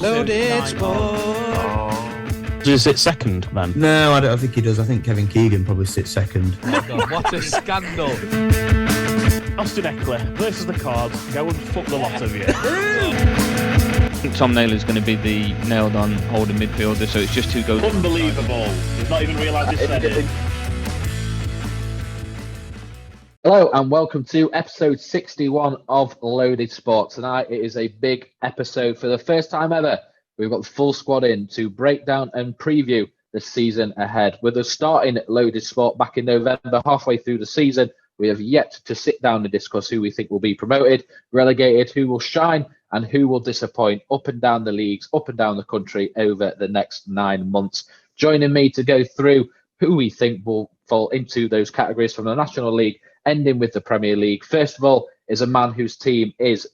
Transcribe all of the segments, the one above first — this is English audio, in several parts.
Loaded Sport. Does he sit second, man? No, I don't think he does. I think Kevin Keegan probably sits second. Oh God, what a scandal. Austin Eckler versus the Cards. Go and fuck the lot of you. I think Tom Naylor's going to be the nailed-on holding midfielder, so it's just who goes... Unbelievable. He's not even realised he said it. Hello and welcome to episode 61 of Loaded Sport. Tonight it is a big episode. For the first time ever, we've got the full squad in to break down and preview the season ahead. With us starting Loaded Sport back in November, halfway through the season, we have yet to sit down and discuss who we think will be promoted, relegated, who will shine and who will disappoint up and down the leagues, up and down the country over the next 9 months. Joining me to go through who we think will fall into those categories from the National League, ending with the Premier League. First of all, is a man whose team is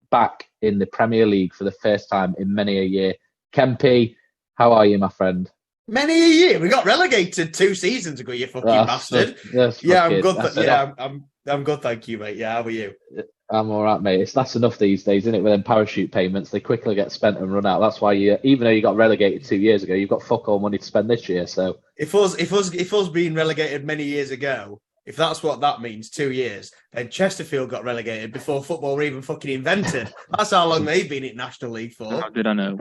back in the Premier League for the first time in many a year. Kempy, how are you, my friend? Many a year. We got relegated 2 seasons ago, you fucking bastard. I'm good. I'm good, thank you, mate. Yeah, how are you? I'm all right, mate. That's enough these days, isn't it? With them parachute payments, they quickly get spent and run out. That's why even though you got relegated 2 years ago, you've got fuck all money to spend this year. So if us being relegated many years ago, if that's what that means, 2 years, then Chesterfield got relegated before football were even fucking invented. That's how long they've been in National League for. How did I know?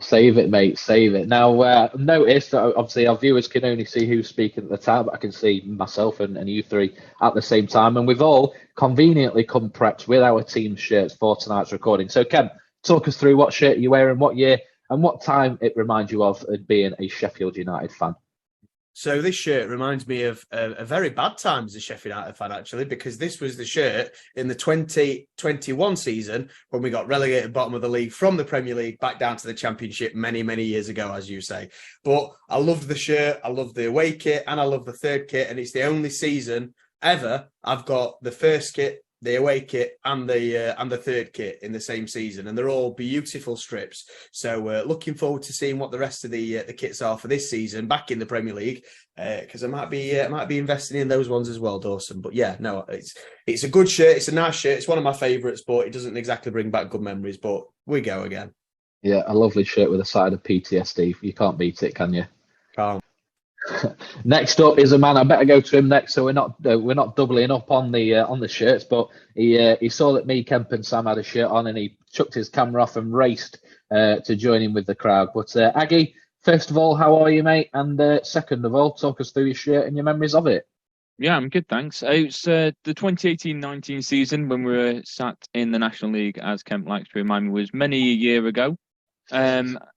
Save it, mate. Save it. Now, notice that obviously our viewers can only see who's speaking at the time, but I can see myself and you three at the same time. And we've all conveniently come prepped with our team shirts for tonight's recording. So, Ken, talk us through what shirt you're wearing, what year, and what time it reminds you of being a Sheffield United fan. So this shirt reminds me of a very bad time as a Sheffield United fan, actually, because this was the shirt in the 2021 season when we got relegated bottom of the league from the Premier League back down to the Championship many, many years ago, as you say. But I loved the shirt, I loved the away kit, and I love the third kit, and it's the only season ever I've got the first kit, the away kit, and the third kit in the same season, and they're all beautiful strips. So looking forward to seeing what the rest of the kits are for this season back in the Premier League, because I might be investing in those ones as well, Dawson. But yeah, no, it's a good shirt, it's a nice shirt, it's one of my favourites, but it doesn't exactly bring back good memories. But we go again. Yeah, a lovely shirt with a side of PTSD. You can't beat it, can you? Can't. Next up is a man. I better go to him next, so we're not doubling up on the shirts. But he saw that me, Kemp, and Sam had a shirt on, and he chucked his camera off and raced to join in with the crowd. But Aggie, first of all, how are you, mate? And second of all, talk us through your shirt and your memories of it. Yeah, I'm good, thanks. It's the 2018-19 season when we were sat in the National League, as Kemp likes to remind me, was many a year ago.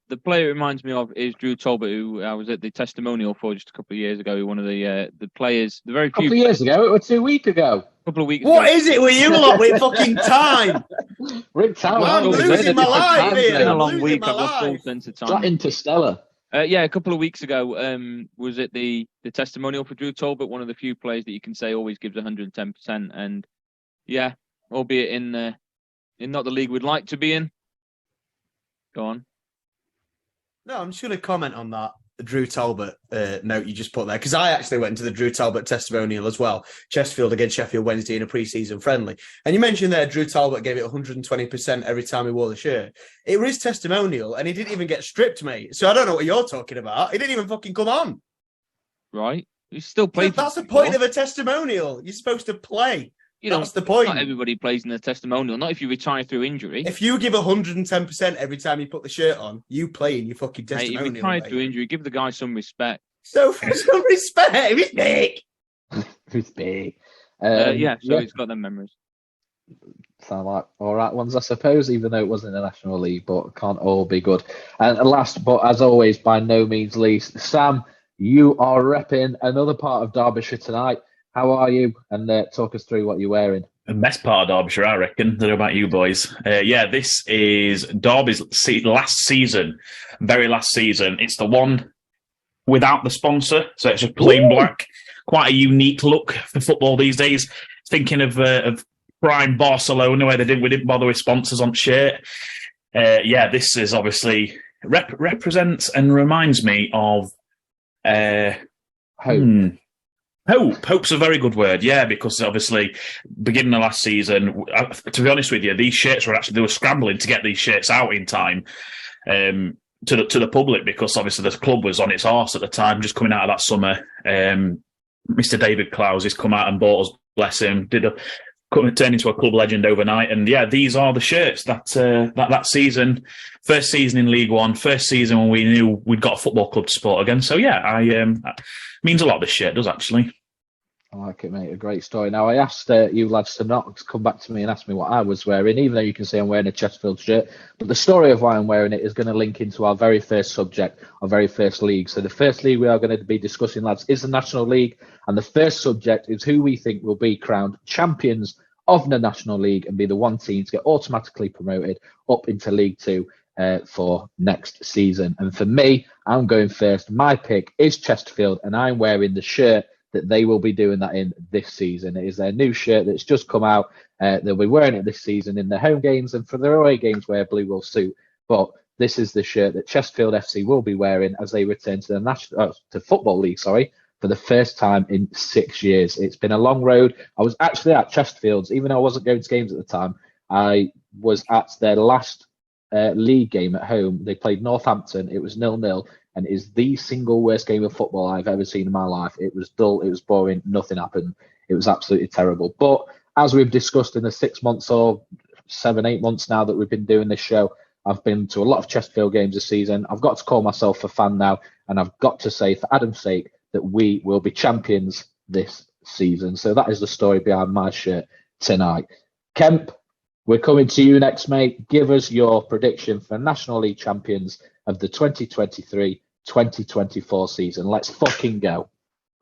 The player it reminds me of is Drew Talbot, who I was at the testimonial for just a couple of years ago. One of the players, the very few. A couple of years ago, it was 2 weeks ago. A couple of weeks What ago. is it with you lot with fucking time? Rick Tower. I'm losing my life here. It's been a I'm long losing week. my I've lost all life. sense of Is that time. Interstellar? Yeah, a couple of weeks ago, was it the testimonial for Drew Talbot, one of the few players that you can say always gives 110%. And yeah, albeit in not the league we'd like to be in. Go on. No, I'm just going to comment on that Drew Talbot note you just put there, because I actually went to the Drew Talbot testimonial as well. Chesterfield against Sheffield Wednesday in a pre-season friendly. And you mentioned there Drew Talbot gave it 120% every time he wore the shirt. It was his testimonial, and he didn't even get stripped, mate. So I don't know what you're talking about. He didn't even fucking come on. Right. He's still playing. That's the point of a testimonial. You're supposed to play. That's the point. Not everybody plays in a testimonial. Not if you retire through injury. If you give 110% every time you put the shirt on, you play in your fucking testimonial. Hey, if you retire through injury, give the guy some respect. So some respect. He's big. Who's big? He's got them memories. Sound like all right ones, I suppose, even though it wasn't in the National League, but can't all be good. And last, but as always, by no means least, Sam, you are repping another part of Derbyshire tonight. How are you? And talk us through what you're wearing. The best part of Derbyshire, I reckon. I don't know about you boys. This is Derby's last season, very last season. It's the one without the sponsor, so it's just plain black. Quite a unique look for football these days. Thinking of prime Barcelona, where we didn't bother with sponsors on shirt. This is obviously represents and reminds me of Hope. Hope's a very good word, yeah, because obviously beginning of last season, to be honest with you, these shirts they were scrambling to get these shirts out in time. to the public, because obviously the club was on its arse at the time, just coming out of that summer. Mr. David Clowes has come out and bought us, bless him, turned into a club legend overnight. And yeah, these are the shirts that season, first season in League One, first season when we knew we'd got a football club to support again. So yeah, means a lot, this shirt does, actually. I like it, mate. A great story. Now, I asked you lads to not come back to me and ask me what I was wearing, even though you can see I'm wearing a Chesterfield shirt. But the story of why I'm wearing it is going to link into our very first subject, our very first league. So the first league we are going to be discussing, lads, is the National League. And the first subject is who we think will be crowned champions of the National League and be the one team to get automatically promoted up into League Two for next season. And for me, I'm going first. My pick is Chesterfield, and I'm wearing the shirt that they will be doing that in this season. It is their new shirt that's just come out. They'll be wearing it this season in their home games, and for their away games where blue will suit. But this is the shirt that Chesterfield FC will be wearing as they return to the Football League, for the first time in 6 years. It's been a long road. I was actually at Chesterfield's, even though I wasn't going to games at the time. I was at their last league game at home. They played Northampton. It was 0-0. And it is the single worst game of football I've ever seen in my life. It was dull. It was boring. Nothing happened. It was absolutely terrible. But as we've discussed in the 6 months or 7-8 months now that we've been doing this show, I've been to a lot of Chesterfield games this season. I've got to call myself a fan now. And I've got to say, for Adam's sake, that we will be champions this season. So that is the story behind my shirt tonight. Kemp, we're coming to you next, mate. Give us your prediction for National League champions of the 2023-2024 season. Let's fucking go.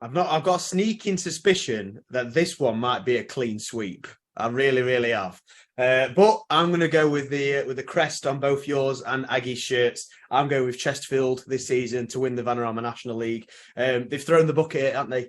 I've got a sneaking suspicion that this one might be a clean sweep. I really, really have. But I'm going to go with the crest on both yours and Aggie's shirts. I'm going with Chesterfield this season to win the Vanarama National League. They've thrown the bucket, haven't they?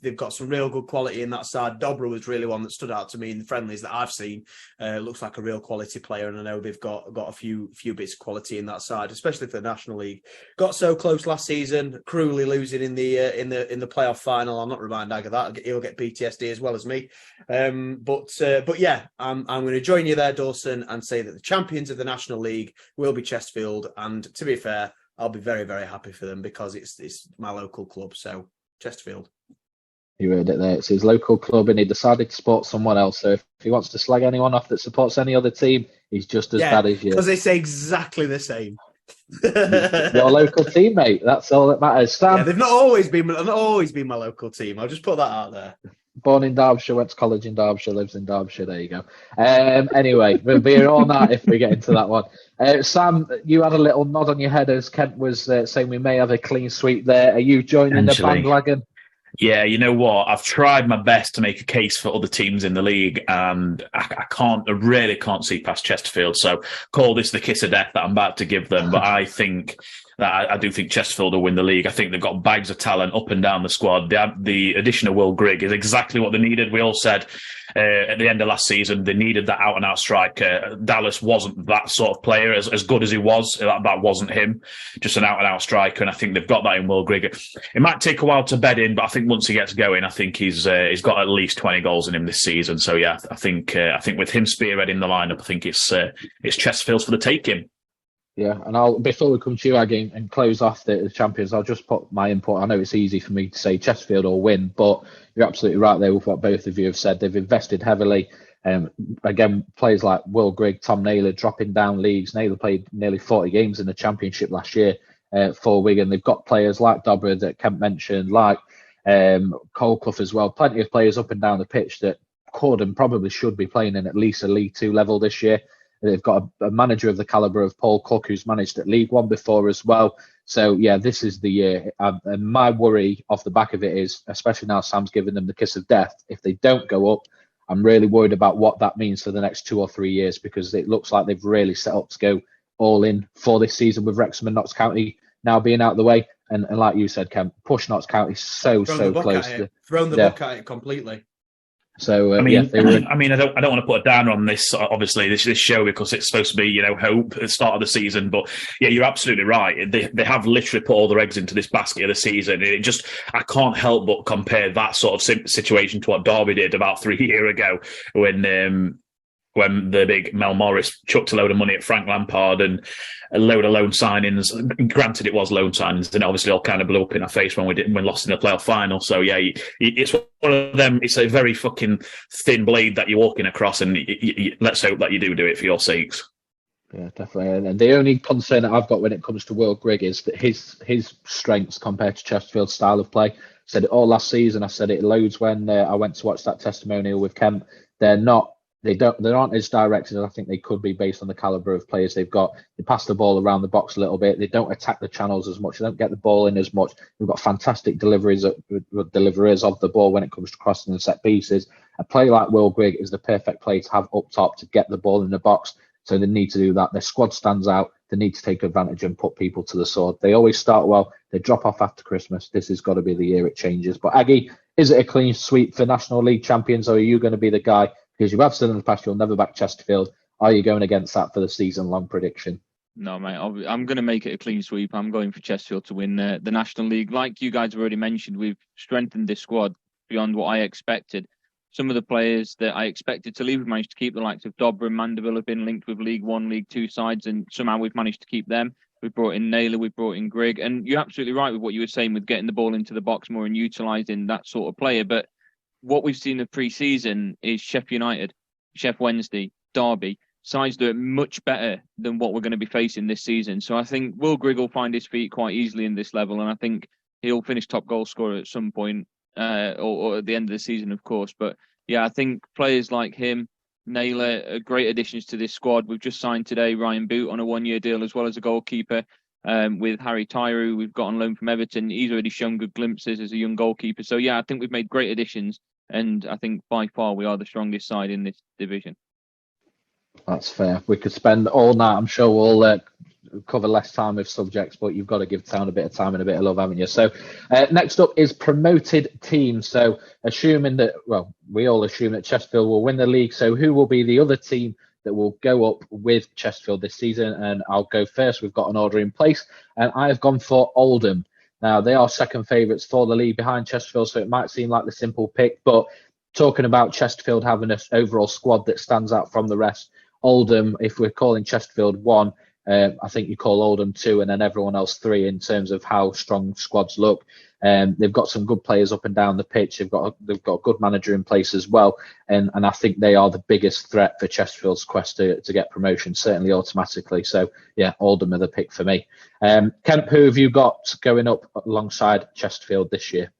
They've got some real good quality in that side. Dobra was really one that stood out to me in the friendlies that I've seen. Looks like a real quality player, and I know they've got a few bits of quality in that side, especially for the National League. Got so close last season, cruelly losing in the playoff final. I'll not remind Ag of that. He'll get PTSD as well as me. But yeah, I'm going to join you there, Dawson, and say that the champions of the National League will be Chesterfield. And to be fair, I'll be very, very happy for them because it's my local club. So Chesterfield. You heard it there. It's his local club, and he decided to support someone else. So if he wants to slag anyone off that supports any other team, he's just as bad as you. Because they say exactly the same. Your local teammate. That's all that matters. Sam, they've not always been my local team. I'll just put that out there. Born in Derbyshire, went to college in Derbyshire, lives in Derbyshire. There you go. Anyway, we'll be here all night if we get into that one. Sam, you had a little nod on your head as Kent was saying we may have a clean sweep there. Are you joining the bandwagon? Yeah, you know what? I've tried my best to make a case for other teams in the league, and I really can't see past Chesterfield. So call this the kiss of death that I'm about to give them. But I think that I do think Chesterfield will win the league. I think they've got bags of talent up and down the squad. The addition of Will Grigg is exactly what they needed. We all said at the end of last season they needed that out-and-out striker. Dallas wasn't that sort of player. As good as he was, that wasn't him. Just an out-and-out striker, and I think they've got that in Will Grigg. It might take a while to bed in, but I think once he gets going, I think he's got at least 20 goals in him this season. So yeah, I think with him spearheading the lineup, I think it's Chesterfield's for the taking. Yeah, and before we come to you, Aggie, and close off the champions, I'll just put my input. I know it's easy for me to say Chesterfield will win, but you're absolutely right there with what both of you have said. They've invested heavily. Again, players like Will Grigg, Tom Naylor dropping down leagues. Naylor played nearly 40 games in the Championship last year for Wigan. They've got players like Dobra that Kemp mentioned, like Cole Clough as well. Plenty of players up and down the pitch that could and probably should be playing in at least a League Two level this year. They've got a manager of the calibre of Paul Cook, who's managed at League One before as well. So, yeah, this is the year. And my worry off the back of it is, especially now Sam's given them the kiss of death, if they don't go up, I'm really worried about what that means for the next 2 or 3 years, because it looks like they've really set up to go all in for this season with Wrexham and Notts County now being out of the way. And like you said, Ken, push Notts County so close. Thrown the book at it completely. So I don't want to put a downer on this. Obviously, this show because it's supposed to be hope at the start of the season. But yeah, you're absolutely right. They have literally put all their eggs into this basket of the season. I can't help but compare that sort of situation to what Derby did about 3 years ago when when the big Mel Morris chucked a load of money at Frank Lampard and a load of loan signings. Granted, it was loan signings, and it obviously all kind of blew up in our face when we lost in the playoff final. So yeah, it's one of them. It's a very fucking thin blade that you're walking across, and let's hope that you do it for your sakes. Yeah, definitely. And the only concern that I've got when it comes to Will Grigg is that his strengths compared to Chesterfield's style of play. I said it all last season. I said it loads when I went to watch that testimonial with Kemp. They aren't as directed as I think they could be based on the caliber of players they've got. They pass the ball around the box a little bit. They don't attack the channels as much. They don't get the ball in as much. We've got fantastic deliverers of the ball when it comes to crossing and set pieces. A player like Will Grigg is the perfect player to have up top to get the ball in the box. So they need to do that. Their squad stands out. They need to take advantage and put people to the sword. They always start well. They drop off after Christmas. This has got to be the year it changes. But Aggie, is it a clean sweep for National League champions, or are you going to be the guy, because you have said in the past you'll never back Chesterfield, are you going against that for the season-long prediction? No, mate, I'm going to make it a clean sweep. I'm going for Chesterfield to win the National League. Like you guys have already mentioned, we've strengthened this squad beyond what I expected. Some of the players that I expected to leave, we've managed to keep. The likes of Dobra and Mandeville have been linked with League One, League Two sides, and somehow we've managed to keep them. We've brought in Naylor, we've brought in Grigg, and you're absolutely right with what you were saying with getting the ball into the box more and utilising that sort of player. But what we've seen in pre-season is Sheffield United, Sheff Wednesday, Derby, sides that are much better than what we're going to be facing this season. So I think Will Grigg will find his feet quite easily in this level, and I think he'll finish top goal scorer at some point, or at the end of the season, of course. But yeah, I think players like him, Naylor, are great additions to this squad. We've just signed today Ryan Boot on a one-year deal, as well as a goalkeeper. With Harry Tyree, we've got on loan from Everton. He's already shown good glimpses as a young goalkeeper. So yeah, I think we've made great additions, and I think by far we are the strongest side in this division. That's fair. We could spend all night. I'm sure we'll cover less time with subjects, but you've got to give town a bit of time and a bit of love, haven't you? So next up is promoted teams. So assuming that, well, we all assume that Chesterfield will win the league. So who will be the other team that will go up with Chesterfield this season? And I'll go first. We've got an order in place, and I have gone for Oldham. Now, they are second favourites for the league behind Chesterfield, so it might seem like the simple pick, but talking about Chesterfield having an overall squad that stands out from the rest, Oldham, if we're calling Chesterfield 1, I think you call Oldham 2, and then everyone else 3 in terms of how strong squads look. They've got some good players up and down the pitch. They've got a good manager in place as well, and I think they are the biggest threat for Chesterfield's quest to get promotion, certainly automatically. So yeah, Oldham are the pick for me. Kemp, who have you got going up alongside Chesterfield this year?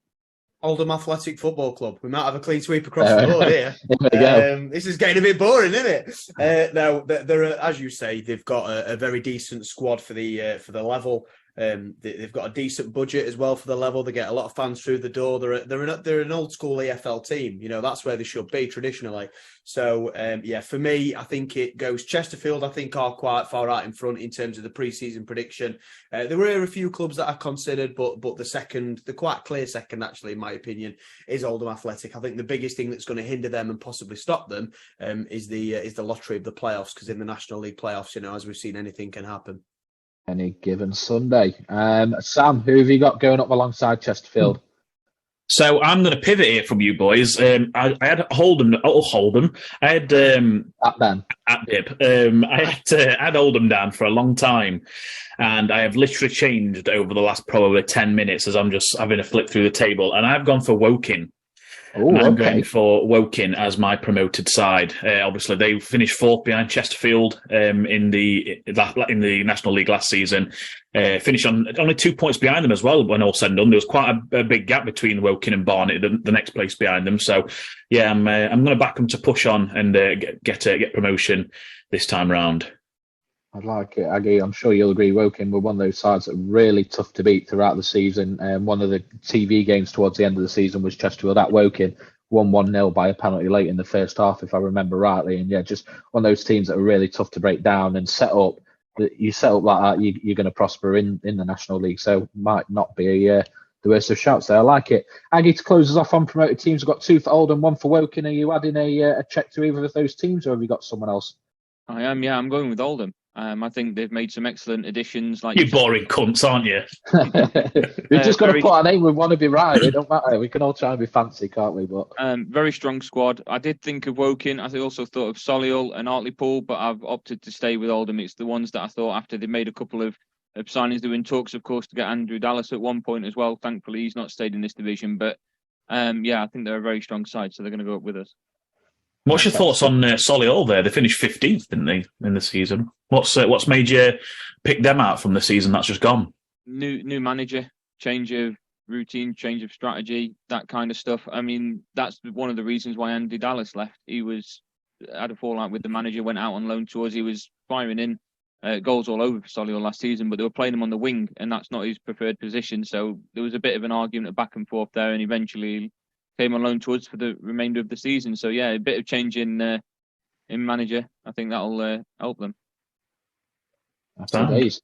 Oldham Athletic Football Club. We might have a clean sweep across the board here. There we go. This is getting a bit boring, isn't it? Now, they're as you say, they've got a very decent squad for the level. They've got a decent budget as well for the level. They get a lot of fans through the door. They're an old school EFL team. You know, that's where they should be traditionally. So yeah, for me, I think it goes Chesterfield. I think are quite far out in front in terms of the pre-season prediction. There were a few clubs that I considered, but the quite clear second, actually, in my opinion, is Oldham Athletic. I think the biggest thing that's going to hinder them and possibly stop them is the lottery of the playoffs, because in the National League playoffs, you know, as we've seen, anything can happen. Any given Sunday. Sam, who have you got going up alongside Chesterfield? So I'm going to pivot here from you boys. I had Oldham. I had at Dib. I had Oldham down for a long time, and I have literally changed over the last probably 10 minutes as I'm just having a flip through the table, and I've gone for Woking. Ooh, I'm okay. going for Woking as my promoted side. Obviously, they finished fourth behind Chesterfield in the National League last season. Finished on only 2 points behind them as well. When all said and done, there was quite a big gap between Woking and Barnet, the next place behind them. So, yeah, I'm going to back them to push on and get promotion this time round. I like it, Aggie. I'm sure you'll agree. Woking were one of those sides that are really tough to beat throughout the season. One of the TV games towards the end of the season was Chesterfield at Woking, won 1-0 by a penalty late in the first half, if I remember rightly. And yeah, just one of those teams that are really tough to break down and set up. You set up like that, you're going to prosper in the National League. So might not be the worst of shouts there. I like it. Aggie, to close us off on promoted teams, we've got 2 for Oldham, 1 for Woking. Are you adding a check to either of those teams, or have you got someone else? I am, yeah. I'm going with Oldham. I think they've made some excellent additions. Like You boring cunts, aren't you? We've just got to very- put our name. We want to be right. It don't matter. We can all try and be fancy, can't we? But Very strong squad. I did think of Woking. I also thought of Solihull and Hartlepool, but I've opted to stay with Oldham. It's the ones that I thought after they made a couple of signings. They were in talks, of course, to get Andrew Dallas at one point as well. Thankfully, he's not stayed in this division. But I think they're a very strong side, so they're going to go up with us. What's your thoughts on Solihull there? They finished 15th, didn't they, in the season? What's made you pick them out from the season that's just gone? New manager, change of routine, change of strategy, that kind of stuff. I mean, that's one of the reasons why Andy Dallas left. He had a fallout with the manager, went out on loan tours. He was firing in goals all over for Solihull last season, but they were playing him on the wing, and that's not his preferred position. So there was a bit of an argument back and forth there, and eventually came on loan to us for the remainder of the season. So a bit of change in manager. I think that'll help them. happy days.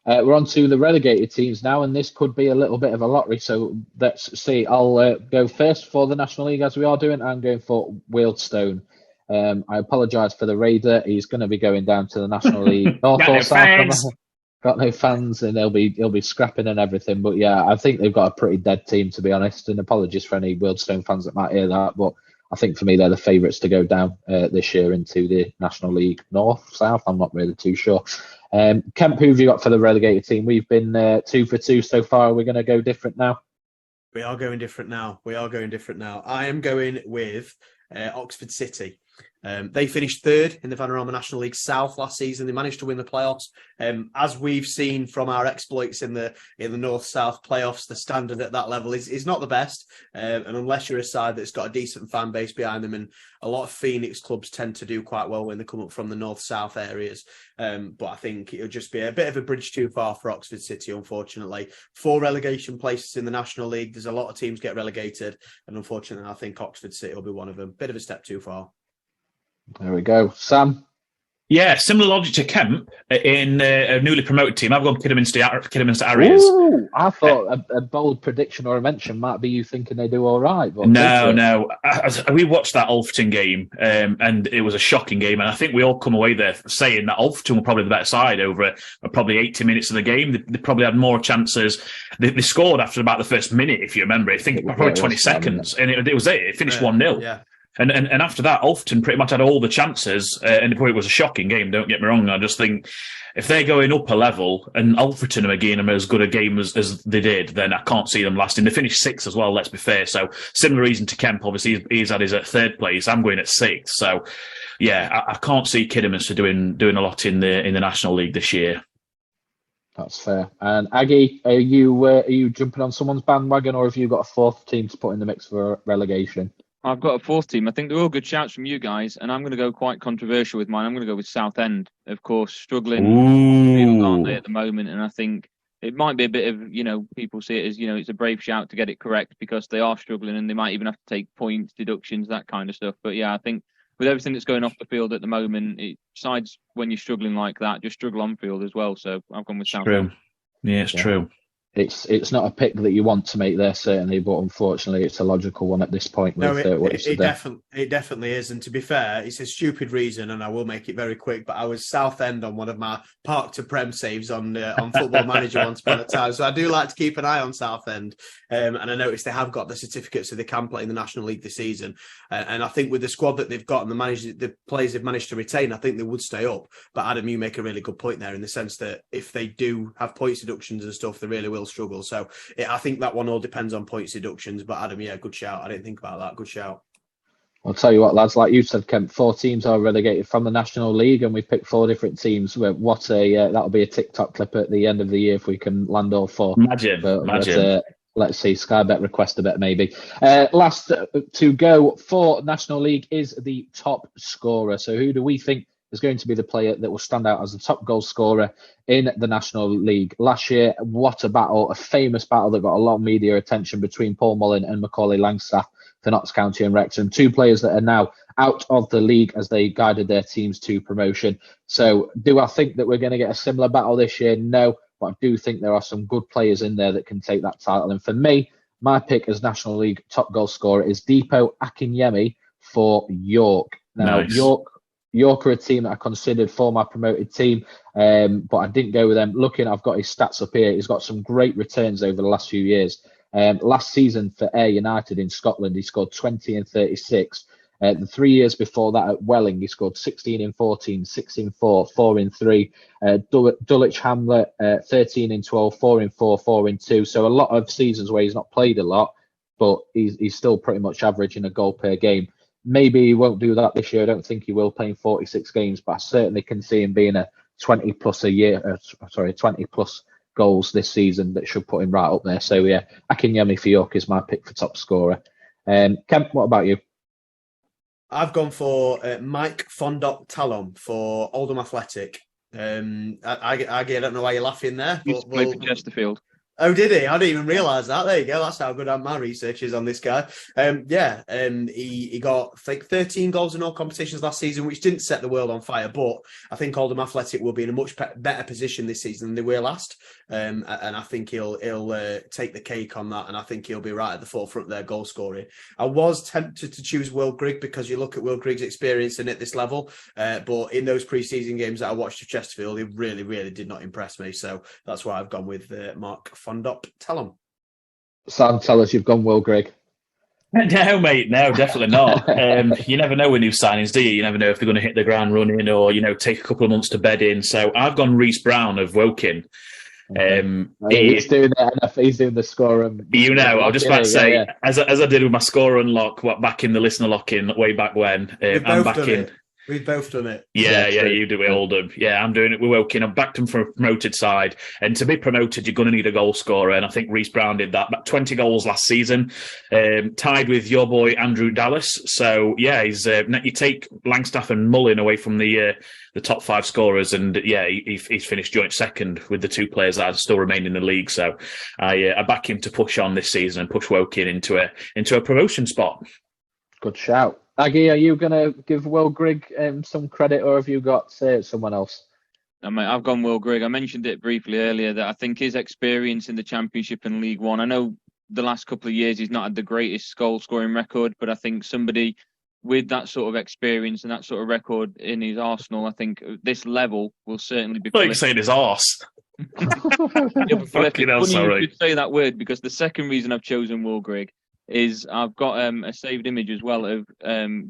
We're on to the relegated teams now, and this could be a little bit of a lottery. So let's see. I'll go first for the National League, as we are doing. I'm going for Wealdstone. I apologise for the Raider. He's going to be going down to the National League North or South. Got no fans, and he'll be scrapping and everything. But I think they've got a pretty dead team, to be honest. And apologies for any Wealdstone fans that might hear that, but I think for me they're the favourites to go down this year into the National League North, South. I'm not really too sure. Kemp, who have you got for the relegated team? We've been 2 for 2 so far. We're going to go different now. We are going different now. I am going with Oxford City. They finished third in the Vanarama National League South last season. They managed to win the playoffs. As we've seen from our exploits in the North-South playoffs, the standard at that level is not the best. And unless you're a side that's got a decent fan base behind them, and a lot of Phoenix clubs tend to do quite well when they come up from the North-South areas. But I think it'll just be a bit of a bridge too far for Oxford City, unfortunately. 4 relegation places in the National League. There's a lot of teams get relegated. And unfortunately, I think Oxford City will be one of them. Bit of a step too far. There we go. Sam? Yeah, similar logic to Kemp in a newly promoted team. I've gone Kidderminster Harriers. Ooh, I thought a bold prediction or a mention might be you thinking they do all right. But No. We watched that Alfreton game, and it was a shocking game. And I think we all come away there saying that Alfreton were probably the better side over probably 80 minutes of the game. They probably had more chances. They scored after about the first minute, if you remember. I think probably 20 seconds. And it was it. It finished 1-0. Yeah. And after that, Alfreton pretty much had all the chances, and it was a shocking game, don't get me wrong. I just think if they're going up a level and Alfreton are again as good a game as they did, then I can't see them lasting. They finished 6th as well, let's be fair. So similar reason to Kemp, obviously he's at his 3rd place. I'm going at 6th. So I can't see Kidderminster doing a lot in the National League this year. That's fair. And Aggie, are you jumping on someone's bandwagon, or have you got a 4th team to put in the mix for relegation? I've got a 4th team. I think they're all good shouts from you guys, and I'm going to go quite controversial with mine. I'm going to go with Southend, of course, struggling, aren't they, at the moment? And I think it might be a bit of, people see it as, it's a brave shout to get it correct because they are struggling and they might even have to take points, deductions, that kind of stuff. But I think with everything that's going off the field at the moment, besides when you're struggling like that, just struggle on field as well. So I've gone with Southend. True. Yeah, it's true. It's not a pick that you want to make there, certainly, but unfortunately it's a logical one at this point. It definitely is. And to be fair, it's a stupid reason, and I will make it very quick, but I was Southend on one of my Park to Prem saves on Football Manager once upon a time. So I do like to keep an eye on Southend. And I noticed they have got the certificate so they can play in the National League this season. And I think with the squad that they've got and the players they've managed to retain, I think they would stay up. But Adam, you make a really good point there in the sense that if they do have points deductions and stuff, they really will struggle. So I think that one all depends on points deductions. But Adam, good shout. I didn't think about that. Good shout. I'll tell you what, lads, like you said, Kemp, 4 teams are relegated from the National League, and we've picked 4 different teams. That'll be a TikTok clip at the end of the year if we can land all 4. Imagine. Let's see, Sky Bet request a bit maybe. Last to go for National League is the top scorer. So who do we think is going to be the player that will stand out as the top goal scorer in the National League? Last year, what a battle, a famous battle that got a lot of media attention between Paul Mullin and Macaulay Langstaff for Notts County and Wrexham. 2 players that are now out of the league as they guided their teams to promotion. So do I think that we're going to get a similar battle this year? No, but I do think there are some good players in there that can take that title. And for me, my pick as National League top goal scorer is Deepo Akinyemi for York. Now, nice. York are a team that I considered for my promoted team, but I didn't go with them. Looking, I've got his stats up here. He's got some great returns over the last few years. Last season for Ayr United in Scotland, he scored 20 and 36. The 3 years before that at Welling, he scored 16 in 14, 6 in 4, 4 in 3. Dulwich Hamlet, 13 in 12, 4 in 4, 4 in 2. So a lot of seasons where he's not played a lot, but he's still pretty much averaging a goal per game. Maybe he won't do that this year. I don't think he will, playing 46 games, but I certainly can see him being a 20 plus a year. 20 plus goals this season that should put him right up there. So yeah, Akinyemi for York is my pick for top scorer. Kemp, what about you? I've gone for Mike Fondop Talon for Oldham Athletic. I don't know why you're laughing there. He used to play for Chesterfield. Oh, did he? I didn't even realise that. There you go. That's how good my research is on this guy. He got, I think, 13 goals in all competitions last season, which didn't set the world on fire. But I think Oldham Athletic will be in a much better position this season than they were last. And I think he'll take the cake on that. And I think he'll be right at the forefront of their goal scoring. I was tempted to choose Will Grigg because you look at Will Grigg's experience at this level. But in those pre-season games that I watched of Chesterfield, he really, really did not impress me. So that's why I've gone with Mark Fondop Talon. Sam, tell us you've gone Will Grigg. No, mate, no, definitely not. You never know with new signings, do you? You never know if they're going to hit the ground running or, take a couple of months to bed in. So I've gone Reece Brown of Woking. He's doing the score. I was just about to say, as I did with my score unlock, back in the listener lock-in way back when, I'm back in. We've both done it. Yeah, you do it, Oldham. Yeah, I'm doing it with Woking. I've backed him from a promoted side. And to be promoted, you're going to need a goal scorer. And I think Reece Brown did that. About 20 goals last season, tied with your boy, Andrew Dallas. So, yeah, you take Langstaff and Mullin away from the top 5 scorers. And, yeah, he's finished joint second with the 2 players that still remain in the league. So I back him to push on this season and push Woking into a promotion spot. Good shout. Aggie, are you going to give Will Grigg some credit, or have you got someone else? I've gone Will Grigg. I mentioned it briefly earlier that I think his experience in the Championship and League One, I know the last couple of years he's not had the greatest goal-scoring record, but I think somebody with that sort of experience and that sort of record in his arsenal, I think this level will certainly be... Like saying his arse. You could say that word, because the second reason I've chosen Will Grigg is I've got a saved image as well of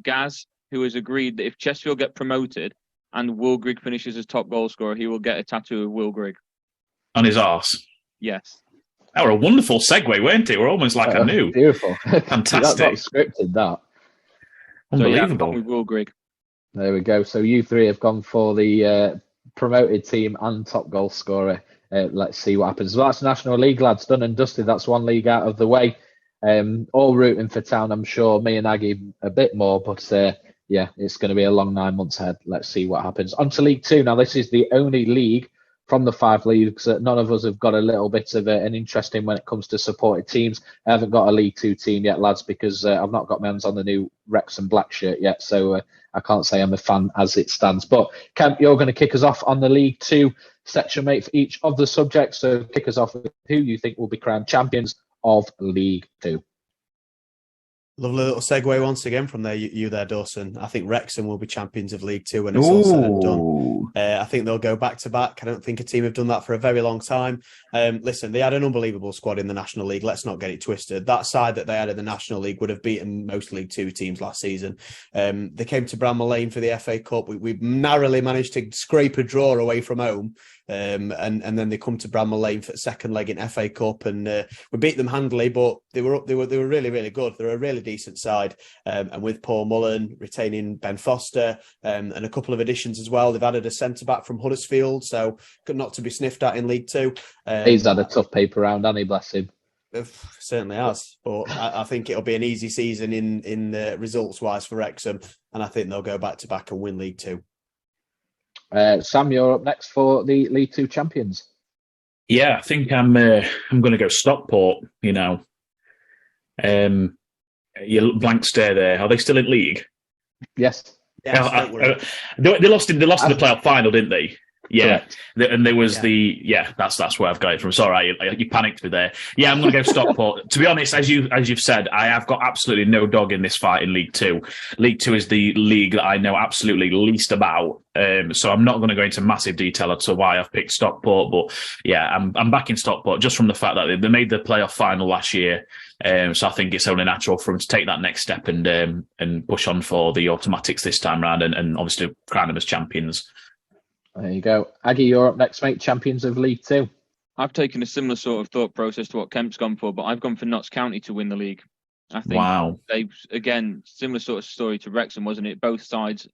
Gaz, who has agreed that if Chesterfield get promoted and Will Grigg finishes as top goal scorer, he will get a tattoo of Will Grigg on his arse. Yes. That were a wonderful segue, weren't it? We're almost like I knew. Beautiful. Fantastic. That's not scripted, that. Unbelievable. So, with Will Grigg. There we go. So you three have gone for the promoted team and top goal scorer. Let's see what happens. Well, that's National League, lads. Done and dusted. That's one league out of the way. All rooting for Town, I'm sure. Me and Aggie a bit more, but it's going to be a long 9 months ahead. Let's see what happens. On to League Two. Now, this is the only league from the 5 leagues that none of us have got a little bit of an interest in when it comes to supported teams. I haven't got a League Two team yet, lads, because I've not got my hands on the new Wrexham black shirt yet, so I can't say I'm a fan as it stands. But Kemp, you're going to kick us off on the League Two section, mate, for each of the subjects. So kick us off with who you think will be crowned champions of League Two. Lovely little segue once again from there, you there, Dawson. I think Wrexham will be champions of League Two when it's all said and done. I think they'll go back to back. I don't think a team have done that for a very long time. Listen, they had an unbelievable squad in the National League. Let's not get it twisted. That side that they had in the National League would have beaten most League Two teams last season. They came to Bramall Lane for the FA Cup. We narrowly managed to scrape a draw away from home. And then they come to Bramall Lane for the second leg in FA Cup, and we beat them handily, but they were really, really good. They're a really decent side, and with Paul Mullen retaining Ben Foster and a couple of additions as well, they've added a centre back from Huddersfield, so not to be sniffed at in League Two. He's had a tough paper round, hasn't he? Bless him. Certainly has, but I think it'll be an easy season in results wise for Wrexham, and I think they'll go back to back and win League Two. Sam, you're up next for the League Two champions. Yeah, I think I'm going to go Stockport. You blank stare there. Are they still in league? Yes. Yes, they lost in the playoff final, didn't they? Yeah, Correct. and there was that's where I've got it from. Sorry, you panicked me there. Yeah, I'm going to go Stockport. To be honest, as you've said, I have got absolutely no dog in this fight in League Two. League Two is the league that I know absolutely least about. So I'm not going to go into massive detail as to why I've picked Stockport, but yeah, I'm backing Stockport just from the fact that they made the playoff final last year. So I think it's only natural for them to take that next step and push on for the automatics this time round, and obviously crown them as champions. There you go. Aggie, you're up next, mate. Champions of League Two. I've taken a similar sort of thought process to what Kemp's gone for, but I've gone for Notts County to win the league. I think they, again, similar sort of story to Wrexham, wasn't it? Both sides,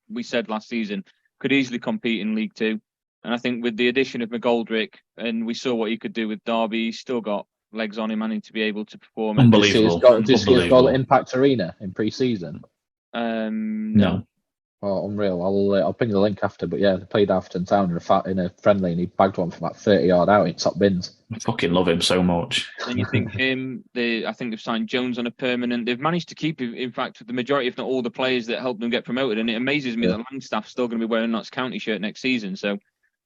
we said last season, could easily compete in League Two. And I think with the addition of McGoldrick, and we saw what he could do with Derby, he's still got legs on him and to be able to perform. Unbelievable. Did you see his goal at Impact Arena in pre-season? No. Oh, unreal. I'll ping you the link after. But yeah, they played Afton Town in a friendly, and he bagged one from like 30 yard out in top bins. I fucking love him so much. And you think I think they've signed Jones on a permanent. They've managed to keep, in fact, the majority, if not all, the players that helped them get promoted. And it amazes me that Langstaff's still going to be wearing a Notts County shirt next season. So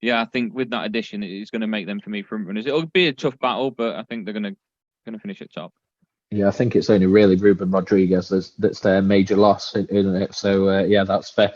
yeah, I think with that addition, it's going to make them, for me, front runners. It'll be a tough battle, but I think they're going to finish at top. Yeah, I think it's only really Ruben Rodriguez that's their major loss, isn't it? So yeah, that's fair.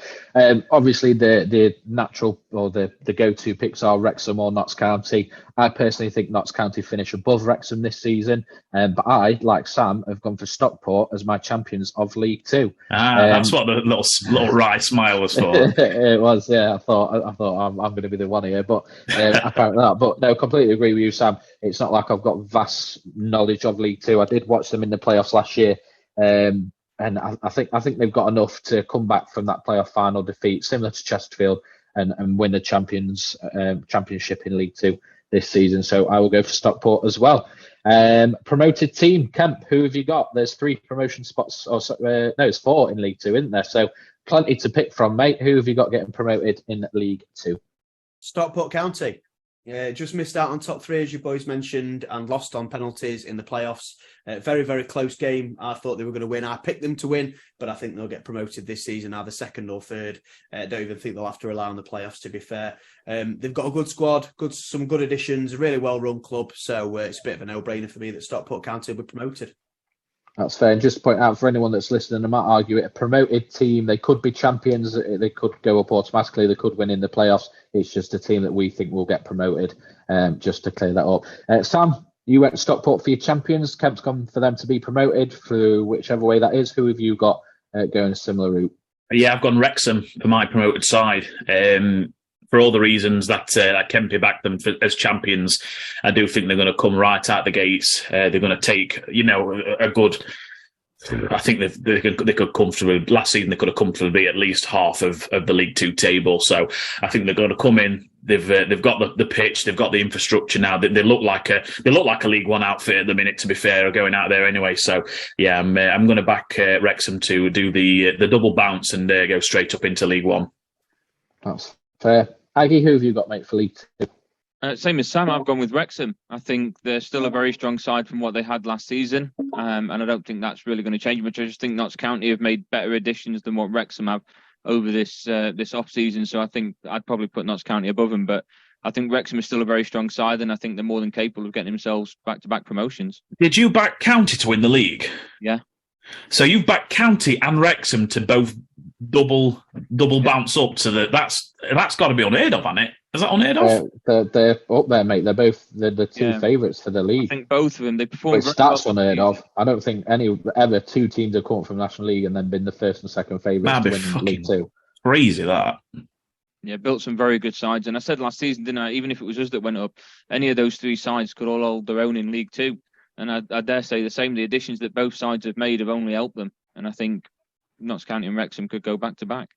Obviously, the natural or the go-to picks are Wrexham or Notts County. I personally think Notts County finish above Wrexham this season, but I, like Sam, have gone for Stockport as my champions of League Two. That's what the little wry smile was for. It was, yeah. I thought I'm going to be the one here, but apparently not. But no, completely agree with you, Sam. It's not like I've got vast knowledge of League Two. I did watch them in the playoffs last year, and I think they've got enough to come back from that playoff final defeat, similar to Chesterfield, and win the championship in League Two this season. So I will go for Stockport as well. Promoted team, Kemp, who have you got? There's 3 promotion spots, it's 4 in League Two, isn't there? So plenty to pick from, mate. Who have you got getting promoted in League Two? Stockport County. Yeah, just missed out on top 3, as you boys mentioned, and lost on penalties in the playoffs. Very, very close game. I thought they were going to win. I picked them to win, but I think they'll get promoted this season, either second or third. I don't even think they'll have to rely on the playoffs, to be fair. They've got a good squad, some good additions, a really well-run club. So it's a bit of a no-brainer for me that Stockport County will be promoted. That's fair. And just to point out for anyone that's listening, I might argue it, a promoted team, they could be champions, they could go up automatically, they could win in the playoffs. It's just a team that we think will get promoted, just to clear that up. Sam, you went Stockport for your champions. Kemp's gone for them to be promoted through whichever way that is. Who have you got going a similar route? Yeah, I've gone Wrexham for my promoted side. For all the reasons that Kempy backed them as champions, I do think they're going to come right out the gates. They're going to take, a good. I think they could comfortably. Last season they could have comfortably be at least half of the League Two table. So I think they're going to come in. They've got the pitch. They've got the infrastructure now. They look like a League One outfit at the minute. To be fair, are going out there anyway. So yeah, I'm going to back Wrexham to do the double bounce and go straight up into League One. That's fair. Aggie, who have you got, mate, for League Two? Same as Sam, I've gone with Wrexham. I think they're still a very strong side from what they had last season, and I don't think that's really going to change much. I just think Notts County have made better additions than what Wrexham have over this off-season, so I think I'd probably put Notts County above them, but I think Wrexham is still a very strong side, and I think they're more than capable of getting themselves back-to-back promotions. Did you back County to win the league? Yeah. So you've backed County and Wrexham to both double bounce up to that's got to be unheard of, hasn't it? Is that unheard of? They're up there, mate. They're the two favourites for the league. I think both of them, they performed. Stats unheard of. I don't think ever 2 teams have come up from National League and then been the first and second favourites to win League Two. Crazy that. Yeah, built some very good sides. And I said last season, didn't I? Even if it was us that went up, any of those 3 sides could all hold their own in League Two. And I dare say the same. The additions that both sides have made have only helped them. And I think Notts County and Wrexham could go back to back.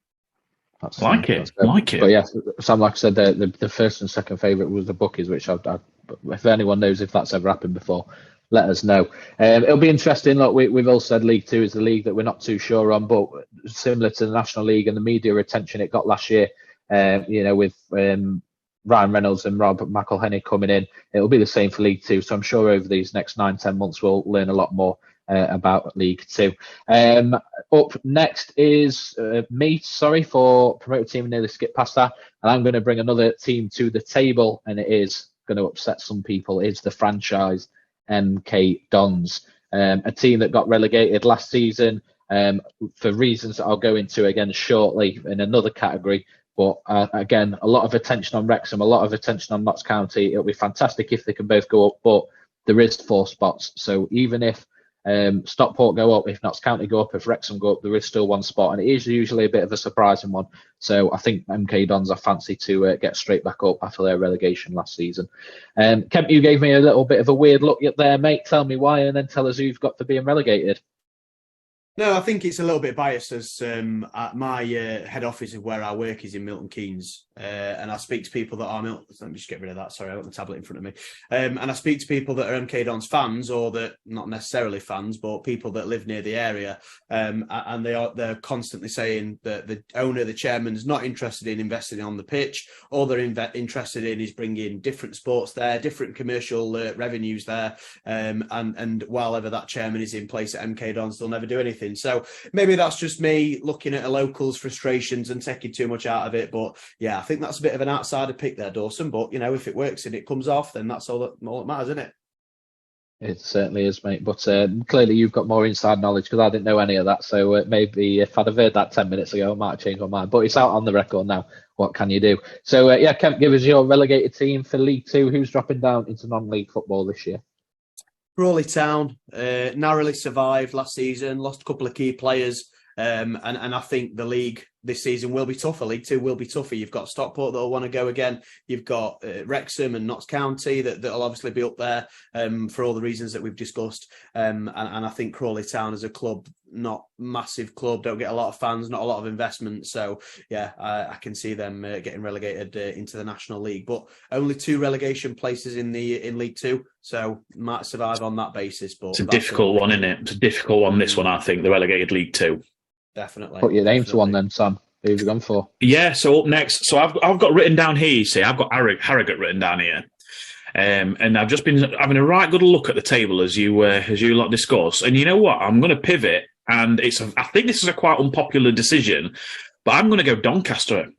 Like it. But yeah, Sam, like I said, the first and second favourite was the bookies, which if anyone knows if that's ever happened before, let us know. It'll be interesting. Look, we've all said League Two is the league that we're not too sure on, but similar to the National League and the media attention it got last year, with Ryan Reynolds and Rob McElhenney coming in, it'll be the same for League Two. So I'm sure over these next 9-10 months we'll learn a lot more about League Two. Up next is me. Sorry for promoted team. Nearly skipped past that, and I'm going to bring another team to the table, and it is going to upset some people. It's the franchise MK Dons, a team that got relegated last season for reasons that I'll go into again shortly in another category. But again, a lot of attention on Wrexham, a lot of attention on Notts County. It'll be fantastic if they can both go up, but there is 4 spots. So even if Stockport go up, if Notts County go up, if Wrexham go up, there is still 1 spot, and it is usually a bit of a surprising one. So I think MK Dons are fancy to get straight back up after their relegation last season. Kemp, you gave me a little bit of a weird look there, mate. Tell me why, and then tell us who you've got for being relegated. No, I think it's a little bit biased as my head office of where I work is in Milton Keynes. And I speak to people that are Milton. Let me just get rid of that. Sorry, I've got the tablet in front of me. And I speak to people that are MK Dons fans, or that not necessarily fans, but people that live near the area. And they're constantly saying that the owner, the chairman's not interested in investing on the pitch. All they're interested in is bringing different sports there, different commercial revenues there. And while ever that chairman is in place at MK Dons, they'll never do anything. So maybe that's just me looking at a local's frustrations and taking too much out of it. But yeah, I think that's a bit of an outsider pick there, Dawson. But, you know, if it works and it comes off, then that's all that matters, isn't it? It certainly is, mate. But clearly you've got more inside knowledge, because I didn't know any of that. So maybe if I'd have heard that 10 minutes ago, I might have changed my mind. But it's out on the record now. What can you do? So, yeah, Kemp, give us your relegated team for League Two. Who's dropping down into non-league football this year? Crawley Town narrowly survived last season, lost a couple of key players, and I think the league this season will be tougher. League Two will be tougher. You've got Stockport that'll want to go again. You've got Wrexham and Notts County that'll obviously be up there for all the reasons that we've discussed. And I think Crawley Town as a club, not massive club, don't get a lot of fans, not a lot of investment. So yeah, I can see them getting relegated into the National League, but only 2 relegation places in League Two, so might survive on that basis. But it's a difficult one, isn't it? It's a difficult one. This one, I think, the relegated League Two. Definitely. Put your name to one then, Sam. Who have you gone for? Yeah, so up next, so I've got written down here, you see, I've got Harrogate written down here. And I've just been having a right good look at the table as you lot discuss. And you know what? I'm going to pivot, and I think this is a quite unpopular decision, but I'm going to go Doncaster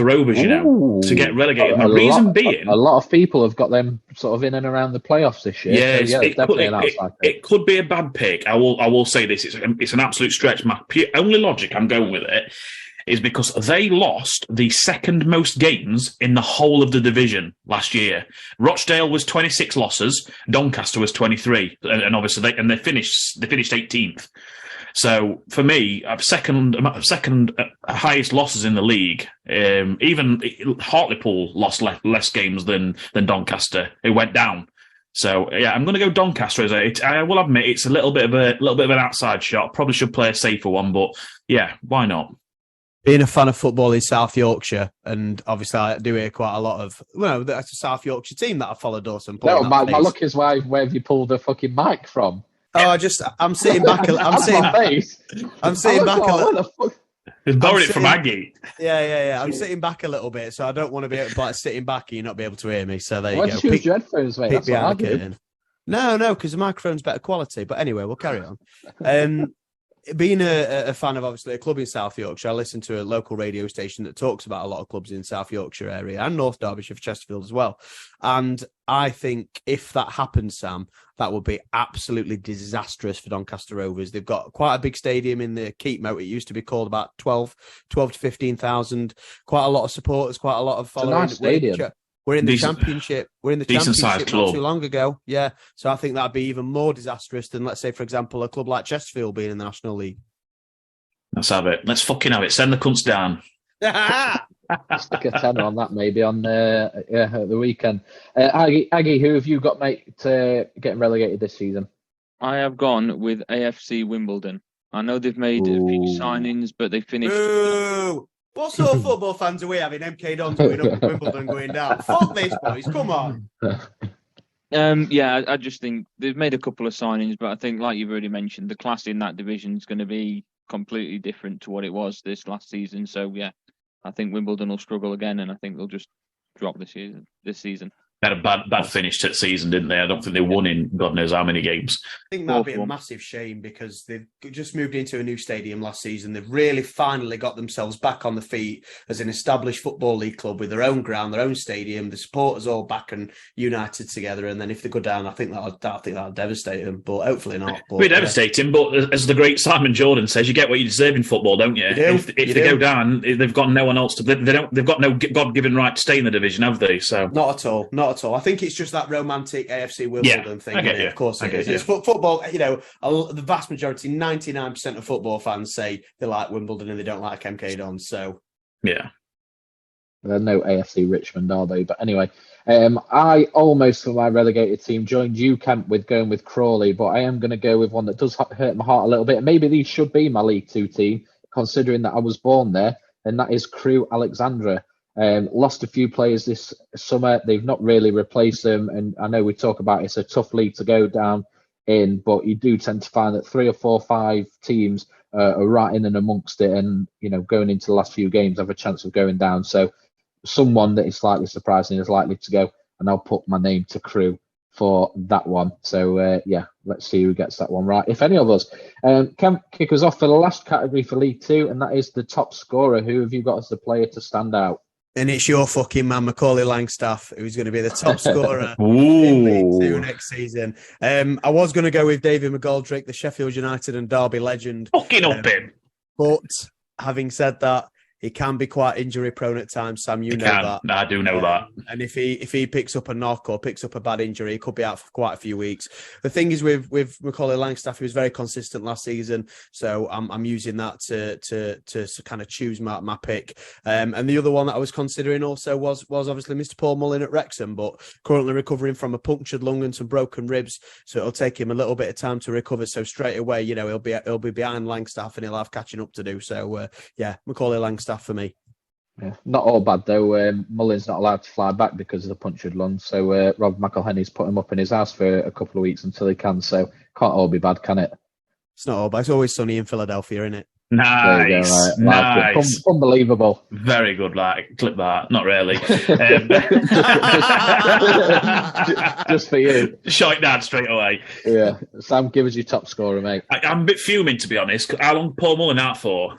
Rovers, to get relegated. My reason being, a lot of people have got them sort of in and around the playoffs this year. Yeah, so, it's definitely an outside pick. It could be a bad pick. I will say this: it's an absolute stretch. My only logic I'm going with it is because they lost the second most games in the whole of the division last year. Rochdale was 26 losses, Doncaster was 23, and obviously they finished 18th. So for me, second highest losses in the league. Even Hartlepool lost less games than Doncaster. It went down. So yeah, I'm going to go Doncaster. I will admit it's a little bit of an outside shot. Probably should play a safer one, but yeah, why not? Being a fan of football in South Yorkshire, and obviously I do hear quite a lot of, that's a South Yorkshire team that I follow, Dawson. No, my look is where have you pulled the fucking mic from? Oh, I'm sitting back. I'm sitting back a little. He's borrowed it from Aggie. Yeah. I'm sitting back a little bit, so I don't want to be sitting back and you not be able to hear me. So there you go. Why use your headphones, mate? That's what I do. No, because the microphone's better quality. But anyway, we'll carry on. Being a fan of obviously a club in South Yorkshire, I listen to a local radio station that talks about a lot of clubs in South Yorkshire area and North Derbyshire for Chesterfield as well. And I think if that happens, Sam, that would be absolutely disastrous for Doncaster Rovers. They've got quite a big stadium in the Keepmoat. It used to be called about 12 to 15,000. Quite a lot of supporters, quite a lot of following. It's a nice stadium. We're in the championship. We're in the championship club not too long ago. Yeah. So I think that'd be even more disastrous than, let's say, for example, a club like Chesterfield being in the National League. Let's have it. Let's fucking have it. Send the cunts down. Stick a tenner on that maybe on the weekend. Aggie, who have you got, mate, getting relegated this season? I have gone with AFC Wimbledon. I know they've made a few signings, but they finished. Ooh. What sort of football fans are we having? MK Dons going up and Wimbledon going down. Fuck this, boys. Come on. Yeah, I just think they've made a couple of signings, but I think, like you've already mentioned, the class in that division is going to be completely different to what it was this last season. So yeah, I think Wimbledon will struggle again, and I think they'll just drop this season. They had a bad finish to the season, didn't they? I don't think they won in God knows how many games. I think that'd be a massive shame because they've just moved into a new stadium last season. They've really finally got themselves back on the feet as an established football league club with their own ground, their own stadium, the supporters all back and united together. And then if they go down, I think that'll devastate them. But hopefully not. But, it'll be devastating. But as the great Simon Jordan says, you get what you deserve in football, don't you? If they go down, they've got no one else to. They've got no God-given right to stay in the division, have they? So not at all. Not at all. I think it's just that romantic AFC Wimbledon thing. Of course it is. It's football, the vast majority, 99% of football fans say they like Wimbledon and they don't like MK Dons. So, yeah. They're no AFC Richmond, are they? But anyway, I almost, for my relegated team, joined you, Kemp, with going with Crawley, but I am going to go with one that does hurt my heart a little bit. Maybe these should be my League Two team, considering that I was born there, and that is Crewe Alexandra. Lost a few players this summer. They've not really replaced them. And I know we talk about it's a tough league to go down in, but you do tend to find that 3 or 4 or 5 teams are right in and amongst it. And, going into the last few games, have a chance of going down. So someone that is slightly surprising is likely to go. And I'll put my name to Crewe for that one. So, let's see who gets that one right. If any of us. Can kick us off for the last category for League Two, and that is the top scorer. Who have you got as the player to stand out? And it's your fucking man, Macaulay Langstaff, who's going to be the top scorer in League Two next season. I was going to go with David McGoldrick, the Sheffield United and Derby legend. Fucking up him. But having said that, he can be quite injury prone at times, Sam. You know that. I do know that. And if he picks up a knock or picks up a bad injury, he could be out for quite a few weeks. The thing is with Macaulay Langstaff, he was very consistent last season, so I'm using that to kind of choose my pick. And the other one that I was considering also was obviously Mr. Paul Mullin at Wrexham, but currently recovering from a punctured lung and some broken ribs, so it'll take him a little bit of time to recover. So straight away, he'll be behind Langstaff and he'll have catching up to do. So Macaulay Langstaff for me. Yeah, not all bad though. Mullin's not allowed to fly back because of the punctured lung, so Rob McElhenney's put him up in his house for a couple of weeks until he can. So can't all be bad, can it? It's not all bad. It's always sunny in Philadelphia, isn't it? Nice, go, right. Nice, unbelievable. Very good. Clip that. Not really. Just for you. Shite down straight away. Yeah, Sam, give us your top scorer, mate. I'm a bit fuming, to be honest. How long Paul Mullin out for?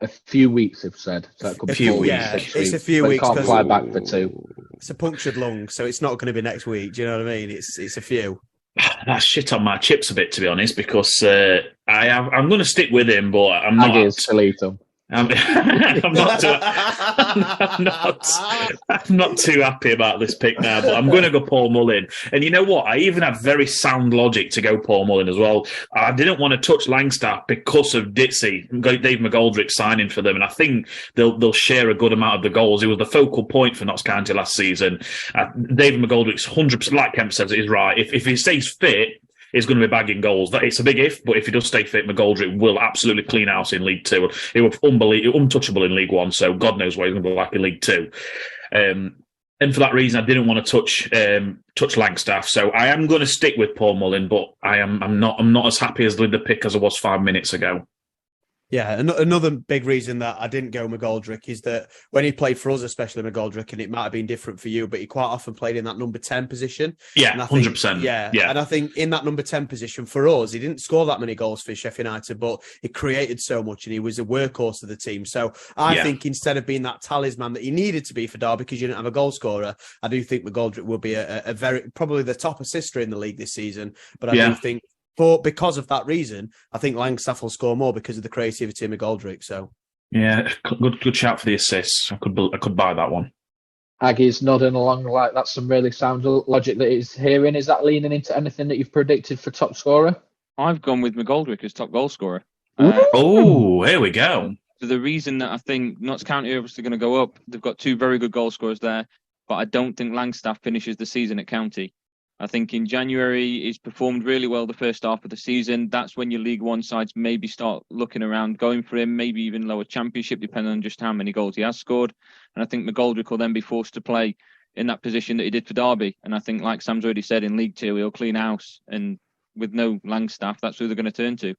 A few weeks, they've said. So it could be 4 weeks, yeah, 6 weeks. It's a few weeks. Can't fly back for 2. It's a punctured lung, so it's not going to be next week. Do you know what I mean? It's a few. That's shit on my chips a bit, to be honest, because I'm going to stick with him, but I'm not. I'm not too happy about this pick now, but I'm going to go Paul Mullin. And you know what? I even have very sound logic to go Paul Mullin as well. I didn't want to touch Langstaff because of Dave McGoldrick signing for them, and I think they'll share a good amount of the goals. He was the focal point for Notts County last season. David McGoldrick's 100%, like Kemp says, it is right. If he stays fit, is going to be bagging goals. It's a big if, but if he does stay fit, McGoldrick will absolutely clean house in League Two. He was untouchable in League One, so God knows what he's going to be like in League Two. And for that reason, I didn't want to touch Langstaff. So I am going to stick with Paul Mullin, but I'm not as happy with the pick as I was 5 minutes ago. Yeah, another big reason that I didn't go McGoldrick is that when he played for us, especially McGoldrick, and it might have been different for you, but he quite often played in that number 10 position. Yeah, and I think, 100%. Yeah, and I think in that number 10 position for us, he didn't score that many goals for Sheffield United, but he created so much and he was a workhorse of the team. So I think instead of being that talisman that he needed to be for Derby because you didn't have a goal scorer, I do think McGoldrick will be a very, probably the top assister in the league this season. But I do think because of that reason, I think Langstaff will score more because of the creativity of McGoldrick. So, yeah, good shout for the assists. I could buy that one. Aggie's nodding along like that's some really sound logic that he's hearing. Is that leaning into anything that you've predicted for top scorer? I've gone with McGoldrick as top goal scorer. Here we go. For the reason that I think Notts County are obviously going to go up. They've got 2 very good goal scorers there, but I don't think Langstaff finishes the season at County. I think in January he's performed really well the first half of the season. That's when your League One sides maybe start looking around, going for him, maybe even lower Championship, depending on just how many goals he has scored. And I think McGoldrick will then be forced to play in that position that he did for Derby. And I think, like Sam's already said, in League Two, he'll clean house. And with no Langstaff, that's who they're going to turn to.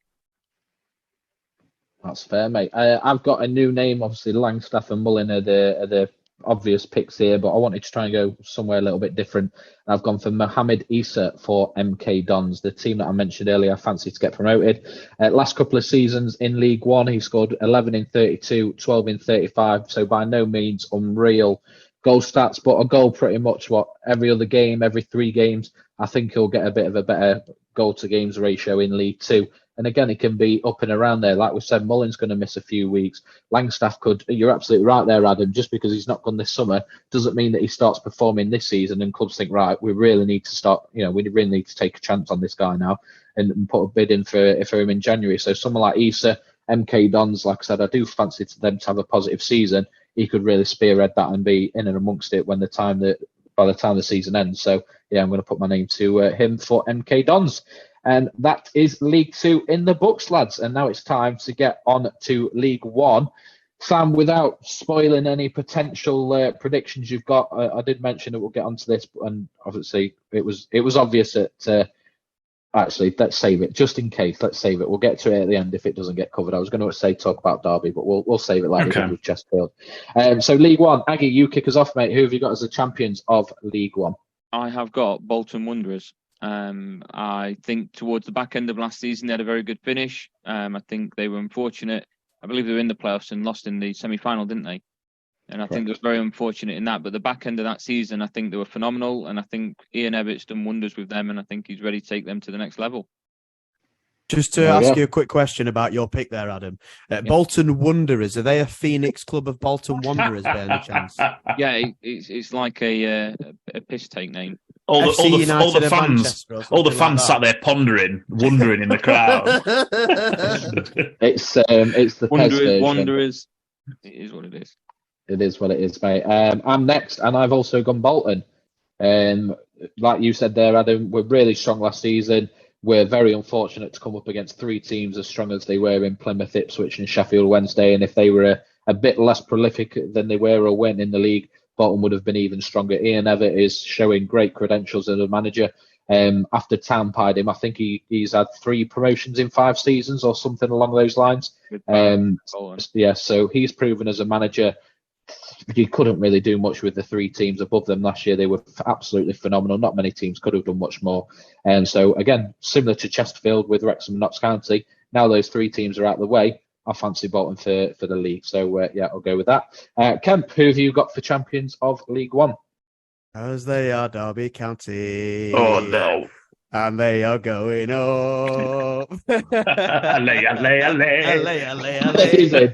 That's fair, mate. I've got a new name. Obviously, Langstaff and Mullin are the obvious picks here, but I wanted to try and go somewhere a little bit different. I've gone for Mohamed Issa for MK Dons, the team that I mentioned earlier. I fancy to get promoted. Last couple of seasons in League One, he scored 11 in 32, 12 in 35. So by no means unreal goal stats, but a goal pretty much every other game, every 3 games. I think he'll get a bit of a better goal to games ratio in League Two. And again, it can be up and around there. Like we said, Mullin's going to miss a few weeks. Langstaff could, you're absolutely right there, Adam. Just because he's not gone this summer doesn't mean that he starts performing this season and clubs think, right, we really need to start, we really need to take a chance on this guy now and put a bid in for him in January. So someone like Issa, MK Dons, like I said, I do fancy them to have a positive season. He could really spearhead that and be in and amongst it by the time the season ends. So, yeah, I'm going to put my name to him for MK Dons. And that is League Two in the books, lads. And now it's time to get on to League One. Sam, without spoiling any potential predictions you've got, I did mention that we'll get onto this, and obviously it was obvious that actually, let's save it just in case. Let's save it. We'll get to it at the end if it doesn't get covered. I was going to say talk about Derby, but we'll save it like we did with Chesterfield. So League One, Aggie, you kick us off, mate. Who have you got as the champions of League One? I have got Bolton Wanderers. I think towards the back end of last season, they had a very good finish. I think they were unfortunate. I believe they were in the playoffs and lost in the semi-final, didn't they? And I think it was very unfortunate in that. But the back end of that season, I think they were phenomenal. And I think Ian Ebbett's done wonders with them. And I think he's ready to take them to the next level. Just to ask you a quick question about your pick there, Adam. Bolton Wanderers, are they a Phoenix club of Bolton Wanderers by any chance? Yeah, it's like a piss take name. All the fans sat there wondering in the crowd. It's the Wanderers. It is what it is. It is what it is, mate. I'm next, and I've also gone Bolton. Like you said there, Adam, we're really strong last season. We're very unfortunate to come up against 3 teams as strong as they were in Plymouth, Ipswich, and Sheffield Wednesday. And if they were a bit less prolific than they were or weren't in the league, Bolton would have been even stronger. Ian Evatt is showing great credentials as a manager. After Town pied him, I think he's had 3 promotions in 5 seasons or something along those lines. So he's proven as a manager. You couldn't really do much with the 3 teams above them last year. They were absolutely phenomenal. Not many teams could have done much more. And so, again, similar to Chesterfield with Wrexham and Notts County, now those 3 teams are out of the way. I fancy Bolton for the league. So, I'll go with that. Kemp, who have you got for champions of League One? As they are Derby County. Oh, no. And they are going up. Easy.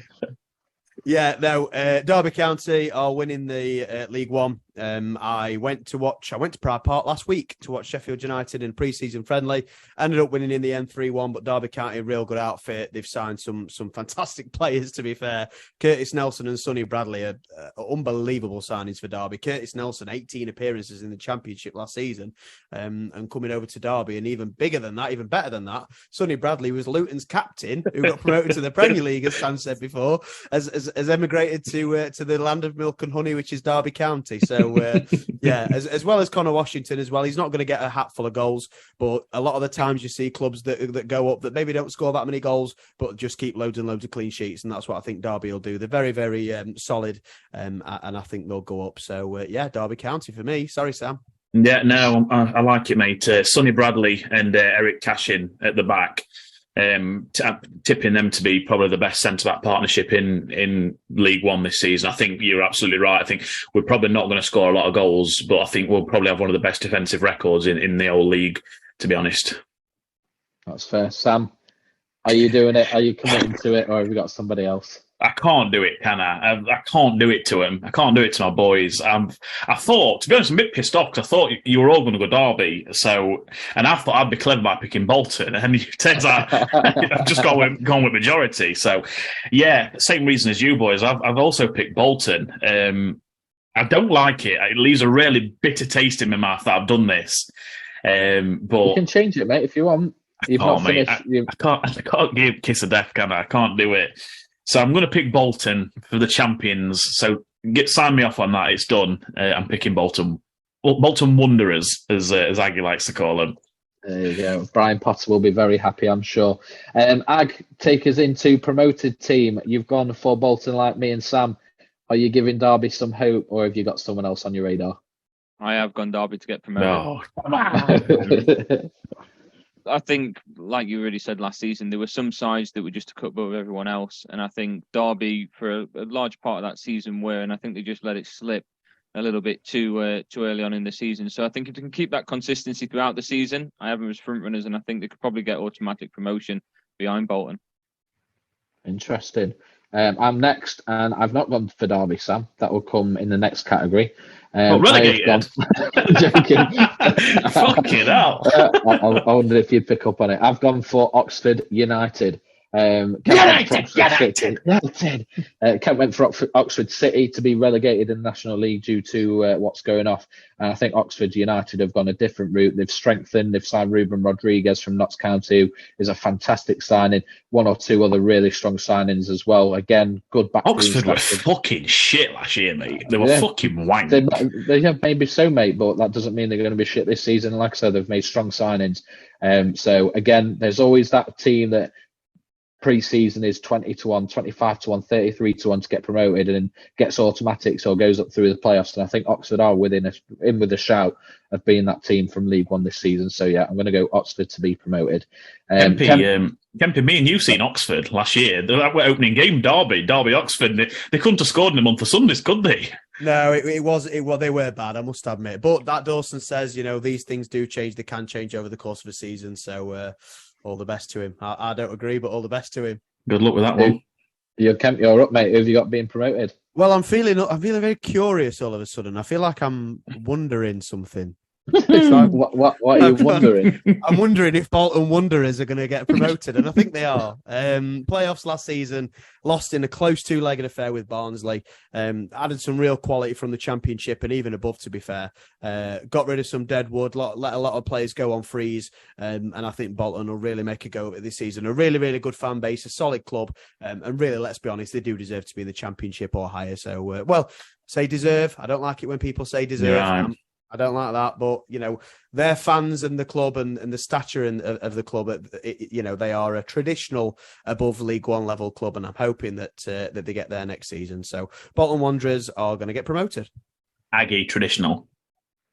Yeah, no, Derby County are winning the League One. I went to Pride Park last week to watch Sheffield United in pre-season friendly. Ended up winning in the end 3-1, but Derby County, a real good outfit. They've signed some fantastic players, to be fair. Curtis Nelson and Sonny Bradley are unbelievable signings for Derby. Curtis Nelson, 18 appearances in the Championship last season, and coming over to Derby, and even bigger than that, even better than that, Sonny Bradley was Luton's captain, who got promoted to the Premier League, as Sam said before, has emigrated to the land of milk and honey, which is Derby County. So, as well as Connor Washington as well. He's not going to get a hat full of goals, but a lot of the times you see clubs that go up that maybe don't score that many goals, but just keep loads and loads of clean sheets, and that's what I think Derby will do. They're very, very solid, and I think they'll go up. So, Derby County for me. Sorry, Sam. Yeah, no, I like it, mate. Sonny Bradley and Eric Cashin at the back. Tipping them to be probably the best centre-back partnership in League One this season. I think you're absolutely right. I think we're probably not going to score a lot of goals, but I think we'll probably have one of the best defensive records in the whole league, to be honest. That's fair. Sam, are you doing it? Are you committing to it, or have you got somebody else? I can't do it, can I? I can't do it to him. I can't do it to my boys. I thought, to be honest, I'm a bit pissed off because I thought you were all going to go Derby. And I thought I'd be clever by picking Bolton, and it turns out I've just gone with majority. So, yeah, same reason as you boys. I've also picked Bolton. I don't like it. It leaves a really bitter taste in my mouth that I've done this. But you can change it, mate, if you want. I can't give kiss of death, can I? I can't do it. So I'm going to pick Bolton for the champions. So sign me off on that. It's done. I'm picking Bolton. Bolton Wanderers, as Aggie likes to call them. There you go. Brian Potter will be very happy, I'm sure. Ag, take us into promoted team. You've gone for Bolton like me and Sam. Are you giving Derby some hope, or have you got someone else on your radar? I have gone Derby to get promoted. No, come on. I think, like you already said last season, there were some sides that were just a cut above everyone else, and I think Derby, for a large part of that season, were, and I think they just let it slip a little bit too early on in the season. So I think if they can keep that consistency throughout the season, I have them as front runners, and I think they could probably get automatic promotion behind Bolton. Interesting. I'm next, and I've not gone for Derby, Sam. That will come in the next category. Relegated. Joking. Fucking hell. I wondered if you'd pick up on it. I've gone for Oxford United. Kent went for Oxford City to be relegated in the National League due to what's going off. And I think Oxford United have gone a different route. They've strengthened. They've signed Ruben Rodriguez from Notts County, who is a fantastic signing. One or two other really strong signings as well. Again, good back. Oxford were fucking shit last year, mate. They were fucking wank. They have maybe so, mate, but that doesn't mean they're going to be shit this season. Like I said, they've made strong signings. So again, there's always that team that pre-season is 20-1, 25-1, 33-1 to get promoted and gets automatics or goes up through the playoffs. And I think Oxford are in with a shout of being that team from League One this season. So yeah, I'm going to go Oxford to be promoted. Kempy, me and you seen Oxford last year. That were opening game, Derby Oxford. They couldn't have scored in a month of Sundays, could they? No, it was they were bad, I must admit. But that Dawson says, these things do change. They can change over the course of a season. So all the best to him. I don't agree, but all the best to him. Good luck with that one. You're up, mate. Who have you got being promoted? Well, I'm feeling very curious all of a sudden. I feel like I'm wondering something. What are you wondering? I'm wondering if Bolton Wanderers are going to get promoted, and I think they are. Playoffs last season, lost in a close two-legged affair with Barnsley. Added some real quality from the Championship and even above, to be fair. Got rid of some dead wood, let a lot of players go on freeze, and I think Bolton will really make a go of it this season. A really, really good fan base, a solid club, and really, let's be honest, they do deserve to be in the Championship or higher. So, say deserve. I don't like it when people say deserve. Yeah, I don't like that, but their fans and the club and the stature of the club, they are a traditional above League One level club, and I'm hoping that they get there next season. So Bolton Wanderers are going to get promoted. Aggie traditional.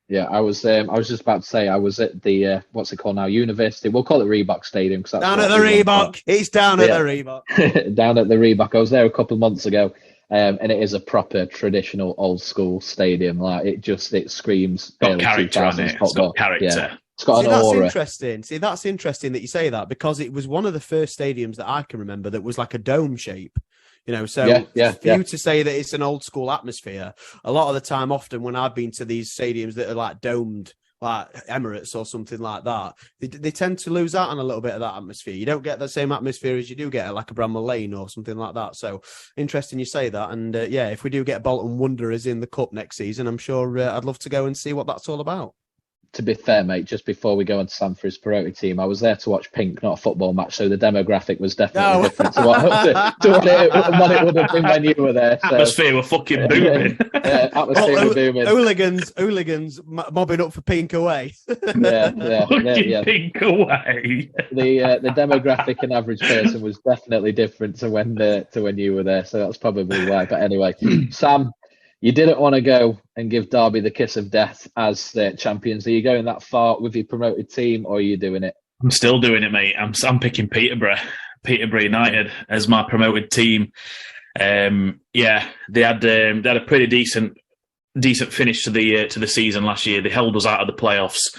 Yeah, I was just about to say I was at the what's it called now? University. We'll call it Reebok Stadium because down at the Reebok. It's down at the Reebok. Down at the Reebok. I was there a couple of months ago. And it is a proper traditional old school stadium. Like it screams. Got character on it. It's got character. Yeah. It's got an that's aura. Interesting. See, that's interesting that you say that because it was one of the first stadiums that I can remember that was like a dome shape. For you to say that it's an old school atmosphere, a lot of the time, often when I've been to these stadiums that are like domed, like Emirates or something like that, they tend to lose out on a little bit of that atmosphere. You don't get the same atmosphere as you do get at like a Bramall Lane or something like that. So interesting you say that. And if we do get Bolton Wanderers in the Cup next season, I'm sure I'd love to go and see what that's all about. To be fair, mate, just before we go on to Sam for his promoted team, I was there to watch Pink, not a football match, so the demographic was definitely different to what it would have been when you were there. So. Atmosphere were fucking booming. Atmosphere were booming. Hooligans mobbing up for Pink away. Yeah. Pink away. The demographic and average person was definitely different to when you were there, so that's probably why. But anyway, Sam, you didn't want to go and give Derby the kiss of death as the champions. Are you going that far with your promoted team, or are you doing it? I'm still doing it, mate. I'm picking Peterborough United as my promoted team. They had a pretty decent finish to the season last year. They held us out of the playoffs.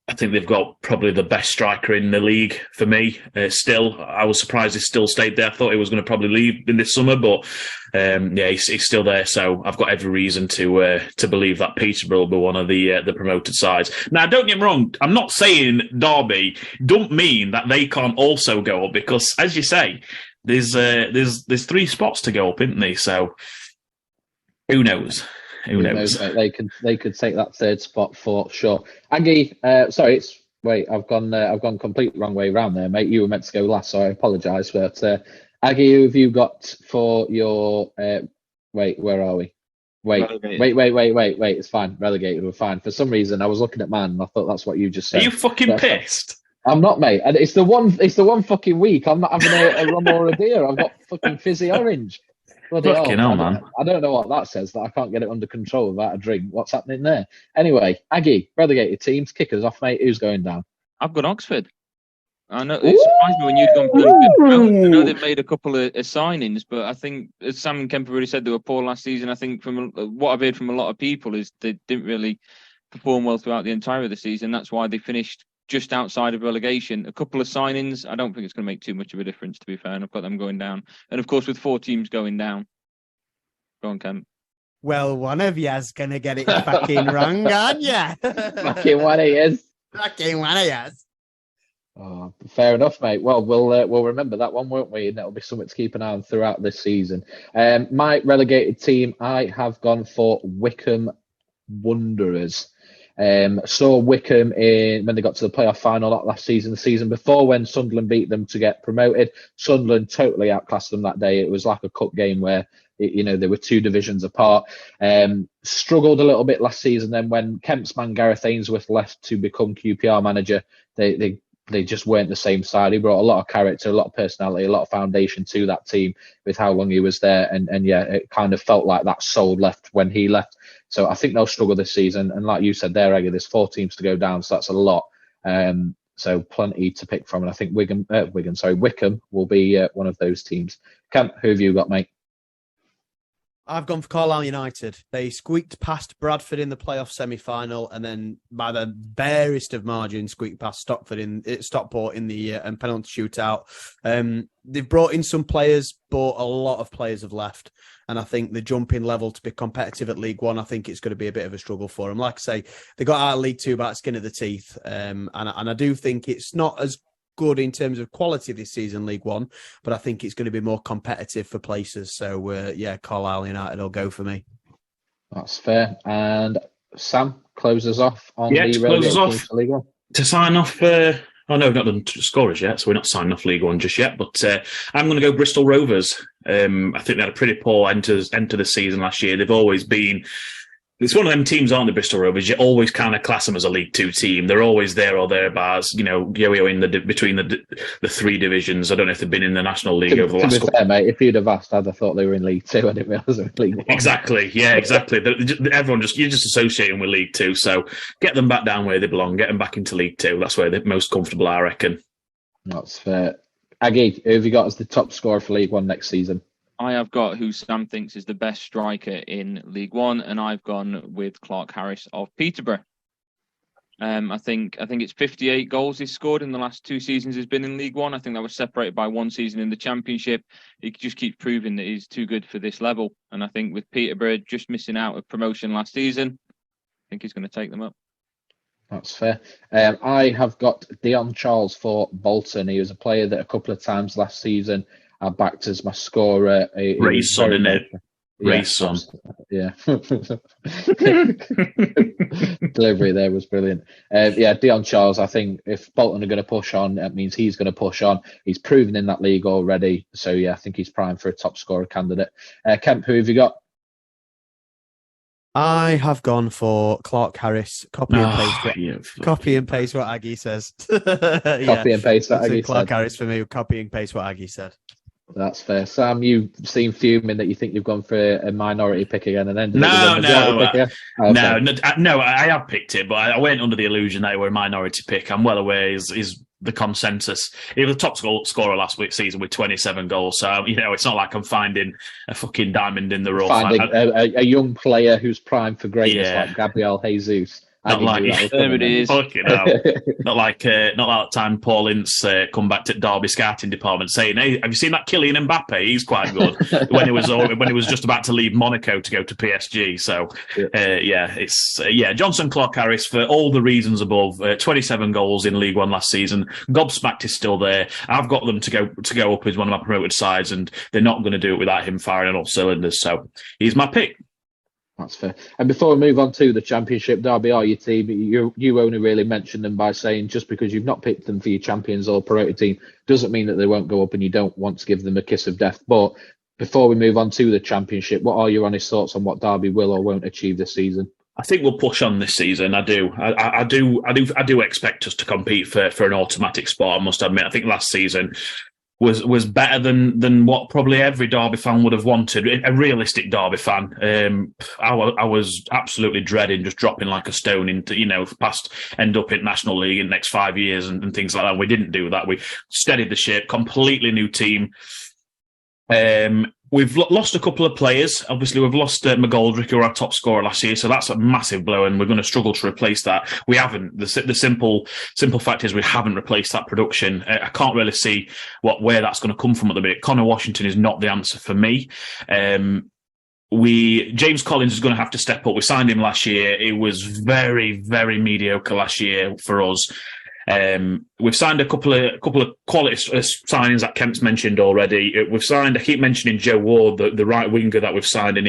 I think they've got probably the best striker in the league for me. Still, I was surprised he still stayed there. I thought he was going to probably leave in this summer, but he's still there. So I've got every reason to believe that Peterborough will be one of the promoted sides. Now, don't get me wrong. I'm not saying Derby don't mean that they can't also go up because, as you say, there's 3 spots to go up, isn't there? So who knows? Who knows? They could take that 3rd spot for sure. Aggie, I've gone complete wrong way around there, mate. You were meant to go last, so I apologise. But Aggie, who have you got for your? Where are we? Wait. It's fine. Relegated. We're fine. For some reason, I was looking at mine and I thought that's what you just said. Are you fucking pissed? I'm not, mate. And it's the one fucking week. I'm not having a rum or a beer. I've got fucking fizzy orange. Bloody Fucking hell, hell, man. I don't know what that says, that I can't get it under control without a drink. What's happening there? Anyway, Aggie, relegated teams, kick us off, mate. Who's going down? I've got Oxford. I know it surprised me when you'd gone for them. I know they've made a couple of signings, but I think, as Sam and Kemper already said, they were poor last season. I think from what I've heard from a lot of people is they didn't really perform well throughout the entire of the season. That's why they finished just outside of relegation. A couple of signings, I don't think it's going to make too much of a difference, to be fair, and I've got them going down. And of course, with 4 teams going down. Go on, Kemp. Well, one of you's going to get it fucking wrong, aren't ya? Fucking one he is. Fucking one of you's. Oh, fair enough, mate. Well, we'll remember that one, won't we? And it'll be something to keep an eye on throughout this season. My relegated team, I have gone for Wycombe Wanderers. Saw Wycombe when they got to the playoff final last season, the season before, when Sunderland beat them to get promoted. Sunderland totally outclassed them that day. It was like a cup game where they were 2 divisions apart. Struggled a little bit last season. Then when Kemp's man Gareth Ainsworth left to become QPR manager, they just weren't the same side. He brought a lot of character, a lot of personality, a lot of foundation to that team with how long he was there. And yeah, it kind of felt like that soul left when he left. So I think they'll struggle this season. And like you said there, Eggy, there's 4 teams to go down, so that's a lot. So plenty to pick from. And I think Wycombe will be one of those teams. Kemp, who have you got, mate? I've gone for Carlisle United. They squeaked past Bradford in the playoff semi-final, and then by the barest of margins, squeaked past Stockport in the penalty shootout. They've brought in some players, but a lot of players have left. And I think the jumping level to be competitive at League One, I think it's going to be a bit of a struggle for them. Like I say, they got out of League Two by the skin of the teeth. And I do think it's not as good in terms of quality this season, League One, but I think it's going to be more competitive for places. So, Carlisle United will go for me. That's fair. And Sam, closes off on the relegation to League One. To sign off... we've not done scorers yet, so we're not signing off League One just yet. But I'm going to go Bristol Rovers. I think they had a pretty poor end to the season last year. They've always been... It's one of them teams, aren't they, Bristol Rovers? You always kind of class them as a League Two team. They're always there or thereabouts, yo-yo in between the 3 divisions. I don't know if they've been in the National League over the last couple. Fair, mate, if you'd have asked, I'd have thought they were in League Two. I didn't realise they were in League One. Exactly, yeah, exactly. Everyone you're just associating with League Two. So get them back down where they belong. Get them back into League Two. That's where they're most comfortable, I reckon. That's fair. Aggie, who have you got as the top scorer for League One next season? I have got who Sam thinks is the best striker in League One, and I've gone with Clark Harris of Peterborough. I think it's 58 goals he's scored in the last 2 seasons he's been in League One. I think that was separated by 1 season in the Championship. He just keeps proving that he's too good for this level. And I think with Peterborough just missing out of promotion last season, I think he's going to take them up. That's fair. I have got Dion Charles for Bolton. He was a player that a couple of times last season I backed as my scorer. Ray's son, isn't it? Ray's son. Yeah. Delivery there was brilliant. Dion Charles, I think if Bolton are going to push on, that means he's going to push on. He's proven in that league already. So, yeah, I think he's primed for a top scorer candidate. Kemp, who have you got? I have gone for Clark Harris. Copy and paste what Aggie says. Copy and paste what Aggie said. Clark Harris for me. Copy and paste what Aggie said. That's fair. Sam, you seem fuming that you think you've gone for a minority pick again, and then No, I have picked it, but I went under the illusion that it were a minority pick. I'm well aware is the consensus. He was the top scorer last week's season with 27 goals, so it's not like I'm finding a fucking diamond in the rough. Finding a young player who's primed for greatness like Gabriel Jesus. Not like there it is. Fucking hell. Not like that time Paul Ince come back to Derby scouting department saying, "Hey, have you seen that Kylian Mbappe? He's quite good." when he was just about to leave Monaco to go to PSG. So Johnson Clark Harris for all the reasons above. 27 goals in League One last season. Gobsmacked is still there. I've got them to go up as one of my promoted sides, and they're not going to do it without him firing on all cylinders. So he's my pick. That's fair. And before we move on to the Championship, Derby are your team. You only really mentioned them by saying just because you've not picked them for your champions or promoted team doesn't mean that they won't go up and you don't want to give them a kiss of death. But before we move on to the Championship, what are your honest thoughts on what Derby will or won't achieve this season? I think we'll push on this season. I do. I do expect us to compete for an automatic spot. I must admit. I think last season was better than what probably every Derby fan would have wanted. A realistic Derby fan. I was absolutely dreading just dropping like a stone into, end up in National League in the next 5 years and things like that. We didn't do that. We steadied the ship, completely new team. We've lost a couple of players. Obviously, we've lost McGoldrick, who was our top scorer last year, so that's a massive blow, and we're going to struggle to replace that. We haven't. The simple fact is we haven't replaced that production. I can't really see where that's going to come from at the minute. Connor Washington is not the answer for me. James Collins is going to have to step up. We signed him last year. It was very, very mediocre last year for us. We've signed a couple of quality signings that Kemp's mentioned already. I keep mentioning Joe Ward, the right winger that we've signed, and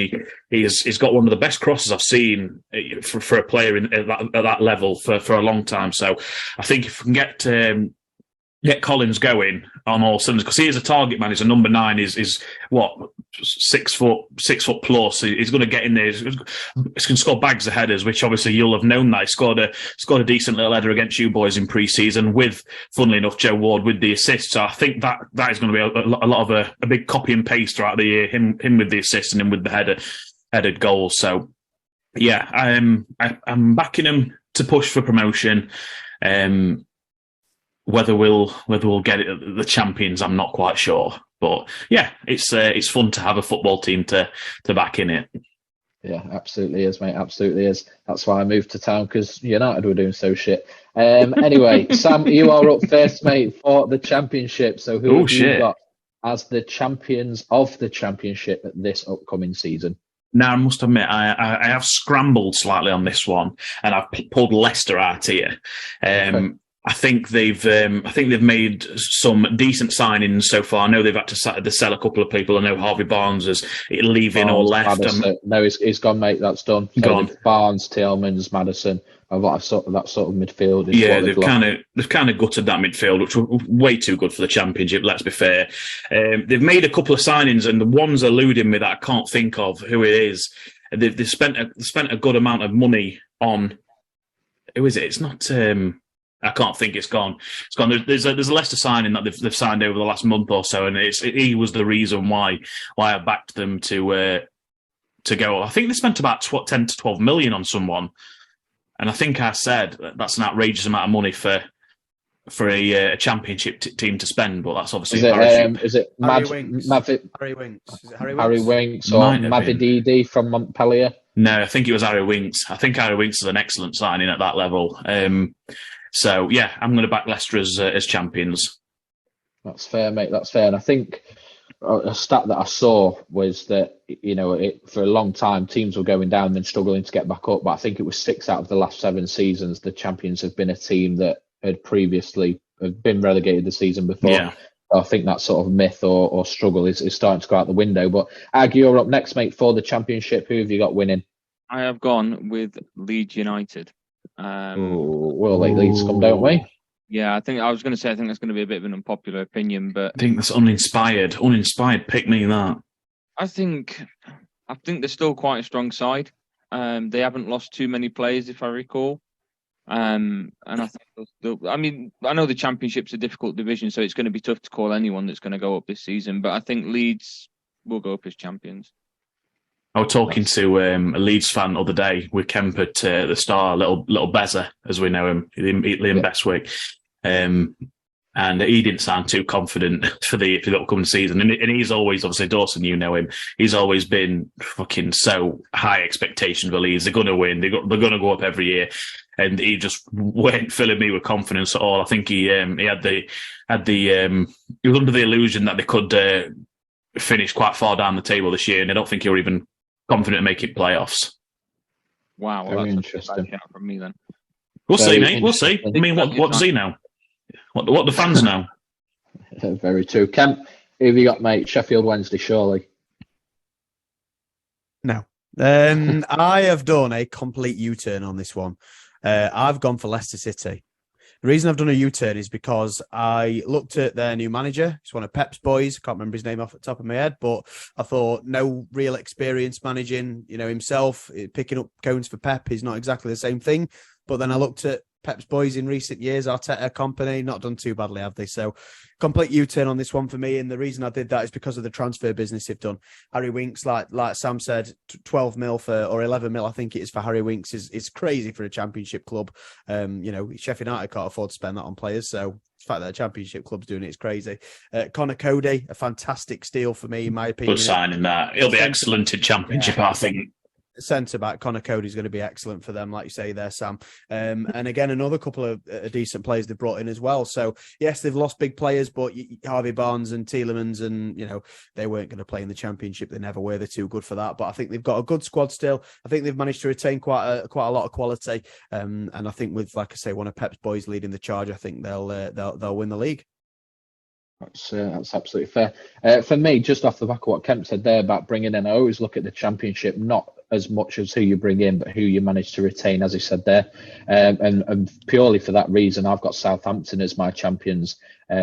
he's got one of the best crosses I've seen for a player at that level for a long time. So I think if we can get Collins going on all cylinders, because he is a target man. He's a number 9. Is what 6 foot plus. He's going to get in there. He's going to score bags of headers, which obviously you'll have known that he scored a decent little header against you boys in pre-season with, funnily enough, Joe Ward with the assist. So I think that is going to be a lot of a big copy and paste throughout the year. Him with the assist and him with the headed goals. So yeah, I'm backing him to push for promotion. Whether we'll get it at the champions, I'm not quite sure. But yeah, it's fun to have a football team to back in it. Yeah, absolutely is, mate. Absolutely is. That's why I moved to town, because United were doing so shit. Anyway, Sam, you are up first, mate, for the championship. So who have you got as the champions of the championship this upcoming season? Now, I must admit, I have scrambled slightly on this one, and I've pulled Leicester out here. Okay. I think they've made some decent signings so far. I know they've had to sell a couple of people. I know Harvey Barnes is leaving or left. No, he's gone, mate. That's done. So gone. Barnes, Tillmans, Maddison. That sort of midfield. Yeah, they've kind of gutted that midfield, which was way too good for the championship. Let's be fair. They've made a couple of signings, and the one's eluding me that I can't think of who it is. They've spent a good amount of money on. Who is it? It's not. I can't think. It's gone. It's gone. There's a Leicester signing that they've signed over the last month or so, and he was the reason why I backed them to go. I think they spent about 10 to 12 million on someone, and I think I said that's an outrageous amount of money for a championship team to spend. But that's obviously is it Harry Winks or Mavididi from Montpellier? No, I think it was Harry Winks. I think Harry Winks is an excellent signing at that level. So yeah, I'm going to back Leicester as champions. That's fair, mate. That's fair. And I think a stat that I saw was that for a long time teams were going down and then struggling to get back up. But I think it was 6 out of the last 7 seasons the champions have been a team that had previously been relegated the season before. Yeah. I think that sort of myth or struggle is starting to go out the window. But Ag, you're up next, mate, for the championship. Who have you got winning? I have gone with Leeds United. We'll let Leeds come, don't we? Yeah, I think that's going to be a bit of an unpopular opinion, but I think that's uninspired. Pick me that. I think they're still quite a strong side. They haven't lost too many players, if I recall. And I think I know the Championship's a difficult division, so it's going to be tough to call anyone that's going to go up this season. But I think Leeds will go up as champions. I was talking to a Leeds fan the other day with Kemp at the Star, little Bezza, as we know him, Liam Bestwick. And he didn't sound too confident for the upcoming season. And he's always, obviously, Dawson, you know him, he's always been fucking so high expectation for Leeds. They're going to win. They're going to go up every year. And he just weren't filling me with confidence at all. I think he was under the illusion that they could finish quite far down the table this year. And I don't think he were even confident in making playoffs. Wow. Well, that's interesting. A shout from me then. We'll see, mate. We'll see. I mean, what does he know? What the fans know? Very true. Kemp, who have you got, mate? Sheffield Wednesday, surely. No. I have done a complete U-turn on this one. I've gone for Leicester City. The reason I've done a U-turn is because I looked at their new manager. He's one of Pep's boys. I can't remember his name off the top of my head, but I thought no real experience managing, himself, picking up cones for Pep is not exactly the same thing. But then I looked at Pep's boys in recent years, Arteta company, not done too badly, have they? So complete U-turn on this one for me. And the reason I did that is because of the transfer business they've done. Harry Winks, like Sam said, 12 mil or 11 mil, I think it is for Harry Winks is crazy for a Championship club. Sheffield United can't afford to spend that on players. So the fact that a Championship club's doing it is crazy. Connor Cody, a fantastic steal for me, in my opinion. Good signing that. He'll be excellent in Championship, I think. Centre back Connor Cody is going to be excellent for them, like you say there, Sam. And again, another couple of decent players they've brought in as well. So yes, they've lost big players, but Harvey Barnes and Tielemans, and they weren't going to play in the Championship. They never were. They're too good for that. But I think they've got a good squad still. I think they've managed to retain quite a lot of quality. And I think with, like I say, one of Pep's boys leading the charge, I think they'll win the league. That's absolutely fair. For me, just off the back of what Kemp said there about bringing in, I always look at the Championship not as much as who you bring in, but who you manage to retain, as he said there. And purely for that reason, I've got Southampton as my champions.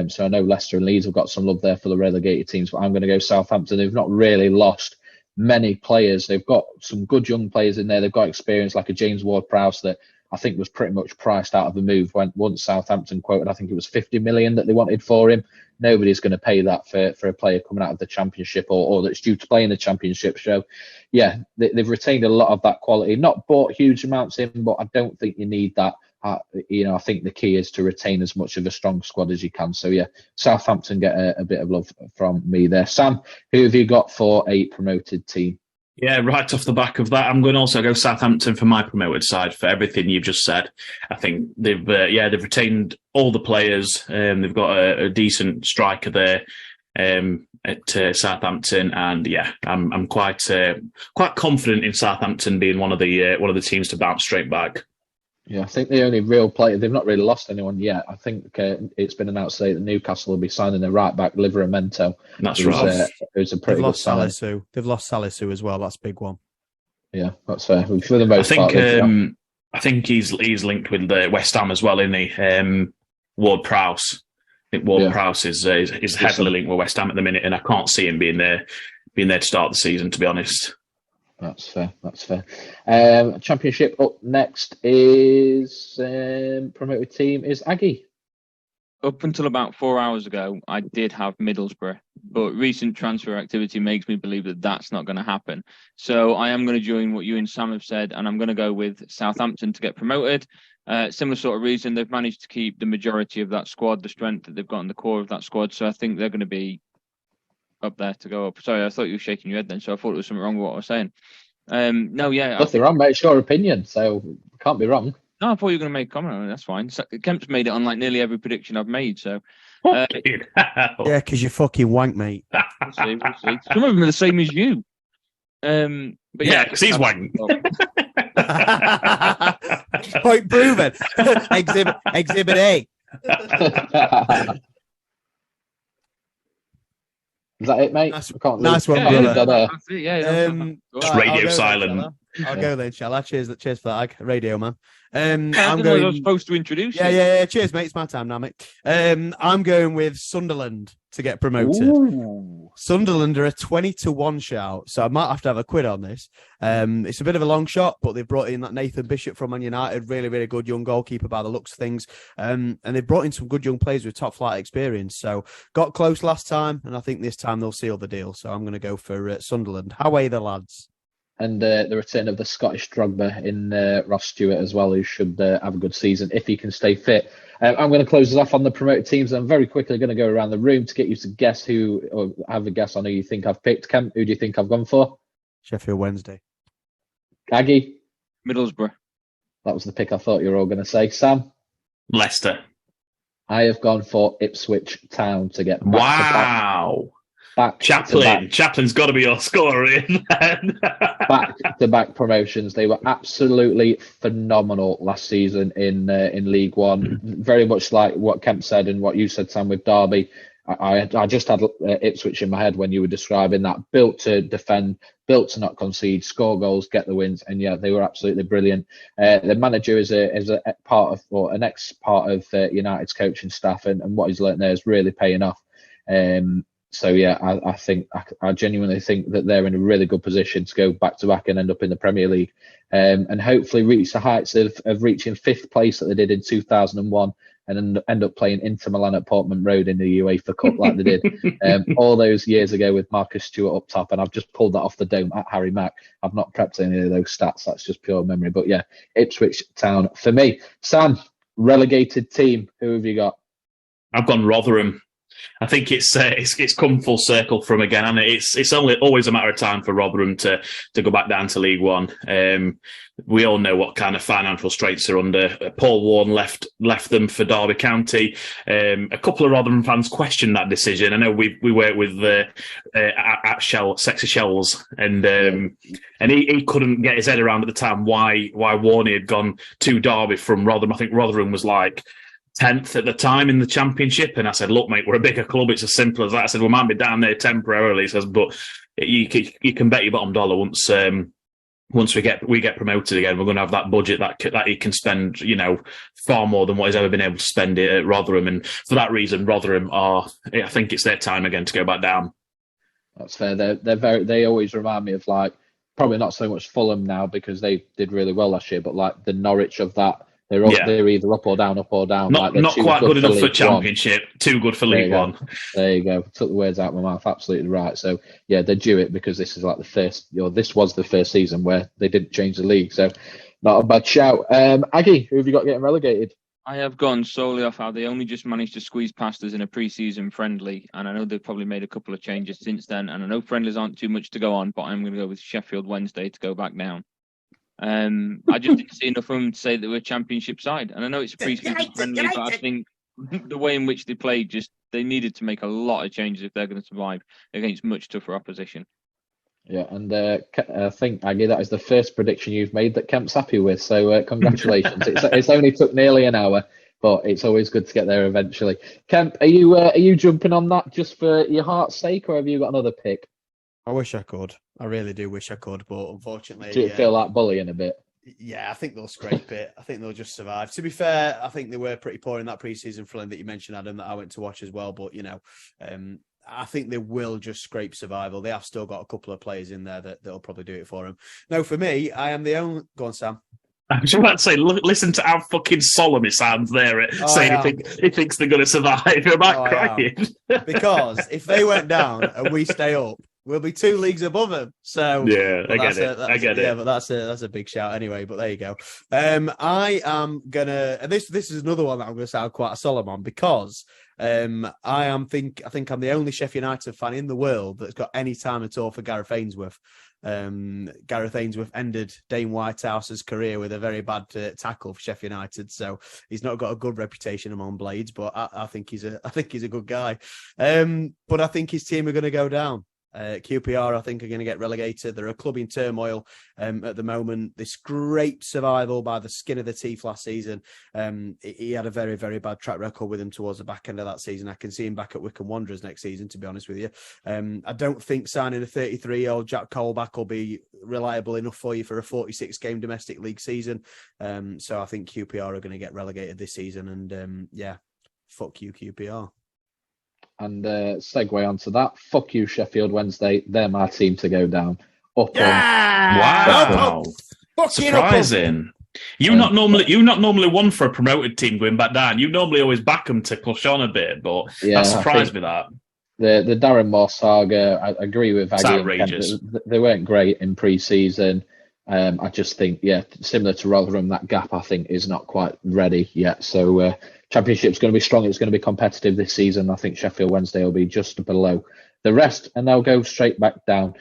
So I know Leicester and Leeds have got some love there for the relegated teams, but I'm going to go Southampton. They've not really lost many players. They've got some good young players in there. They've got experience like a James Ward-Prowse that I think was pretty much priced out of the move when once Southampton quoted, I think it was 50 million that they wanted for him. Nobody's going to pay that for a player coming out of the Championship or that's due to play in the Championship. So, yeah, they've retained a lot of that quality. Not bought huge amounts in, but I don't think you need that. I think the key is to retain as much of a strong squad as you can. So, yeah, Southampton get a bit of love from me there. Sam, who have you got for a promoted team? Yeah, right off the back of that, I'm going to also go Southampton for my promoted side for everything you've just said. I think they've retained all the players. They've got a decent striker there at Southampton, and yeah, I'm quite confident in Southampton being one of the teams to bounce straight back. Yeah, I think the only real player, they've not really lost anyone yet. I think it's been announced today that Newcastle will be signing their right back, Livramento. That's right. Who's a pretty good sign. They've lost Salisu as well. That's a big one. Yeah, that's fair. For the most part, I think he's linked with West Ham as well, isn't he? Ward-Prowse. I think Ward-Prowse is heavily linked with West Ham at the minute, and I can't see him being there to start the season, to be honest. That's fair. Championship up next is promoted team is Aggie. Up until about 4 hours ago, I did have Middlesbrough, but recent transfer activity makes me believe that that's not going to happen. So I am going to join what you and Sam have said, and I'm going to go with Southampton to get promoted. Similar sort of reason, they've managed to keep the majority of that squad, the strength that they've got in the core of that squad. So I think they're going to be up there to go up. Sorry, I thought you were shaking your head then, so I thought there was something wrong with what I was saying. Nothing wrong, mate. It's your opinion, so can't be wrong. No, I thought you were going to make a comment on it. That's fine. So, Kemp's made it on like nearly every prediction I've made. So, yeah, because you're fucking wank, mate. We'll see. Some of them are the same as you. But yeah, because he's wank. Point proven. Exhibit A. Is that it, mate? Nice one, brother. That's it, yeah. Just radio silent. I'll go then, shall I? Cheers for that, radio man. I was supposed to introduce you. Yeah. Cheers, mate. It's my time now, mate. I'm going with Sunderland to get promoted. Ooh. Sunderland are a 20-1 shout, so I might have to have a quid on this. It's a bit of a long shot, but they've brought in that Nathan Bishop from Man United, really, really good young goalkeeper by the looks of things. And they've brought in some good young players with top flight experience. So got close last time, and I think this time they'll seal the deal. So I'm going to go for Sunderland. How are the lads? And the return of the Scottish Drogba in Ross Stewart as well, who should have a good season if he can stay fit. I'm going to close us off on the promoted teams. I'm very quickly going to go around the room to get you to guess or have a guess on who you think I've picked. Kemp, who do you think I've gone for? Sheffield Wednesday. Aggie? Middlesbrough. That was the pick I thought you were all going to say. Sam? Leicester. I have gone for Ipswich Town to get back Chaplin's got to be your scorer in. Back-to-back promotions. They were absolutely phenomenal last season in League One. Very much like what Kemp said and what you said, Sam, with Derby. I just had Ipswich in my head when you were describing that. Built to defend, built to not concede, score goals, get the wins, and yeah, they were absolutely brilliant. The manager is a part of, or an ex part of United's coaching staff, and what he's learnt there is really paying off. So yeah, I genuinely think that they're in a really good position to go back to back and end up in the Premier League, and hopefully reach the heights of reaching fifth place that they did in 2001, and then end up playing Inter Milan at Portman Road in the UEFA Cup like they did all those years ago with Marcus Stewart up top. And I've just pulled that off the dome at Harry Mack. I've not prepped any of those stats. That's just pure memory. But yeah, Ipswich Town for me. Sam, relegated team. Who have you got? I've gone Rotherham. I think it's come full circle from again, and it's only always a matter of time for Rotherham to go back down to League One. We all know what kind of financial straits they're under. Paul Warne left them for Derby County. A couple of Rotherham fans questioned that decision. I know we work with at Sexy Shells, and he couldn't get his head around at the time why Warne had gone to Derby from Rotherham. I think Rotherham was like 10th at the time in the Championship, and I said, look, mate, we're a bigger club, it's as simple as that. I said, we might be down there temporarily. He says, but you can bet your bottom dollar once we get promoted again, we're going to have that budget that he can spend, far more than what he's ever been able to spend it at Rotherham. And for that reason, Rotherham I think it's their time again to go back down. That's fair. They always remind me of, like, probably not so much Fulham now because they did really well last year, but like the Norwich of that. They're either up or down, up or down. Not quite good enough for Championship, too good for League One. There you go. Took the words out of my mouth. Absolutely right. So yeah, they're due it because this is like the first. This was the first season where they didn't change the league. So not a bad shout. Aggie, who have you got getting relegated? I have gone solely off how they only just managed to squeeze past us in a pre-season friendly, and I know they've probably made a couple of changes since then, and I know friendlies aren't too much to go on, but I'm going to go with Sheffield Wednesday to go back down. I just didn't see enough of them to say that we're a Championship side, and I know it's a pre-season friendly, but I think the way in which they played, they needed to make a lot of changes if they're going to survive against much tougher opposition. Yeah, and I think, Aggie, that is the first prediction you've made that Kemp's happy with. So congratulations. It's only took nearly an hour, but it's always good to get there eventually. Kemp, are you jumping on that just for your heart's sake, or have you got another pick? I wish I could. I really do wish I could, but unfortunately... Do you feel like bullying a bit? Yeah, I think they'll scrape it. I think they'll just survive. To be fair, I think they were pretty poor in that pre-season friendly that you mentioned, Adam, that I went to watch as well. But, I think they will just scrape survival. They have still got a couple of players in there that'll probably do it for them. No, for me, I am the only... Go on, Sam. I was about to say, listen to how fucking solemn he sounds there, saying he thinks they're going to survive. You're about crying. Because if they went down and we stay up, we'll be 2 leagues above them. So yeah, I get it. Yeah, but that's a big shout anyway. But there you go. I am gonna. And this is another one that I'm gonna sound quite a solemn on because I think I'm the only Sheffield United fan in the world that's got any time at all for Gareth Ainsworth. Gareth Ainsworth ended Dane Whitehouse's career with a very bad tackle for Sheffield United, so he's not got a good reputation among Blades. But I think he's a good guy. But I think his team are going to go down. QPR, I think, are going to get relegated. They're a club in turmoil at the moment. They scraped survival by the skin of their teeth last season. He had a very, very bad track record with him towards the back end of that season. I can see him back at Wycombe Wanderers next season, to be honest with you. I don't think signing a 33-year-old Jack Colback will be reliable enough for you for a 46-game domestic league season. So I think QPR are going to get relegated this season. And fuck you, QPR. And segue onto that. Fuck you, Sheffield Wednesday. They're my team to go down. Wow! Surprising. You're not normally one for a promoted team going back down. You normally always back them to push on a bit, but that surprised me. That the Darren Moore saga, I agree with Aggie. Outrageous. They weren't great in pre-season. I just think, similar to Rotherham, that gap I think is not quite ready yet. So Championship's going to be strong. It's going to be competitive this season. I think Sheffield Wednesday will be just below the rest, and they'll go straight back down.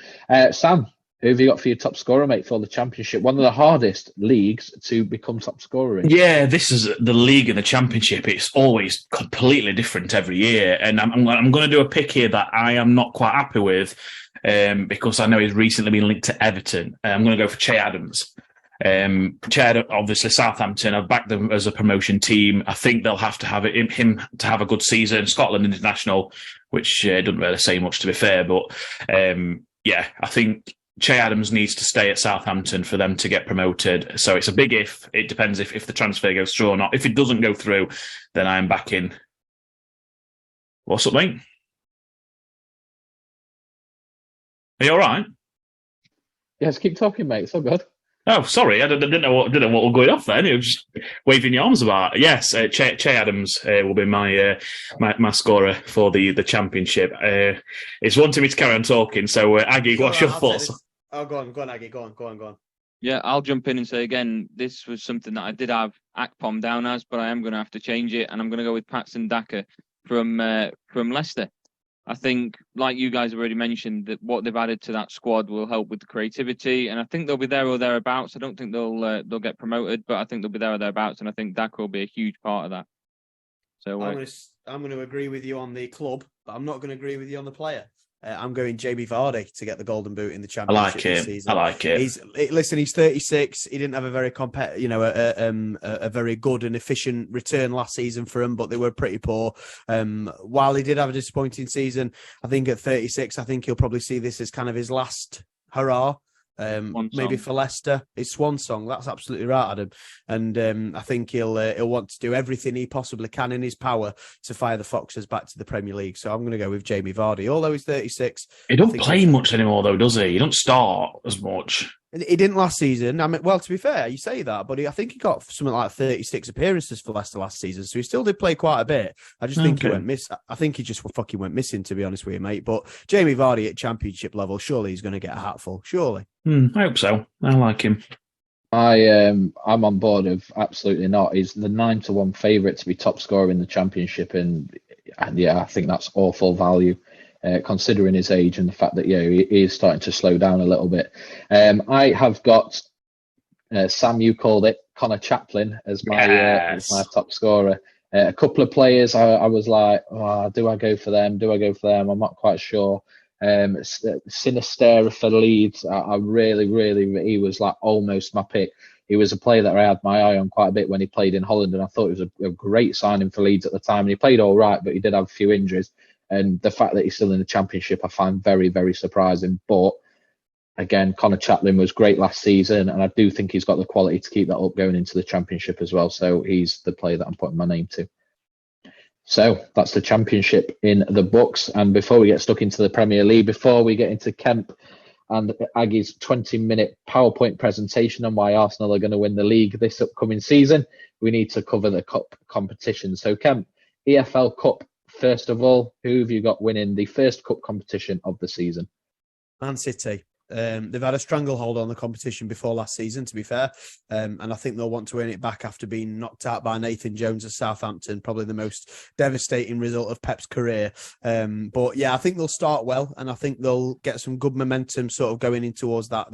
Sam, who have you got for your top scorer, mate, for the Championship? One of the hardest leagues to become top scorer in. Yeah, this is the league and the Championship. It's always completely different every year, and I'm going to do a pick here that I am not quite happy with. Because I know he's recently been linked to Everton. I'm going to go for Che Adams. Che, obviously Southampton, I've backed them as a promotion team. I think they'll have to have him to have a good season. Scotland international, which doesn't really say much to be fair, but I think Che Adams needs to stay at Southampton for them to get promoted. So it's a big if. It depends if the transfer goes through or not. If it doesn't go through, then I'm backing. What's up, mate? Are you all right? Yes, keep talking, mate. It's all good. Oh, sorry, I didn't know what was going off then. You were just waving your arms about. Yes, Che Adams will be my scorer for the championship. It's wanting me to carry on talking. So, Aggie, what's your thoughts? Oh, go on, Aggie. Go on. Yeah, I'll jump in and say again, this was something that I did have Akpom down as, but I am going to have to change it, and I'm going to go with Patson Daka from Leicester. I think, like you guys have already mentioned, that what they've added to that squad will help with the creativity, and I think they'll be there or thereabouts. I don't think they'll get promoted, but I think they'll be there or thereabouts, and I think Daka will be a huge part of that. So I'm going to agree with you on the club, but I'm not going to agree with you on the player. I'm going Jamie Vardy to get the Golden Boot in the Championship this season. I like it. He's 36. He didn't have a very a very good and efficient return last season for him, but they were pretty poor. While he did have a disappointing season, I think at 36, I think he'll probably see this as kind of his last hurrah. Maybe for Leicester, his swan song. That's absolutely right, Adam. And I think he'll want to do everything he possibly can in his power to fire the Foxes back to the Premier League. So I'm going to go with Jamie Vardy. Although he's 36, he don't play much anymore, though, does he? He don't start as much. He didn't last season. I mean, well, to be fair, you say that, but I think he got something like 36 appearances for Leicester last season, so he still did play quite a bit. I just think he went miss. I think he just fucking went missing, to be honest with you, mate. But Jamie Vardy at Championship level, surely he's going to get a hatful. Surely. I hope so. I like him. I'm on board of absolutely not. He's the 9-1 favourite to be top scorer in the Championship, and yeah, I think that's awful value. Considering his age and the fact that he is starting to slow down a little bit. I have got Sam, you called it, Connor Chaplin as my top scorer. A couple of players I was like, do I go for them? I'm not quite sure. Sinisterra for Leeds, I really, he was like almost my pick. He was a player that I had my eye on quite a bit when he played in Holland, and I thought it was a great signing for Leeds at the time. And he played all right, but he did have a few injuries. And the fact that he's still in the Championship, I find very, very surprising. But again, Connor Chaplin was great last season, and I do think he's got the quality to keep that up going into the Championship as well. So he's the player that I'm putting my name to. So that's the Championship in the books. And before we get stuck into the Premier League, before we get into Kemp and Aggie's 20-minute PowerPoint presentation on why Arsenal are going to win the league this upcoming season, we need to cover the cup competition. So Kemp, EFL Cup. First of all, who have you got winning the first cup competition of the season? Man City. They've had a stranglehold on the competition before last season, to be fair. And I think they'll want to win it back after being knocked out by Nathan Jones of Southampton, probably the most devastating result of Pep's career. But yeah, I think they'll start well, and I think they'll get some good momentum sort of going in towards that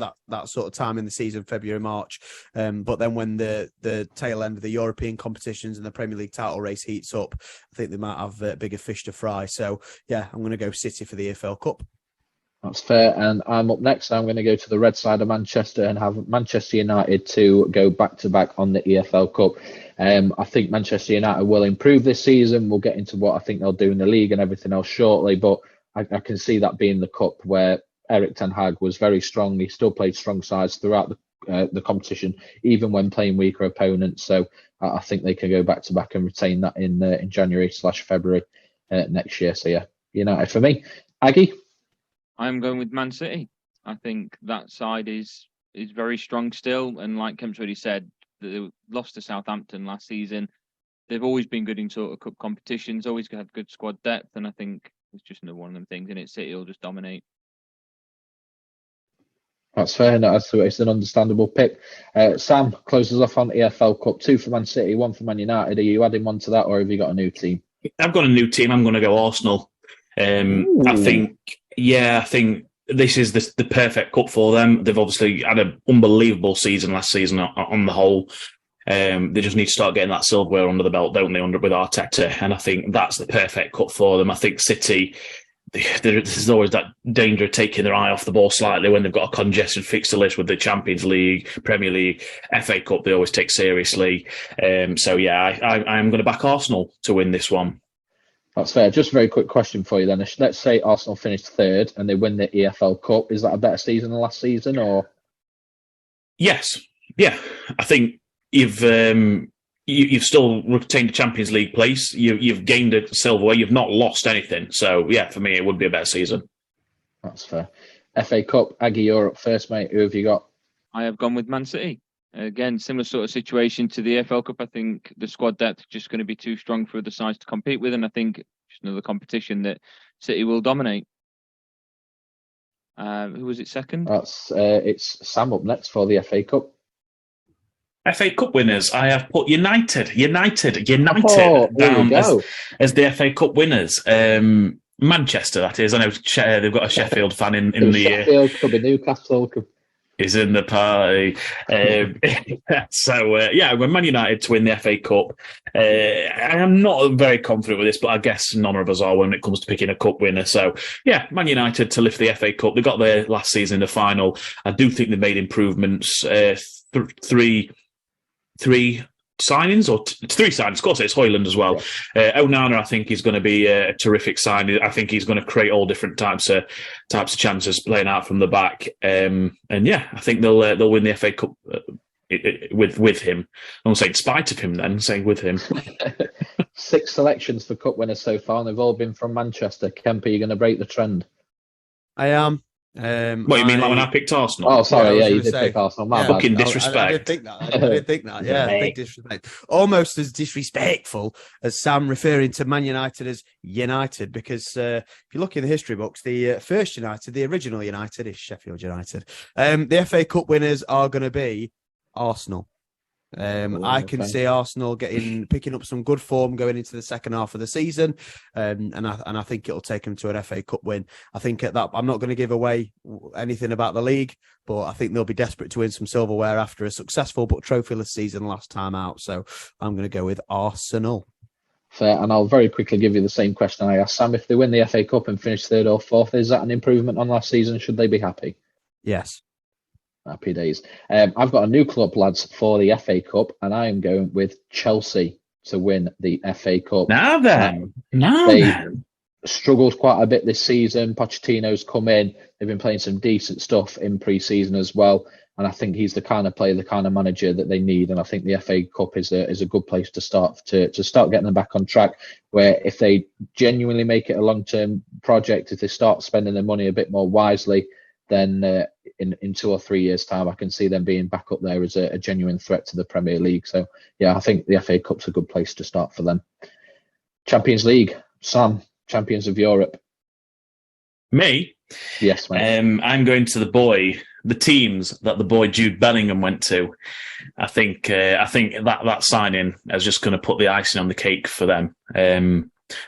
sort of time in the season, February, March. But then when the tail end of the European competitions and the Premier League title race heats up, I think they might have bigger fish to fry. So yeah, I'm going to go City for the EFL Cup. That's fair. And I'm up next. I'm going to go to the red side of Manchester and have Manchester United to go back-to-back on the EFL Cup. I think Manchester United will improve this season. We'll get into what I think they'll do in the league and everything else shortly, but I can see that being the cup where Erik ten Hag was very strong. He still played strong sides throughout the competition, even when playing weaker opponents. So I think they can go back-to-back and retain that in January/February next year. So yeah, United for me. Aggie? I'm going with Man City. I think that side is very strong still, and like Kemp's already said, they lost to Southampton last season. They've always been good in sort of cup competitions, always have good squad depth, and I think it's just another one of them things. And City will just dominate. That's fair. It's an understandable pick. Sam closes off on EFL Cup. 2 for Man City, 1 for Man United. Are you adding one to that, or have you got a new team? I've got a new team. I'm going to go Arsenal. I think this is the perfect cup for them. They've obviously had an unbelievable season last season on the whole. They just need to start getting that silverware under the belt, don't they, with Arteta? And I think that's the perfect cup for them. I think City, there's always that danger of taking their eye off the ball slightly when they've got a congested fixture list with the Champions League, Premier League, FA Cup. They always take seriously. So yeah, I'm going to back Arsenal to win this one. That's fair. Just a very quick question for you then. Let's say Arsenal finished third and they win the EFL Cup. Is that a better season than last season, or? Yes. Yeah. I think you've still retained a Champions League place. You've gained a silverware. You've not lost anything. So yeah, for me, it would be a better season. That's fair. FA Cup, Aggie, you're up first, mate. Who have you got? I have gone with Man City. Again, similar sort of situation to the EFL Cup. I think the squad depth is just going to be too strong for the sides to compete with, and I think just another competition that City will dominate. Who was it second? It's Sam up next for the FA Cup. FA Cup winners, I have put United Oh, there down we go. as the FA Cup winners. Manchester, that is. I know they've got a Sheffield fan in the Sheffield, could be Newcastle. is in the party. We're Man United to win the FA Cup. I am not very confident with this, but I guess none of us are when it comes to picking a cup winner. So, yeah, Man United to lift the FA Cup. They got there last season in the final. I do think they've made improvements. Three signings, or three signings. Of course, it's Hoyland as well. Onana, I think, is going to be a terrific signing. I think he's going to create all different types of chances playing out from the back. I think they'll win the FA Cup with him. I won't say in spite of him. Then saying with him. 6 selections for cup winners so far, and they've all been from Manchester. Kemp, are you going to break the trend? I am. What you mean, like when I picked Arsenal? Oh, sorry, Yeah, you did pick Arsenal. My bad. Fucking disrespect. I did think that. I did think that. Yeah, big disrespect. Almost as disrespectful as Sam referring to Man United as United, because if you look in the history books, the first United, the original United, is Sheffield United. The FA Cup winners are going to be Arsenal. I can see Arsenal picking up some good form going into the second half of the season, and I think it'll take them to an FA Cup win. I think at that, I'm not going to give away anything about the league, but I think they'll be desperate to win some silverware after a successful but trophyless season last time out. So I'm going to go with Arsenal. Fair, and I'll very quickly give you the same question I asked Sam. If they win the FA Cup and finish 3rd or 4th, is that an improvement on last season? Should they be happy? Yes. Happy days. I've got a new club, lads, for the FA Cup, and I am going with Chelsea to win the FA Cup. They struggled quite a bit this season. Pochettino's come in. They've been playing some decent stuff in pre-season as well, and I think he's the kind of player, the kind of manager that they need. And I think the FA Cup is a good place to start getting them back on track. Where if they genuinely make it a long-term project, if they start spending their money a bit more wisely, then in 2 or 3 years' time, I can see them being back up there as a genuine threat to the Premier League. So, yeah, I think the FA Cup's a good place to start for them. Champions League, Sam, champions of Europe. Me? Yes, mate. I'm going to the teams that the boy Jude Bellingham went to. I think that signing is just going to put the icing on the cake for them.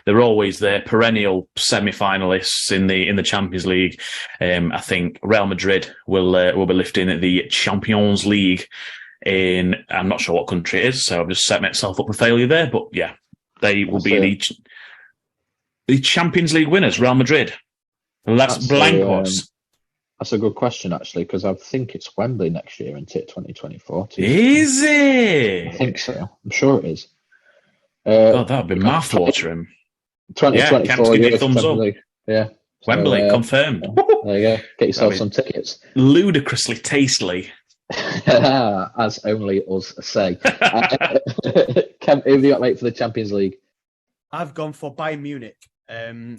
They're always the perennial semi-finalists in the Champions League. I think Real Madrid will be lifting the Champions League in, I'm not sure what country it is, so I've just set myself up for failure there. But yeah, they will be the Champions League winners, Real Madrid. That's blancos. That's a good question, actually, because I think it's Wembley next year, isn't it, 2024? Is it? I think so. I'm sure it is. God, that would be mouth-watering. 2024, give me a thumbs up. Yeah. Wembley, confirmed. There you go. Get yourself some tickets. Ludicrously tastily. As only us say. Who have you got, mate, for the Champions League? I've gone for Bayern Munich.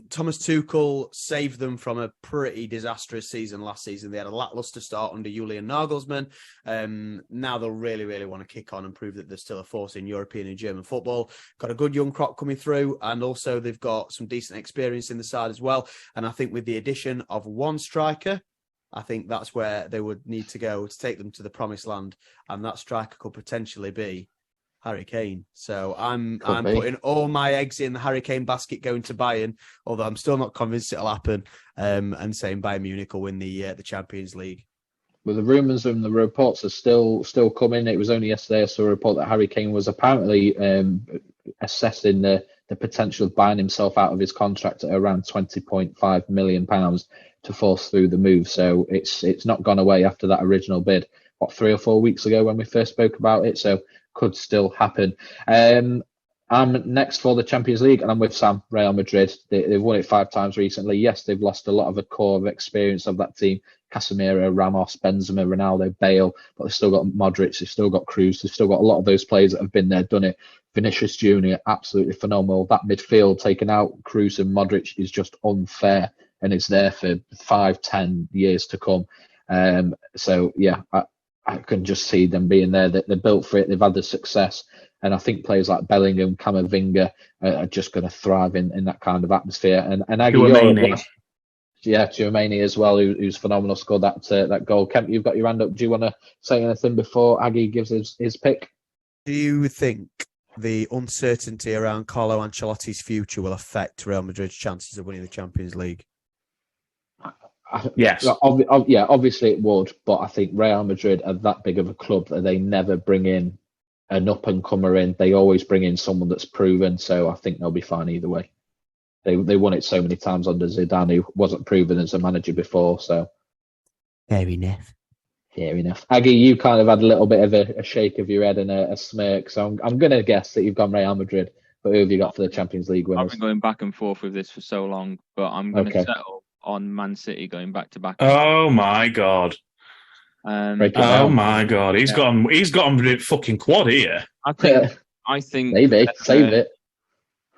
Thomas Tuchel saved them from a pretty disastrous season last season. They had a lackluster start under Julian Nagelsmann. Now they'll really, really want to kick on and prove that they're still a force in European and German football. Got a good young crop coming through, and also they've got some decent experience in the side as well. And I think with the addition of one striker, I think that's where they would need to go to take them to the promised land. And that striker could potentially be Harry Kane. So I'm putting all my eggs in the Harry Kane basket going to Bayern, although I'm still not convinced it'll happen, and saying Bayern Munich will win the Champions League. Well, the rumours and the reports are still coming. It was only yesterday I saw a report that Harry Kane was apparently assessing the potential of buying himself out of his contract at around £20.5 million to force through the move. So it's not gone away after that original bid, 3 or 4 weeks ago when we first spoke about it. So could still happen. I'm next for the Champions League, and I'm with Sam, Real Madrid. They've won it 5 times recently. Yes, they've lost a lot of the core of experience of that team. Casemiro, Ramos, Benzema, Ronaldo, Bale, but they've still got Modric, they've still got Kroos, they've still got a lot of those players that have been there, done it. Vinicius Junior, absolutely phenomenal. That midfield taken out Kroos and Modric is just unfair. and it's there for 5-10 years to come. So yeah, I can just see them being there. They're built for it. They've had the success, and I think players like Bellingham, Camavinga are just going to thrive in that kind of atmosphere. And Aggie, Tchouaméni as well, who's phenomenal, scored that goal. Kemp, you've got your hand up. Do you want to say anything before Aggie gives his pick? Do you think the uncertainty around Carlo Ancelotti's future will affect Real Madrid's chances of winning the Champions League? Yes. Obviously it would, but I think Real Madrid are that big of a club that they never bring in an up-and-comer in. They always bring in someone that's proven, so I think they'll be fine either way. They won it so many times under Zidane, who wasn't proven as a manager before, so... Fair enough. Fair enough. Aggie, you kind of had a little bit of a shake of your head and a smirk, so I'm going to guess that you've gone Real Madrid, but who have you got for the Champions League winners? I've been going back and forth with this for so long, but I'm going to settle on Man City going back to back. Oh my God! Oh my God! He's got on fucking quad here. I think maybe save it.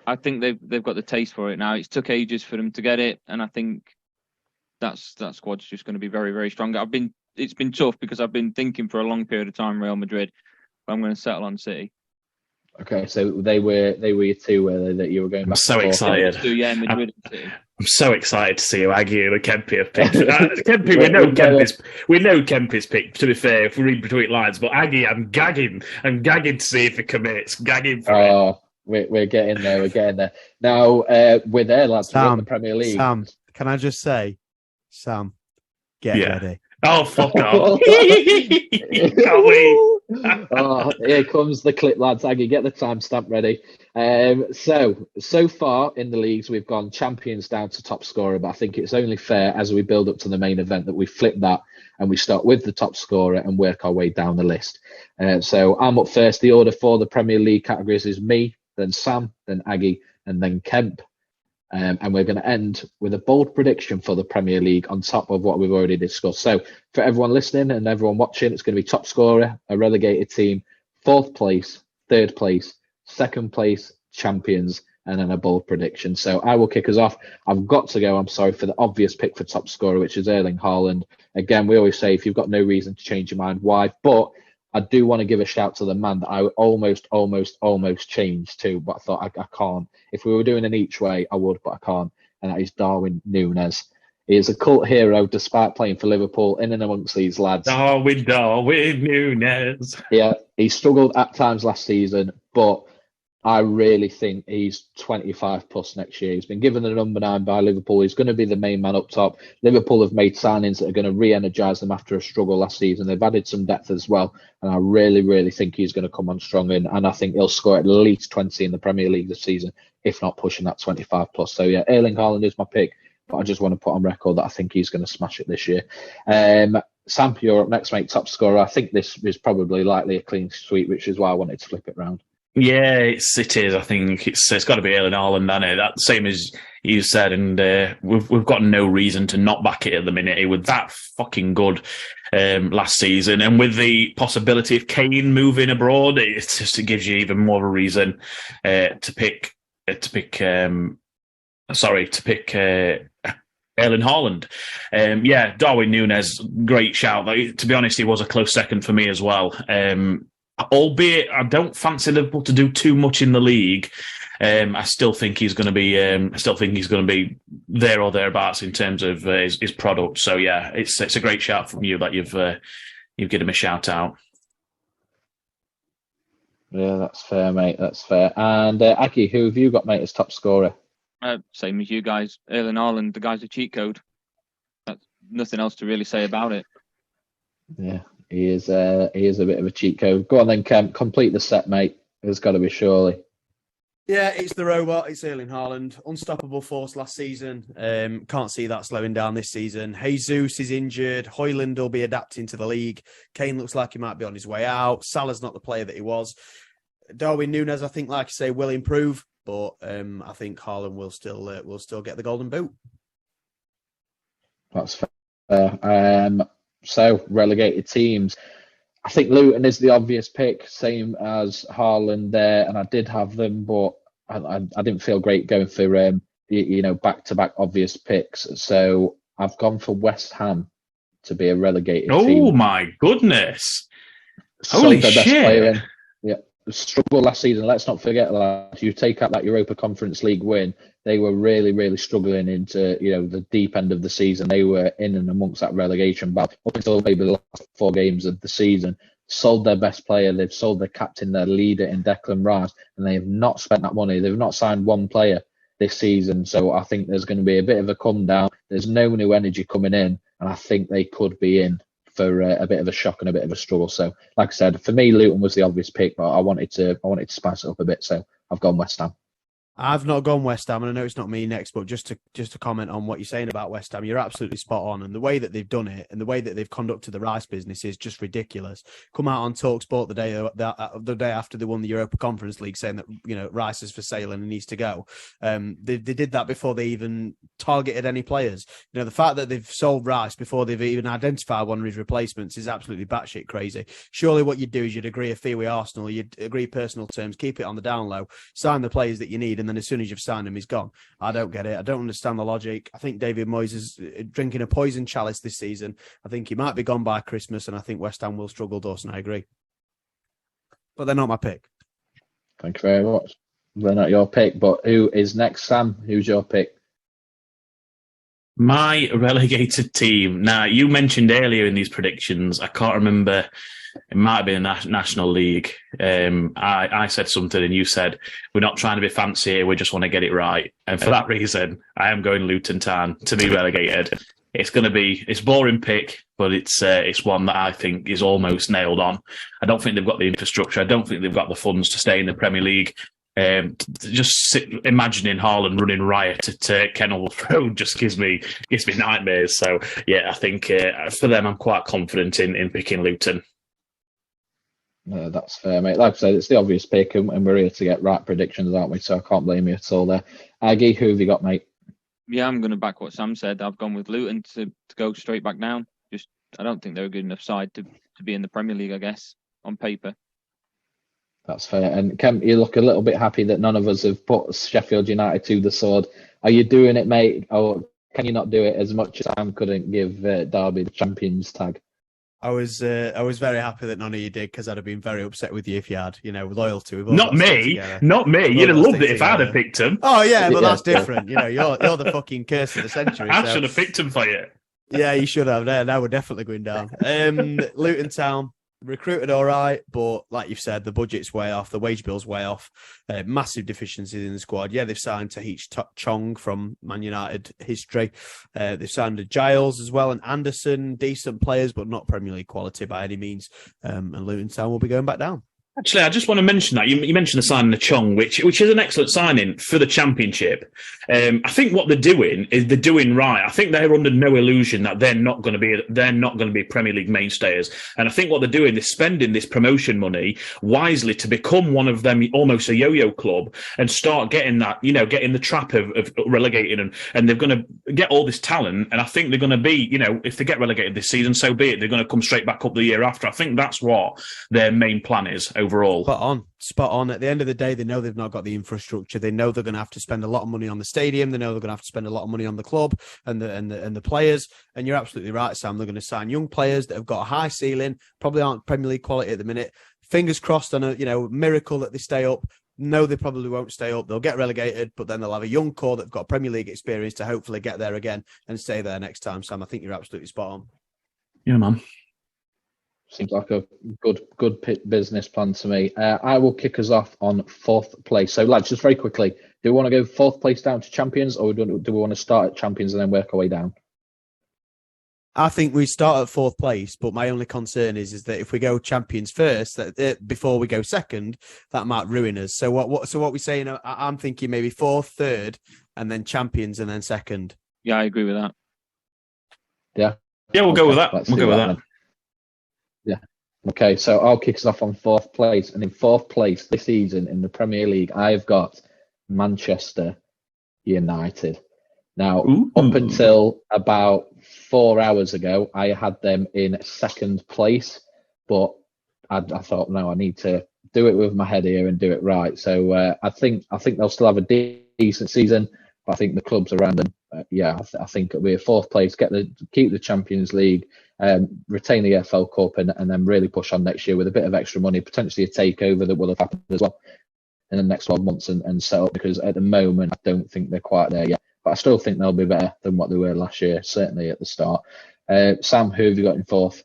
I think they've got the taste for it now. It's took ages for them to get it, and I think that squad's just going to be very, very strong. It's been tough because I've been thinking for a long period of time Real Madrid, but I'm going to settle on City. Okay, so they were your two that you were going back. I'm so excited. Madrid and City. I'm so excited to see who Aggie and Kempy have picked. Kempy, we know Kempy's picked, to be fair, if we read between lines, but Aggie, I'm gagging to see if he commits. Gagging for it. We're getting there. Now, we're there, lads. We're in the Premier League. Sam, can I just say, Sam, get ready. Oh, fuck off. Can't wait. Here comes the clip, lads. Aggie, get the timestamp ready. So far in the leagues, we've gone champions down to top scorer, but I think it's only fair as we build up to the main event that we flip that and we start with the top scorer and work our way down the list. So I'm up first. The order for the Premier League categories is me, then Sam, then Aggie, and then Kemp. And we're going to end with a bold prediction for the Premier League on top of what we've already discussed. So for everyone listening and everyone watching, it's going to be top scorer, a relegated team, 4th place, 3rd place, 2nd place, champions, and then a bold prediction. So I will kick us off. I've got to go, I'm sorry, for the obvious pick for top scorer, which is Erling Haaland. Again, we always say if you've got no reason to change your mind, why? But I do want to give a shout to the man that I almost changed to, but I thought I can't. If we were doing an each way, I would, but I can't. And that is Darwin Núñez. He is a cult hero despite playing for Liverpool in and amongst these lads. Darwin Núñez. Yeah, he struggled at times last season, but I really think he's 25 plus next year. He's been given the number 9 by Liverpool. He's going to be the main man up top. Liverpool have made signings that are going to re-energise them after a struggle last season. They've added some depth as well. And I really, really think he's going to come on strong. And I think he'll score at least 20 in the Premier League this season, if not pushing that 25 plus. So yeah, Erling Haaland is my pick. But I just want to put on record that I think he's going to smash it this year. Sam, you're up next, mate. Top scorer. I think this is probably likely a clean sweep, which is why I wanted to flip it round. Yeah, it is. I think it's got to be Erling Haaland, hasn't it? That same as you said, and we've got no reason to not back it at the minute. He was that fucking good last season, and with the possibility of Kane moving abroad, it gives you even more of a reason to pick Erling Haaland. Darwin Núñez, great shout. To be honest, he was a close second for me as well. Albeit I don't fancy Liverpool to do too much in the league. I still think he's going to be. There or thereabouts in terms of his product. So yeah, it's a great shout from you that you've given him a shout out. Yeah, that's fair, mate. That's fair. And Aki, who have you got, mate, as top scorer? Same as you guys. Erling Haaland, the guy's a cheat code. That's nothing else to really say about it. Yeah. He is a bit of a cheat code. Go on then, Kemp. Complete the set, mate. There's got to be surely. Yeah, it's the robot. It's Erling Haaland. Unstoppable force last season. Can't see that slowing down this season. Jesus is injured. Højlund will be adapting to the league. Kane looks like he might be on his way out. Salah's not the player that he was. Darwin Núñez, I think, like I say, will improve, but I think Haaland will still get the golden boot. That's fair. So, relegated teams. I think Luton is the obvious pick, same as Haaland there, and I did have them, but I didn't feel great going for back-to-back obvious picks. So I've gone for West Ham to be a relegated Oh team. my goodness! Sold Holy their best shit! player in. Yeah, struggled last season. Let's not forget that. You take out that Europa Conference League win, they were really, really struggling into the deep end of the season. They were in and amongst that relegation battle up until maybe the last 4 games of the season. Sold their best player. They've sold their captain, their leader in Declan Rice, and they have not spent that money. They've not signed one player this season. So I think there's going to be a bit of a come down. There's no new energy coming in, and I think they could be in for a bit of a shock and a bit of a struggle. So, like I said, for me, Luton was the obvious pick, but I wanted to spice it up a bit. So I've gone West Ham. I've not gone West Ham, and I know it's not me next, but just to comment on what you're saying about West Ham, you're absolutely spot on. And the way that they've done it and the way that they've conducted the Rice business is just ridiculous. Come out on TalkSport the day after they won the Europa Conference League, saying that Rice is for sale and he needs to go. They did that before they even targeted any players. The fact that they've sold Rice before they've even identified one of his replacements is absolutely batshit crazy. Surely what you'd do is you'd agree a fee with Arsenal, you'd agree personal terms, keep it on the down low, sign the players that you need, and then as soon as you've signed him, he's gone. I don't get it. I don't understand the logic. I think David Moyes is drinking a poison chalice this season. I think he might be gone by Christmas, and I think West Ham will struggle, Dawson. I agree. But they're not my pick. Thank you very much. They're not your pick, but who is next, Sam? Who's your pick? My relegated team. Now, you mentioned earlier in these predictions, I can't remember, it might have been a National League. I said something and you said, we're not trying to be fancy here, we just want to get it right. And for that reason, I am going Luton Town to be relegated. It's a boring pick, but it's one that I think is almost nailed on. I don't think they've got the infrastructure. I don't think they've got the funds to stay in the Premier League. Imagining Haaland running riot at Kenilworth Road just gives me nightmares. So yeah, I think for them, I'm quite confident in picking Luton. No, that's fair, mate. Like I said, it's the obvious pick, and we're here to get right predictions, aren't we? So I can't blame you at all there. Aggie, who have you got, mate? Yeah, I'm going to back what Sam said. I've gone with Luton to go straight back down. I don't think they're a good enough side to be in the Premier League, I guess, on paper. That's fair. And Kemp, you look a little bit happy that none of us have put Sheffield United to the sword. Are you doing it, mate? Or can you not do it as much as Sam couldn't give Derby the champions tag? I was very happy that none of you did, because I'd have been very upset with you if you had, loyalty. Not me. You'd have loved it if I'd have picked him. Oh yeah, but that's different. You're the fucking curse of the century. I should have picked him for you. Yeah, you should have. Now we're definitely going down. Luton Town. Recruited all right, but like you've said, the budget's way off, the wage bill's way off, massive deficiencies in the squad. Yeah, they've signed Tahich Chong from Man United history. They've signed Giles as well and Anderson, decent players, but not Premier League quality by any means. And Luton Town will be going back down. Actually, I just want to mention that. You mentioned the signing of Chong, which is an excellent signing for the Championship. I think what they're doing is they're doing right. I think they're under no illusion that they're not going to be Premier League mainstays. And I think what they're doing is spending this promotion money wisely to become one of them, almost a yo-yo club, and start getting that, getting the trap of relegating. And they're going to get all this talent. And I think they're going to be, if they get relegated this season, so be it. They're going to come straight back up the year after. I think that's what their main plan is overall. Spot on. At the end of the day, they know they've not got the infrastructure. They know they're going to have to spend a lot of money on the stadium. They know they're going to have to spend a lot of money on the club and the players. And you're absolutely right, Sam. They're going to sign young players that have got a high ceiling, probably aren't Premier League quality at the minute. Fingers crossed on a miracle that they stay up. No, they probably won't stay up. They'll get relegated, but then they'll have a young core that've got Premier League experience to hopefully get there again and stay there next time, Sam. I think you're absolutely spot on. Yeah, man. Seems like a good business plan to me. I will kick us off on 4th place. So, lads, just very quickly, do we want to go 4th place down to champions, or do we want to start at champions and then work our way down? I think we start at 4th place, but my only concern is that if we go champions first, before we go second, that might ruin us. So what we saying? I'm thinking maybe 4th, 3rd, and then champions, and then second. Yeah, I agree with that. Yeah, we'll go with that. We'll go with that. Yeah. Okay, so I'll kick us off on 4th place. And in 4th place this season in the Premier League, I've got Manchester United. Now, up until about 4 hours ago, I had them in 2nd place. But I thought, no, I need to do it with my head here and do it right. So I think they'll still have a decent season. But I think the clubs around them, I think it'll be a fourth place, keep the Champions League, retain the EFL Cup, and then really push on next year with a bit of extra money, potentially a takeover that will have happened as well in the next 12 months and set up, because at the moment I don't think they're quite there yet. But I still think they'll be better than what they were last year, certainly at the start. Sam, who have you got in fourth?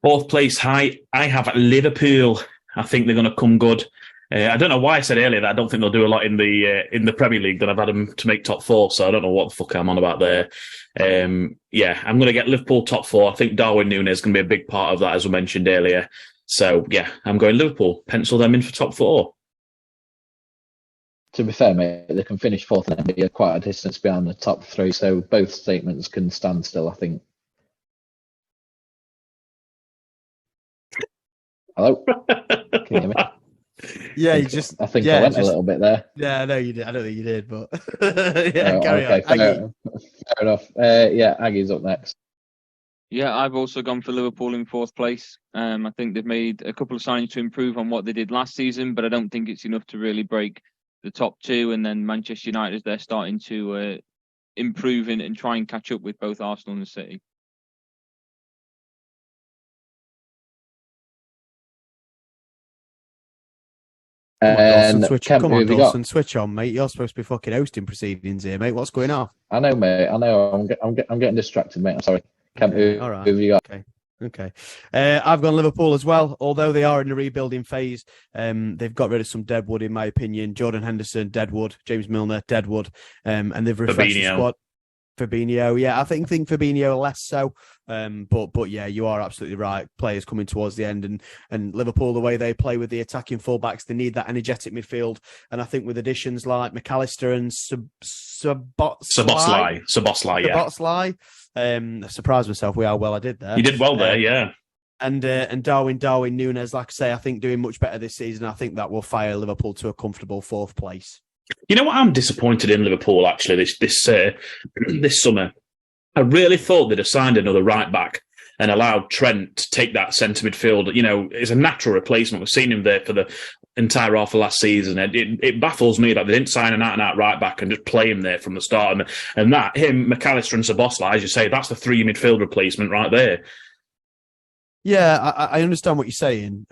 Fourth place, I have Liverpool. I think they're going to come good. I don't know why I said earlier that I don't think they'll do a lot in the Premier League. That I've had them to make top four, so I don't know what the fuck I'm on about there. I'm going to get Liverpool top four. I think Darwin Núñez is going to be a big part of that, as we mentioned earlier. So yeah, I'm going Liverpool. Pencil them in for top four. To be fair, mate, they can finish fourth and be quite a distance behind the top three, so both statements can stand still, I think. Hello? Can you hear me? Yeah, I think I went a little bit there. Yeah, I know you did. I don't think you did, but carry on. Fair enough. Aggie's up next. Yeah, I've also gone for Liverpool in fourth place. I think they've made a couple of signings to improve on what they did last season, but I don't think it's enough to really break the top two. And then Manchester United, they're starting to improve and try and catch up with both Arsenal and City. Come on, Dawson, switch on, mate. You're supposed to be fucking hosting proceedings here, mate. What's going on? I know, mate. I know. I'm getting distracted, mate. I'm sorry. Kemp, who have you got? Okay. I've gone Liverpool as well. Although they are in the rebuilding phase, they've got rid of some deadwood, in my opinion. Jordan Henderson, deadwood. James Milner, deadwood. And they've refreshed the squad. Fabinho, yeah, I think Fabinho less so, but yeah, you are absolutely right. Players coming towards the end, and Liverpool, the way they play with the attacking fullbacks, they need that energetic midfield. And I think with additions like McAllister and Szoboszlai, yeah. I surprised myself with how well I did there. You did well there, yeah. And Darwin Núñez, like I say, I think doing much better this season. I think that will fire Liverpool to a comfortable fourth place. You know what? I'm disappointed in Liverpool, actually, this summer. I really thought they'd have signed another right-back and allowed Trent to take that centre midfield. You know, it's a natural replacement. We've seen him there for the entire half of last season. It baffles me that they didn't sign an out-and-out right-back and just play him there from the start. And that, him, McAllister and Szoboszlai, as you say, that's the three midfield replacement right there. Yeah, I understand what you're saying,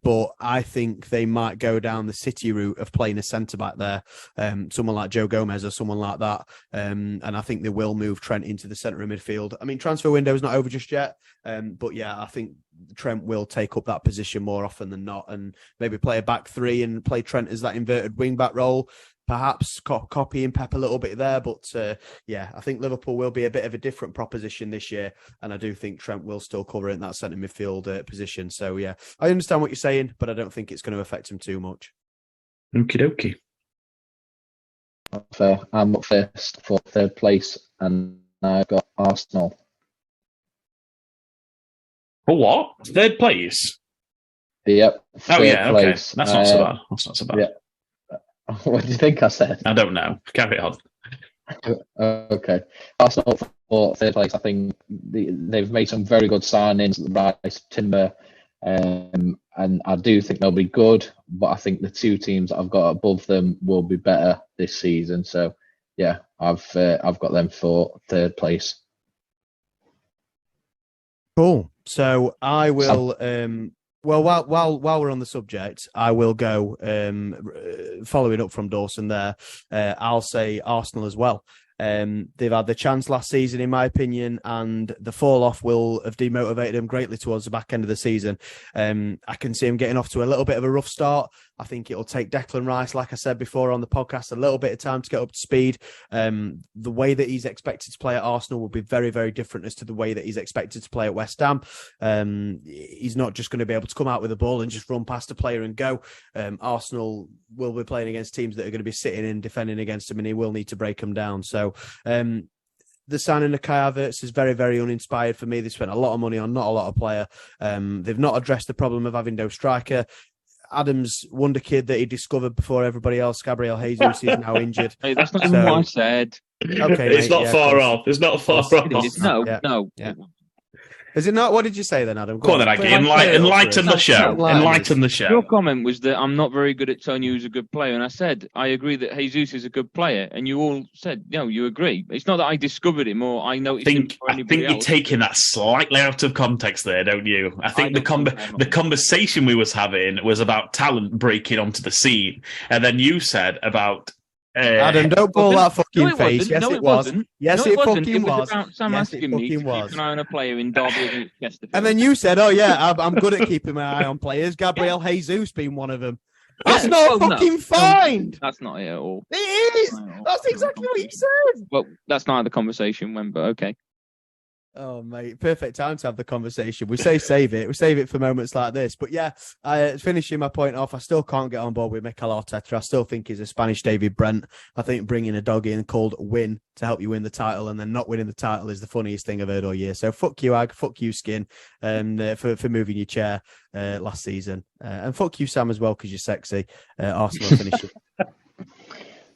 but I think they might go down the City route of playing a centre-back there, someone like Joe Gomez or someone like that, and I think they will move Trent into the centre of midfield. I mean, transfer window's not over just yet, but yeah, I think Trent will take up that position more often than not, and maybe play a back three and play Trent as that inverted wing-back role. Perhaps copying Pep a little bit there, but yeah, I think Liverpool will be a bit of a different proposition this year, and I do think Trent will still cover it in that centre midfield position. So yeah, I understand what you're saying, but I don't think it's going to affect him too much. Okie dokie. Fair. I'm up first for third place, and I've got Arsenal. For what? Third place? Yep. Oh yeah, okay. Place. That's not so bad. That's not so bad. Yeah. What do you think I said? I don't know. Carry on. Okay. Arsenal for third place. I think they've made some very good signings. Rice, Timber, and I do think they'll be good. But I think the two teams that I've got above them will be better this season. So yeah, I've got them for third place. Cool. So I will. Well, while we're on the subject, I will go following up from Dawson there. I'll say Arsenal as well. They've had the chance last season, in my opinion, and the fall off will have demotivated them greatly towards the back end of the season. I can see them getting off to a little bit of a rough start. I think it'll take Declan Rice, like I said before on the podcast, a little bit of time to get up to speed. The way that he's expected to play at Arsenal will be very, very different as to the way that he's expected to play at West Ham. He's not just going to be able to come out with the ball and just run past a player and go. Arsenal will be playing against teams that are going to be sitting and defending against him, and he will need to break them down. So the signing of Kai Havertz is very, very uninspired for me. They spent a lot of money on not a lot of player. They've not addressed the problem of having no striker. Adams, wonder kid that he discovered before everybody else, Gabriel Jesus, is now injured. Hey, that's not even what I said. Okay, it's not far off. It's not far off. No. Is it not? What did you say then, Adam? Go on then, Aggie. Enlighten the show. Enlighten the show. Your comment was that I'm not very good at telling you who's a good player, and I said I agree that Jesus is a good player, and you all said no, you agree. It's not that I discovered him or I noticed him before I think anybody you're else. taking that slightly out of context there, don't you? I think the conversation we was having was about talent breaking onto the scene, and then you said about. Adam, don't pull that fucking it face. wasn't. Yes, No, it was. wasn't. Yes, No, it wasn't. fucking It was was. about Sam Yes, it asking me to fucking was. keep an eye on a player in Derby against Chesterfield. And then you said, "Oh yeah, I'm good at keeping my eye on players." Gabriel Jesus being one of them. That's not fucking fine. That's not it at all. It is. That's exactly what you said. Well, that's not how the conversation went, but okay. Oh, mate, perfect time to have the conversation. We say save it. We save it for moments like this. But yeah, finishing my point off, I still can't get on board with Mikel Arteta. I still think he's a Spanish David Brent. I think bringing a dog in called Win to help you win the title and then not winning the title is the funniest thing I've heard all year. So fuck you, Ag. Fuck you, Skin, for moving your chair last season. And fuck you, Sam, as well, because you're sexy. Arsenal finishing.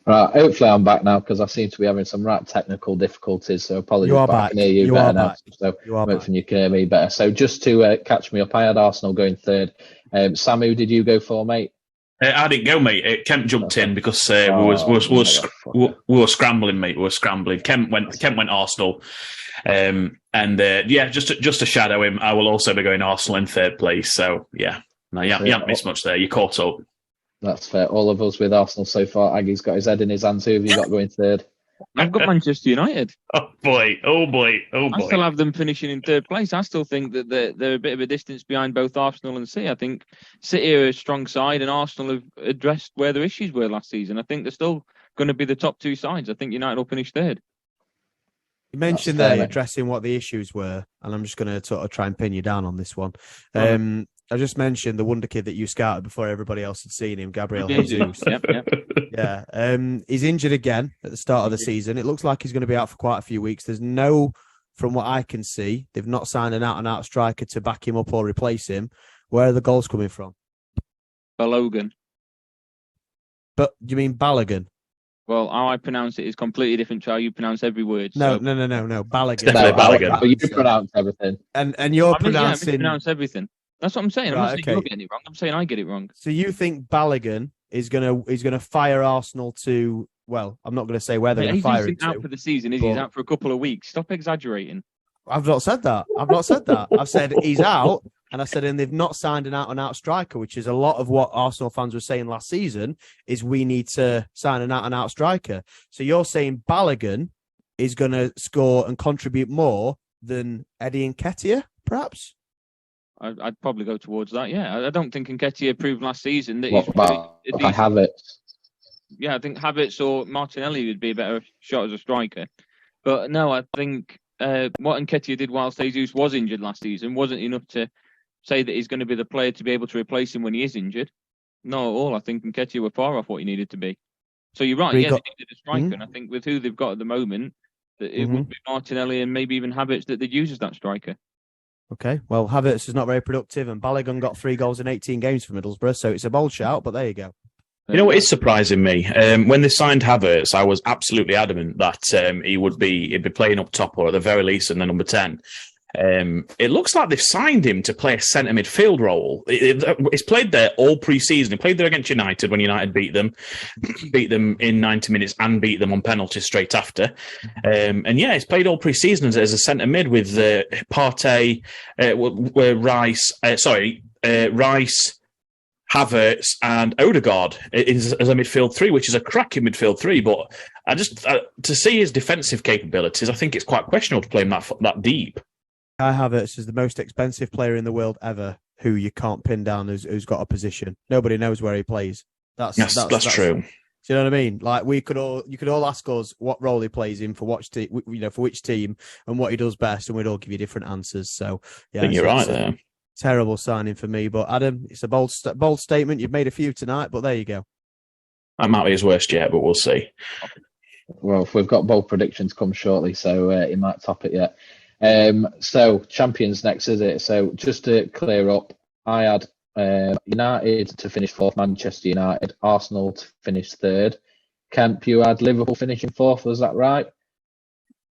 Right, hopefully I'm back now because I seem to be having some right technical difficulties. So apologies, You are but I back. can hear you You better are now. back. So You are hopefully you can hear me better. So just to catch me up, I had Arsenal going third. Sam, who did you go for, mate? I didn't go, mate. Kemp jumped in because we were scrambling, mate. We were scrambling. Kemp went Arsenal, just to shadow him, I will also be going Arsenal in third place. So yeah, no, you haven't missed much there. You caught up. That's fair. All of us with Arsenal so far. Aggie's got his head in his hands. Who have you got going third? I've got Manchester United. Oh boy! I still have them finishing in third place. I still think that they're a bit of a distance behind both Arsenal and City. I think City are a strong side, and Arsenal have addressed where their issues were last season. I think they're still going to be the top two sides. I think United will finish third. You mentioned there addressing what the issues were, and I'm just going to sort of try and pin you down on this one. I just mentioned the wonder kid that you scouted before everybody else had seen him, Gabriel Jesus. Yep. Yeah. He's injured again at the start of the season. It looks like he's going to be out for quite a few weeks. From what I can see, they've not signed an out-and-out striker to back him up or replace him. Where are the goals coming from? Balogun. But do you mean Balogun? Well, how I pronounce it is completely different to how you pronounce every word. No. Balogun. Balogun. You pronounce everything. And you're pronouncing... I pronounce everything. That's what I'm saying. I'm not saying you're getting it wrong. I'm saying I get it wrong. So you think Balogun is gonna fire Arsenal to? Well, I'm not going to say where they're going to fire him He's out to. for the season. He's out for a couple of weeks. Stop exaggerating. I've not said that. I've said he's out, and I said, and they've not signed an out-and-out striker, which is a lot of what Arsenal fans were saying last season. Is we need to sign an out-and-out striker. So you're saying Balogun is going to score and contribute more than Eddie Nketiah, perhaps? I'd probably go towards that. Yeah, I don't think Nketiah proved last season that What about Havertz? Yeah, I think Havertz or Martinelli would be a better shot as a striker. But no, I think what Nketiah did whilst Jesus was injured last season wasn't enough to say that he's going to be the player to be able to replace him when he is injured. Not at all. I think Nketiah were far off what he needed to be. So you're right. They needed a striker, and I think with who they've got at the moment, that it would be Martinelli and maybe even Havertz that they'd use as that striker. Okay, well, Havertz is not very productive, and Balogun got 3 goals in 18 games for Middlesbrough, so it's a bold shout, but there you go. You know what is surprising me? When they signed Havertz, I was absolutely adamant that he'd be playing up top or at the very least in the number 10. It looks like they've signed him to play a centre midfield role. He's played there all pre-season. He played there against United when United beat them in 90 minutes and beat them on penalties straight after. And yeah, he's played all pre-season as a centre mid with Partey, Rice, Havertz and Odegaard as a midfield three, which is a cracking midfield three. But to see his defensive capabilities, I think it's quite questionable to play him that deep. Kai Havertz is the most expensive player in the world ever who you can't pin down who's got a position. Nobody knows where he plays. That's true. Do you know what I mean? Like you could all ask us what role he plays in for which team and what he does best, and we'd all give you different answers. So yeah, I think you're right there. Terrible signing for me, but Adam, it's a bold statement. You've made a few tonight, but there you go. That might be his worst yet, but we'll see. Well, we've got bold predictions come shortly, so he might top it yet. So champions next, is it? So just to clear up, I had United to finish 4th, Manchester United, Arsenal to finish 3rd. Kemp, you had Liverpool finishing 4th, was that right?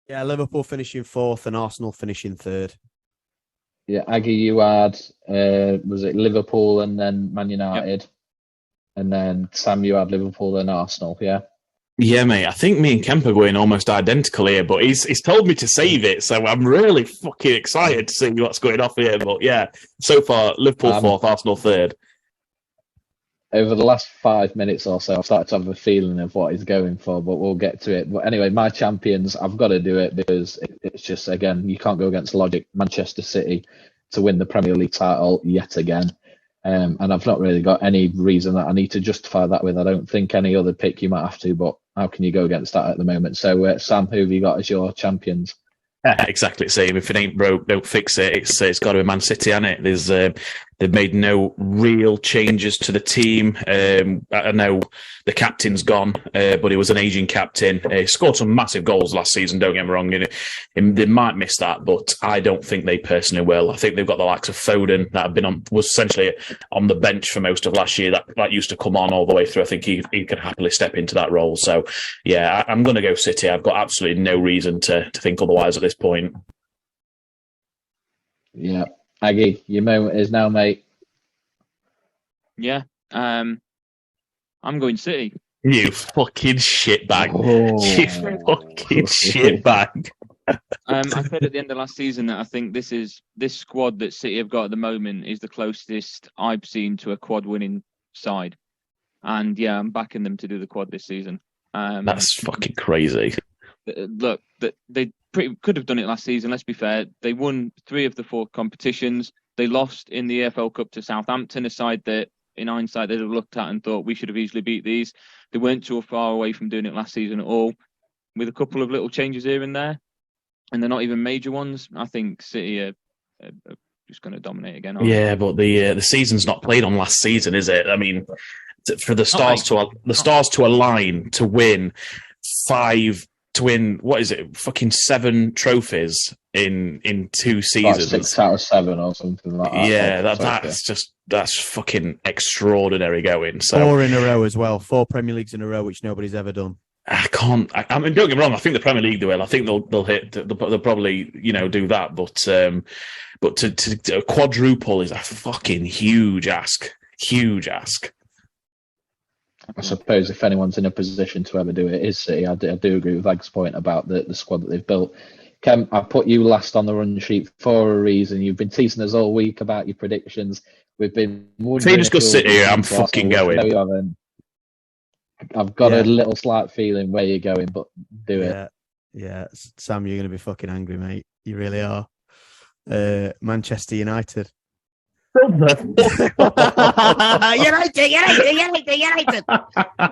Yeah, Liverpool finishing 4th and Arsenal finishing 3rd. Yeah, Aggie, you had was it Liverpool and then Man United, and then Sam, you had Liverpool and Arsenal. Yeah. Yeah, mate. I think me and Kemp are going almost identical here, but he's told me to save it, so I'm really fucking excited to see what's going off here. But yeah, so far Liverpool fourth, Arsenal third. Over the last 5 minutes or so, I've started to have a feeling of what he's going for, but we'll get to it. But anyway, my champions, I've got to do it because it's just, again, you can't go against logic. Manchester City to win the Premier League title yet again. And I've not really got any reason that I need to justify that with. I don't think any other pick you might have to, but how can you go against that at the moment? So, Sam, who have you got as your champions? Exactly the same. If it ain't broke, don't fix it. It's got to be Man City, hasn't it? They've made no real changes to the team. I know the captain's gone, but he was an aging captain. He scored some massive goals last season, don't get me wrong. They might miss that, but I don't think they personally will. I think they've got the likes of Foden that was essentially on the bench for most of last year. That used to come on all the way through. I think he could happily step into that role. So, yeah, I'm going to go City. I've got absolutely no reason to think otherwise at this point. Yeah. Aggie, your moment is now, mate. Yeah. I'm going City. You fucking shitbag. Oh. You fucking shitbag. I said at the end of last season that I think this squad that City have got at the moment is the closest I've seen to a quad winning side. And yeah, I'm backing them to do the quad this season. That's fucking crazy. Look, they could have done it last season, let's be fair. They won 3 of the 4 competitions. They lost in the EFL Cup to Southampton, a side that, in hindsight, they'd have looked at and thought we should have easily beat these. They weren't too far away from doing it last season at all, with a couple of little changes here and there. And they're not even major ones. I think City are just going to dominate again. Yeah, but the season's not played on last season, is it? I mean, for the stars to align to win 5. To win, what is it? Fucking 7 trophies in 2 seasons. 6 out of 7 or something like that. Yeah, that's fucking extraordinary going. So 4 in a row as well. 4 Premier Leagues in a row, which nobody's ever done. I mean, don't get me wrong. I think the Premier League do well. I think they'll probably do that. But to quadruple is a fucking huge ask. Huge ask. I suppose if anyone's in a position to ever do it is City. I do agree with Ag's point about the squad that they've built. Kem, I put you last on the run sheet for a reason. You've been teasing us all week about your predictions. We've been if you just go City here, I'm fucking going. I've got a little slight feeling where you're going, but do it. Yeah, Sam, you're going to be fucking angry, mate. You really are. Manchester United. United.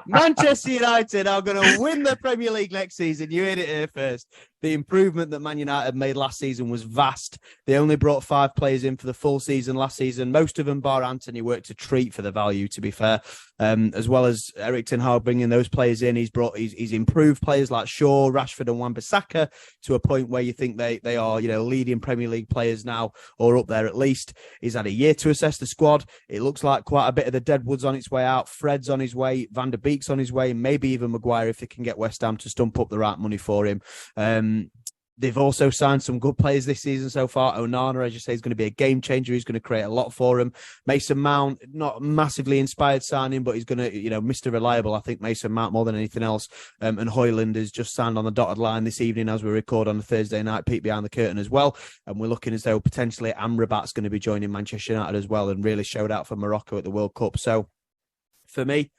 Manchester United are going to win the Premier League next season. You heard it here first. The improvement that Man United made last season was vast. They only brought 5 players in for the full season last season. Most of them, bar Anthony, worked a treat for the value, to be fair. As well as Eric Ten Hag bringing those players in, he's improved players like Shaw, Rashford and Wan-Bissaka to a point where you think they are, leading Premier League players now, or up there at least. He's had a year to assess the squad. It looks like quite a bit of the Deadwood's on its way out. Fred's on his way. Van der Beek's on his way. Maybe even Maguire if they can get West Ham to stump up the right money for him. They've also signed some good players this season so far. Onana, as you say, is going to be a game changer. He's going to create a lot for him. Mason Mount, not massively inspired signing, but he's going to, Mr. Reliable, I think, Mason Mount more than anything else. And Højlund is just signed on the dotted line this evening as we record on a Thursday night, peek behind the curtain as well. And we're looking as though potentially Amrabat's going to be joining Manchester United as well and really showed out for Morocco at the World Cup. So for me,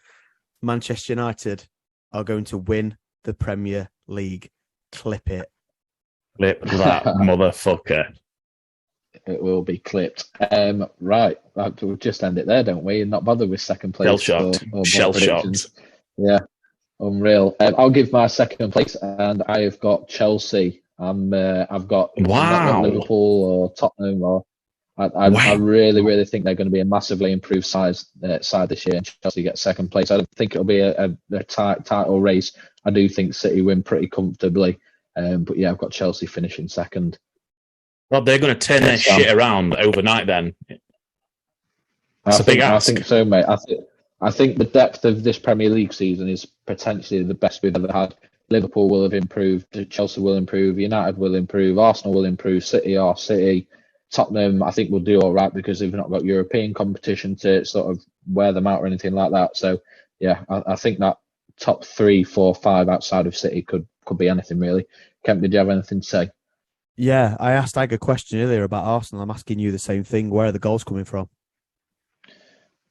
Manchester United are going to win the Premier League. Clip it. Clip that motherfucker. It will be clipped. Right. We'll just end it there, don't we? Not bother with second place. Shell-shocked. Yeah. Unreal. I'll give my second place, and I have got Chelsea. I've got Liverpool or Tottenham. Or I really think they're going to be a massively improved side this year, and Chelsea get second place. I don't think it'll be a title race. I do think City win pretty comfortably. But yeah, I've got Chelsea finishing second. Well, they're going to turn their shit around overnight then. That's a big ask. I think so, mate. I think the depth of this Premier League season is potentially the best we've ever had. Liverpool will have improved. Chelsea will improve. United will improve. Arsenal will improve. City are City. Tottenham, I think, will do all right because they've not got European competition to sort of wear them out or anything like that. So, yeah, I think that top 3, 4, 5 outside of City could be anything really. Kemp, did you have anything to say? Yeah, I asked Ag a question earlier about Arsenal. I'm asking you the same thing. Where are the goals coming from?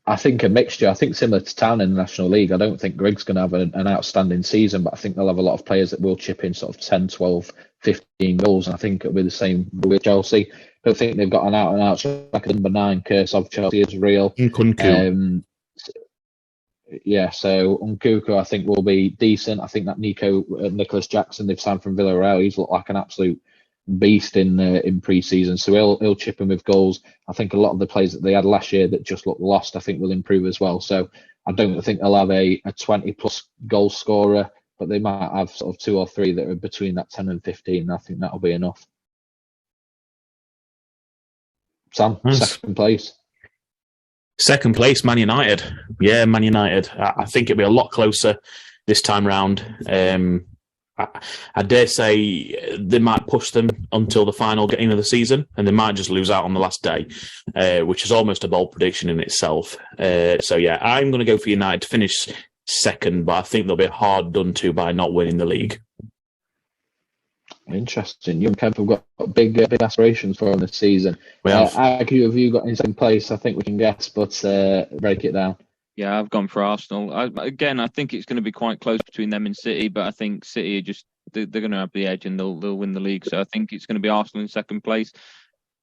I think a mixture. I think similar to Town in the National League. I don't think Grig's going to have an outstanding season, but I think they'll have a lot of players that will chip in sort of 10, 12, 15 goals. And I think it'll be the same with Chelsea. I don't think they've got an out-and-out like a number 9 curse of Chelsea is real. Yeah, so Nkunku I think will be decent. I think that Nicholas Jackson they've signed from Villarreal, he's looked like an absolute beast in pre-season, so he'll chip in with goals. I think a lot of the players that they had last year that just looked lost, I think will improve as well. So I don't think they'll have a 20 plus goal scorer, but they might have sort of 2 or 3 that are between that 10 and 15. I think that'll be enough. Sam, Nice. Second place, Man United. Yeah, Man United. I think it'll be a lot closer this time round. I dare say they might push them until the final game of the season, and they might just lose out on the last day, which is almost a bold prediction in itself. So yeah, I'm going to go for United to finish second, but I think they'll be hard done to by not winning the league. Interesting. You and Kev have got big aspirations for them this season. Have you got in second place? I think we can guess, but break it down. Yeah, I've gone for Arsenal. I think it's going to be quite close between them and City, but I think City are just they're going to have the edge and they'll win the league. So I think it's going to be Arsenal in second place.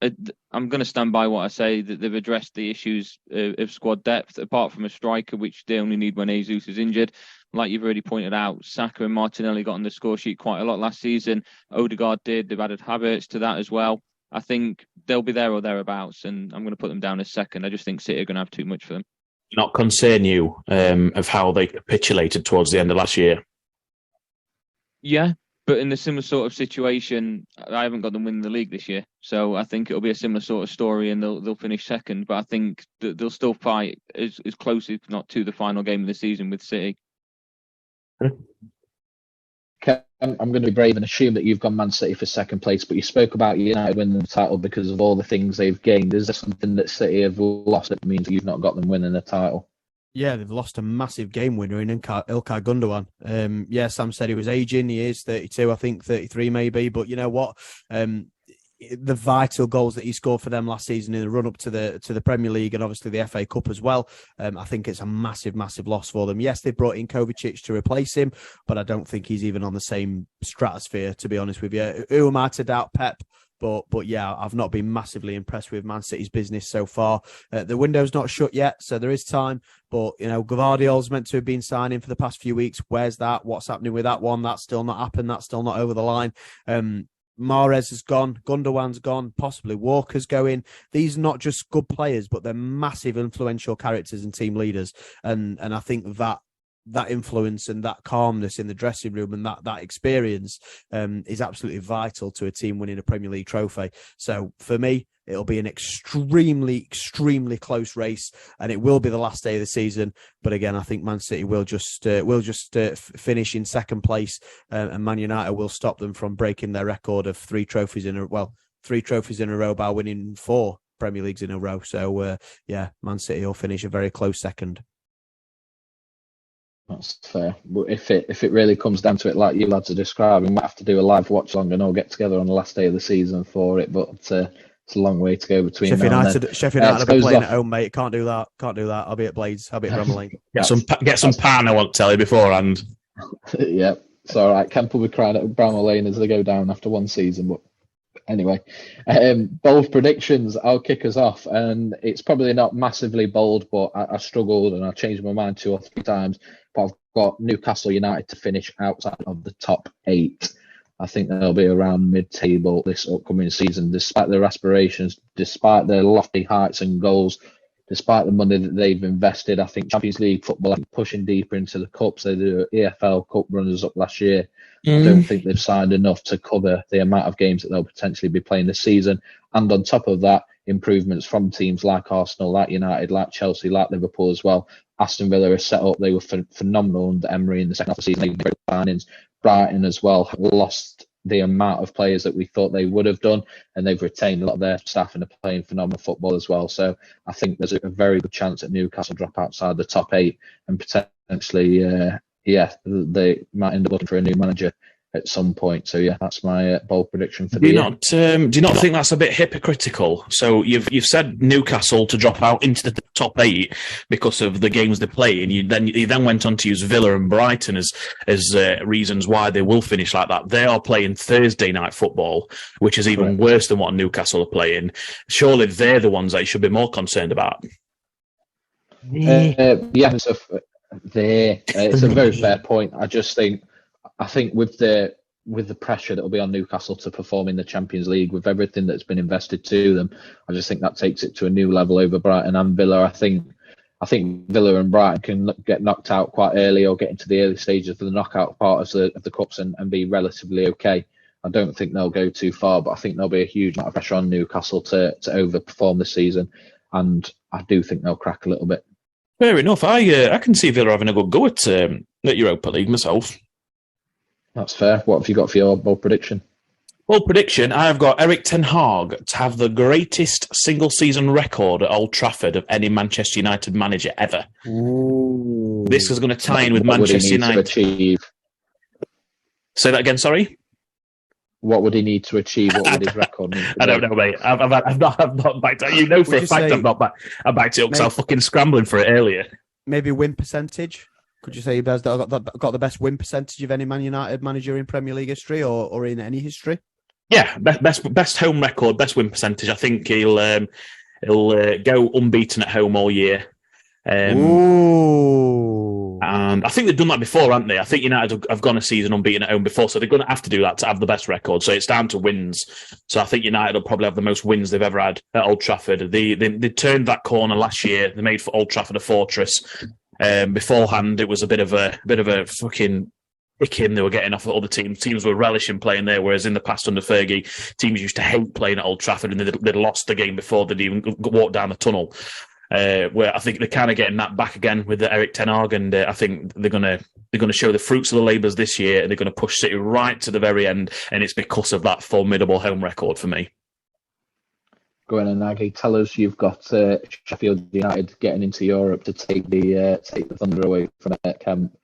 I'm going to stand by what I say, that they've addressed the issues of squad depth, apart from a striker, which they only need when Jesus is injured. Like you've already pointed out, Saka and Martinelli got on the score sheet quite a lot last season. Odegaard did. They've added Havertz to that as well. I think they'll be there or thereabouts, and I'm going to put them down as second. I just think City are going to have too much for them. Not concern you of how they capitulated towards the end of last year? Yeah, but in a similar sort of situation, I haven't got them winning the league this year. So I think it'll be a similar sort of story and they'll finish second. But I think they'll still fight as close, if not to, the final game of the season with City. Okay, I'm going to be brave and assume that you've gone Man City for second place, but you spoke about United winning the title because of all the things they've gained. Is there something that City have lost that means you've not got them winning the title? Yeah, they've lost a massive game winner in Ilkay Gundogan. Yeah, Sam said he was aging. He is 32, I think 33 maybe. But you know what? The vital goals that he scored for them last season in the run up to the Premier League and obviously the FA Cup as well. I think it's a massive loss for them. Yes, they brought in Kovacic to replace him, but I don't think he's even on the same stratosphere, to be honest with you. Who am I to doubt Pep? But yeah, I've not been massively impressed with Man City's business so far. The window's not shut yet, so there is time. But, you know, Gvardiol's meant to have been signing for the past few weeks. Where's that? What's happening with that one? That's still not happened. That's still not over the line. Mahrez has gone. Gundogan's gone. Possibly Walker's going. These are not just good players, but they're massive influential characters and team leaders. And I think that influence and that calmness in the dressing room and that experience is absolutely vital to a team winning a Premier League trophy. So for me, it'll be an extremely close race, and it will be the last day of the season. But again, I think Man City will just finish in second place, and Man United will stop them from breaking their record of 3 trophies in a row by winning 4 Premier Leagues in a row. So yeah, Man City will finish a very close second. That's fair. But if it really comes down to it, like you lads are describing, we might have to do a live watch along and all get together on the last day of the season for it. But it's a long way to go between. Sheffield United will be playing at home, mate. Can't do that. I'll be at Blades. I'll be at Bramall Lane. Get some pan, I won't tell you beforehand. Yeah, it's all right. Kemp will be crying at Bramall Lane as they go down after one season. But anyway, bold predictions. I'll kick us off, and it's probably not massively bold, but I struggled and I changed my mind 2 or 3 times. But I've got Newcastle United to finish outside of the top 8. I think they'll be around mid-table this upcoming season, despite their aspirations, despite their lofty heights and goals, despite the money that they've invested. I think Champions League football, pushing deeper into the cups. They do EFL Cup runners-up last year. I don't think they've signed enough to cover the amount of games that they'll potentially be playing this season. And on top of that, improvements from teams like Arsenal, like United, like Chelsea, like Liverpool as well. Aston Villa are set up. They were phenomenal under Emery in the second half of the season. They made great signings. Brighton as well lost the amount of players that we thought they would have done, and they've retained a lot of their staff and are playing phenomenal football as well. So I think there's a very good chance that Newcastle drop outside the top 8 and potentially, they might end up looking for a new manager at some point. So yeah, that's my bold prediction for the year. Do you not think that's a bit hypocritical? So you've said Newcastle to drop out into the top 8 because of the games they play, and you then went on to use Villa and Brighton as reasons why they will finish like that. They are playing Thursday night football, which is even worse than what Newcastle are playing. Surely they're the ones that you should be more concerned about. It's a very fair point. I think with the pressure that will be on Newcastle to perform in the Champions League, with everything that's been invested to them, I just think that takes it to a new level over Brighton and Villa. I think Villa and Brighton can get knocked out quite early or get into the early stages of the knockout part of the cups and be relatively okay. I don't think they'll go too far, but I think there'll be a huge amount of pressure on Newcastle to overperform this season, and I do think they'll crack a little bit. Fair enough. I can see Villa having a good go at Europa League myself. That's fair. What have you got for your bold prediction? Bold prediction, I've got Eric Ten Hag to have the greatest single-season record at Old Trafford of any Manchester United manager ever. Ooh. This is going to tie in with What Manchester would he need United. to achieve? Say that again, sorry? What would he need to achieve? What would his record need to be? I don't know, mate. I've not backed it. You know for a fact I'm not back. I backed it up because I was fucking scrambling for it earlier. Maybe win percentage? Could you say he has got the best win percentage of any Man United manager in Premier League history or in any history? Yeah, best home record, best win percentage. I think he'll go unbeaten at home all year. Ooh. And I think they've done that before, haven't they? I think United have gone a season unbeaten at home before, so they're going to have to do that to have the best record. So it's down to wins. So I think United will probably have the most wins they've ever had at Old Trafford. They turned that corner last year. They made Old Trafford a fortress. Beforehand, it was a bit of a fucking kicking they were getting off at other teams. Teams were relishing playing there, whereas in the past under Fergie, teams used to hate playing at Old Trafford, and they'd lost the game before they'd even walked down the tunnel. Where I think they're kind of getting that back again with the Eric Ten Hag, and I think they're gonna show the fruits of the labours this year, and they're gonna push City right to the very end, and it's because of that formidable home record for me. Go on, and Nagy, tell us you've got Sheffield United getting into Europe to take the thunder away from Kemp.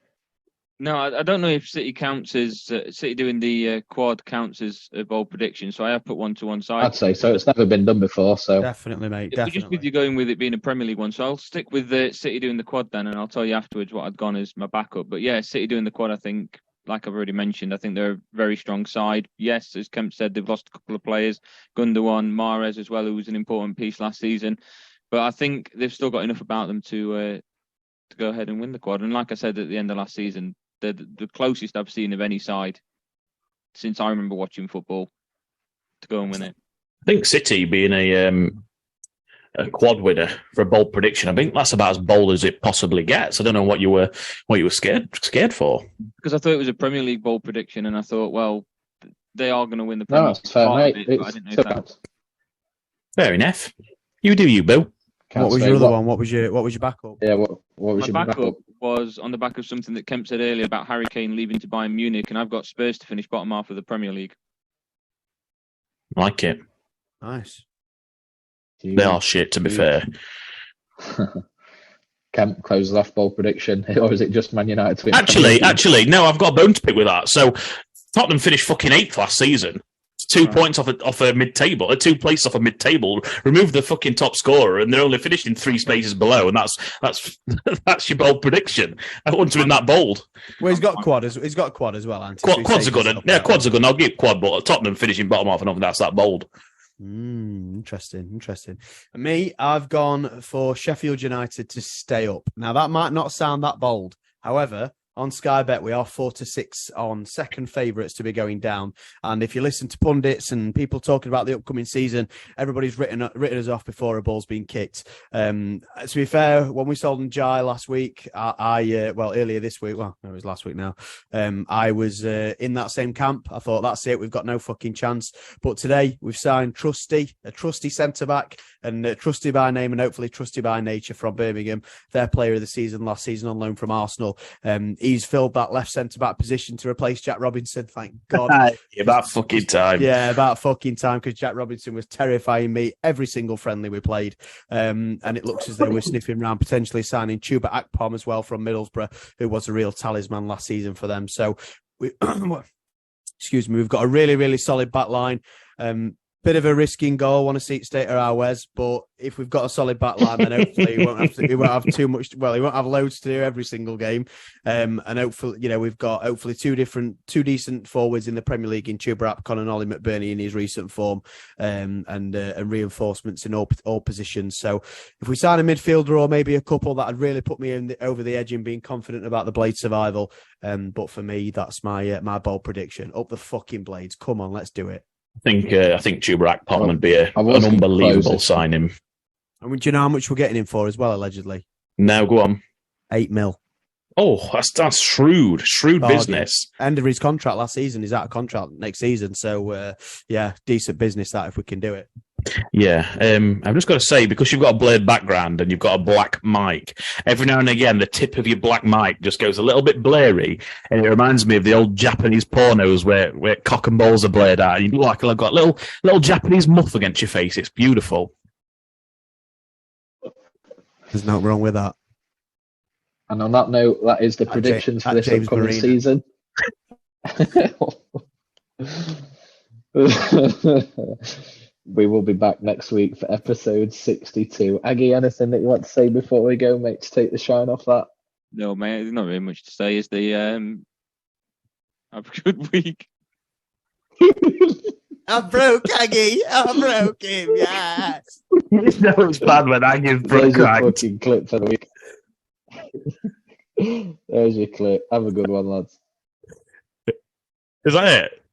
No, I don't know if City counts as City doing the quad counts as a bold prediction. So I have put one to one side. I'd say so. It's never been done before. So definitely, mate. Definitely. Just with you going with it being a Premier League one, so I'll stick with City doing the quad then, and I'll tell you afterwards what I'd gone as my backup. But yeah, City doing the quad. I think, like I've already mentioned, I think they're a very strong side. Yes, as Kemp said, they've lost a couple of players, Gundogan, Mahrez as well, who was an important piece last season. But I think they've still got enough about them to go ahead and win the quad. And like I said at the end of last season, they're the closest I've seen of any side since I remember watching football to go and win it. I think City being a quad winner for a bold prediction, I think that's about as bold as it possibly gets. I don't know what you were scared for. Because I thought it was a Premier League bold prediction, and I thought, well, they are going to win the Premier League. No, it's fair, mate. I didn't know that. Fair enough. You do you, Bill. What was your other one? What was your backup? Yeah, what was my your backup? Was on the back of something that Kemp said earlier about Harry Kane leaving to Bayern Munich, and I've got Spurs to finish bottom half of the Premier League. Like it. Nice. They are shit, to be fair. Kemp closes off bold prediction, or is it just Man United to win? Actually, no, I've got a bone to pick with that. So Tottenham finished fucking 8th last season. 2 points off a mid-table, 2 places off a mid-table. Remove the fucking top scorer, and they're only finished in 3 spaces below, and that's your bold prediction. I want to win that bold. Well, he's got a quad as well. Quads are good. Yeah, quads are good. I'll give quad, but Tottenham finishing bottom half, and I don't think that's that bold. Interesting. And me, I've gone for Sheffield United to stay up. Now that might not sound that bold. However, on Sky Bet, we are 4-6 on second favourites to be going down. And if you listen to pundits and people talking about the upcoming season, everybody's written us off before a ball's been kicked. To be fair, when we sold Njai last week, earlier this week, well, no, it was last week now, I was in that same camp. I thought, that's it, we've got no fucking chance. But today, we've signed a trusty centre-back, and trusty by name and hopefully trusty by nature from Birmingham, their player of the season last season on loan from Arsenal. he's filled that left centre-back position to replace Jack Robinson. Thank God. About fucking time. Yeah, about fucking time, because Jack Robinson was terrifying me every single friendly we played. And it looks as though we're sniffing around potentially signing Chuba Akpom as well from Middlesbrough, who was a real talisman last season for them. So, excuse me, we've got a really, really solid back line. Bit of a risking goal. Want to see it stay at our Wes, but if we've got a solid back line, then hopefully we won't have too much. Well, he won't have loads to do every single game. And hopefully, we've got two decent forwards in the Premier League in Chuba Akpom and Ollie McBurney in his recent form, and reinforcements in all positions. So if we sign a midfielder or maybe a couple, that'd really put me over the edge in being confident about the Blade survival. But for me, that's my bold prediction. Up the fucking Blades! Come on, let's do it. I think Chuba Akpom would be an unbelievable signing. I mean, do you know how much we're getting him for as well, allegedly? No, go on. 8 mil. Oh, that's shrewd business. End of his contract last season. He's out of contract next season. So, decent business that if we can do it. Yeah, I've just got to say, because you've got a Blade background and you've got a black mic, every now and again the tip of your black mic just goes a little bit blurry, and it reminds me of the old Japanese pornos where cock and balls are blade out, and you look like you've got a little Japanese muff against your face. It's beautiful. There's nothing wrong with that. And on that note, that is the predictions for this upcoming season. We will be back next week for episode 62. Aggie, anything that you want to say before we go, mate, to take the shine off that? No, mate, there's not really much to say. Is the have a good week. I broke Aggie. I broke him. Yes. You know it's bad when Aggie's broke. There's your fucking clip for the week. There's your clip. Have a good one, lads. Is that it?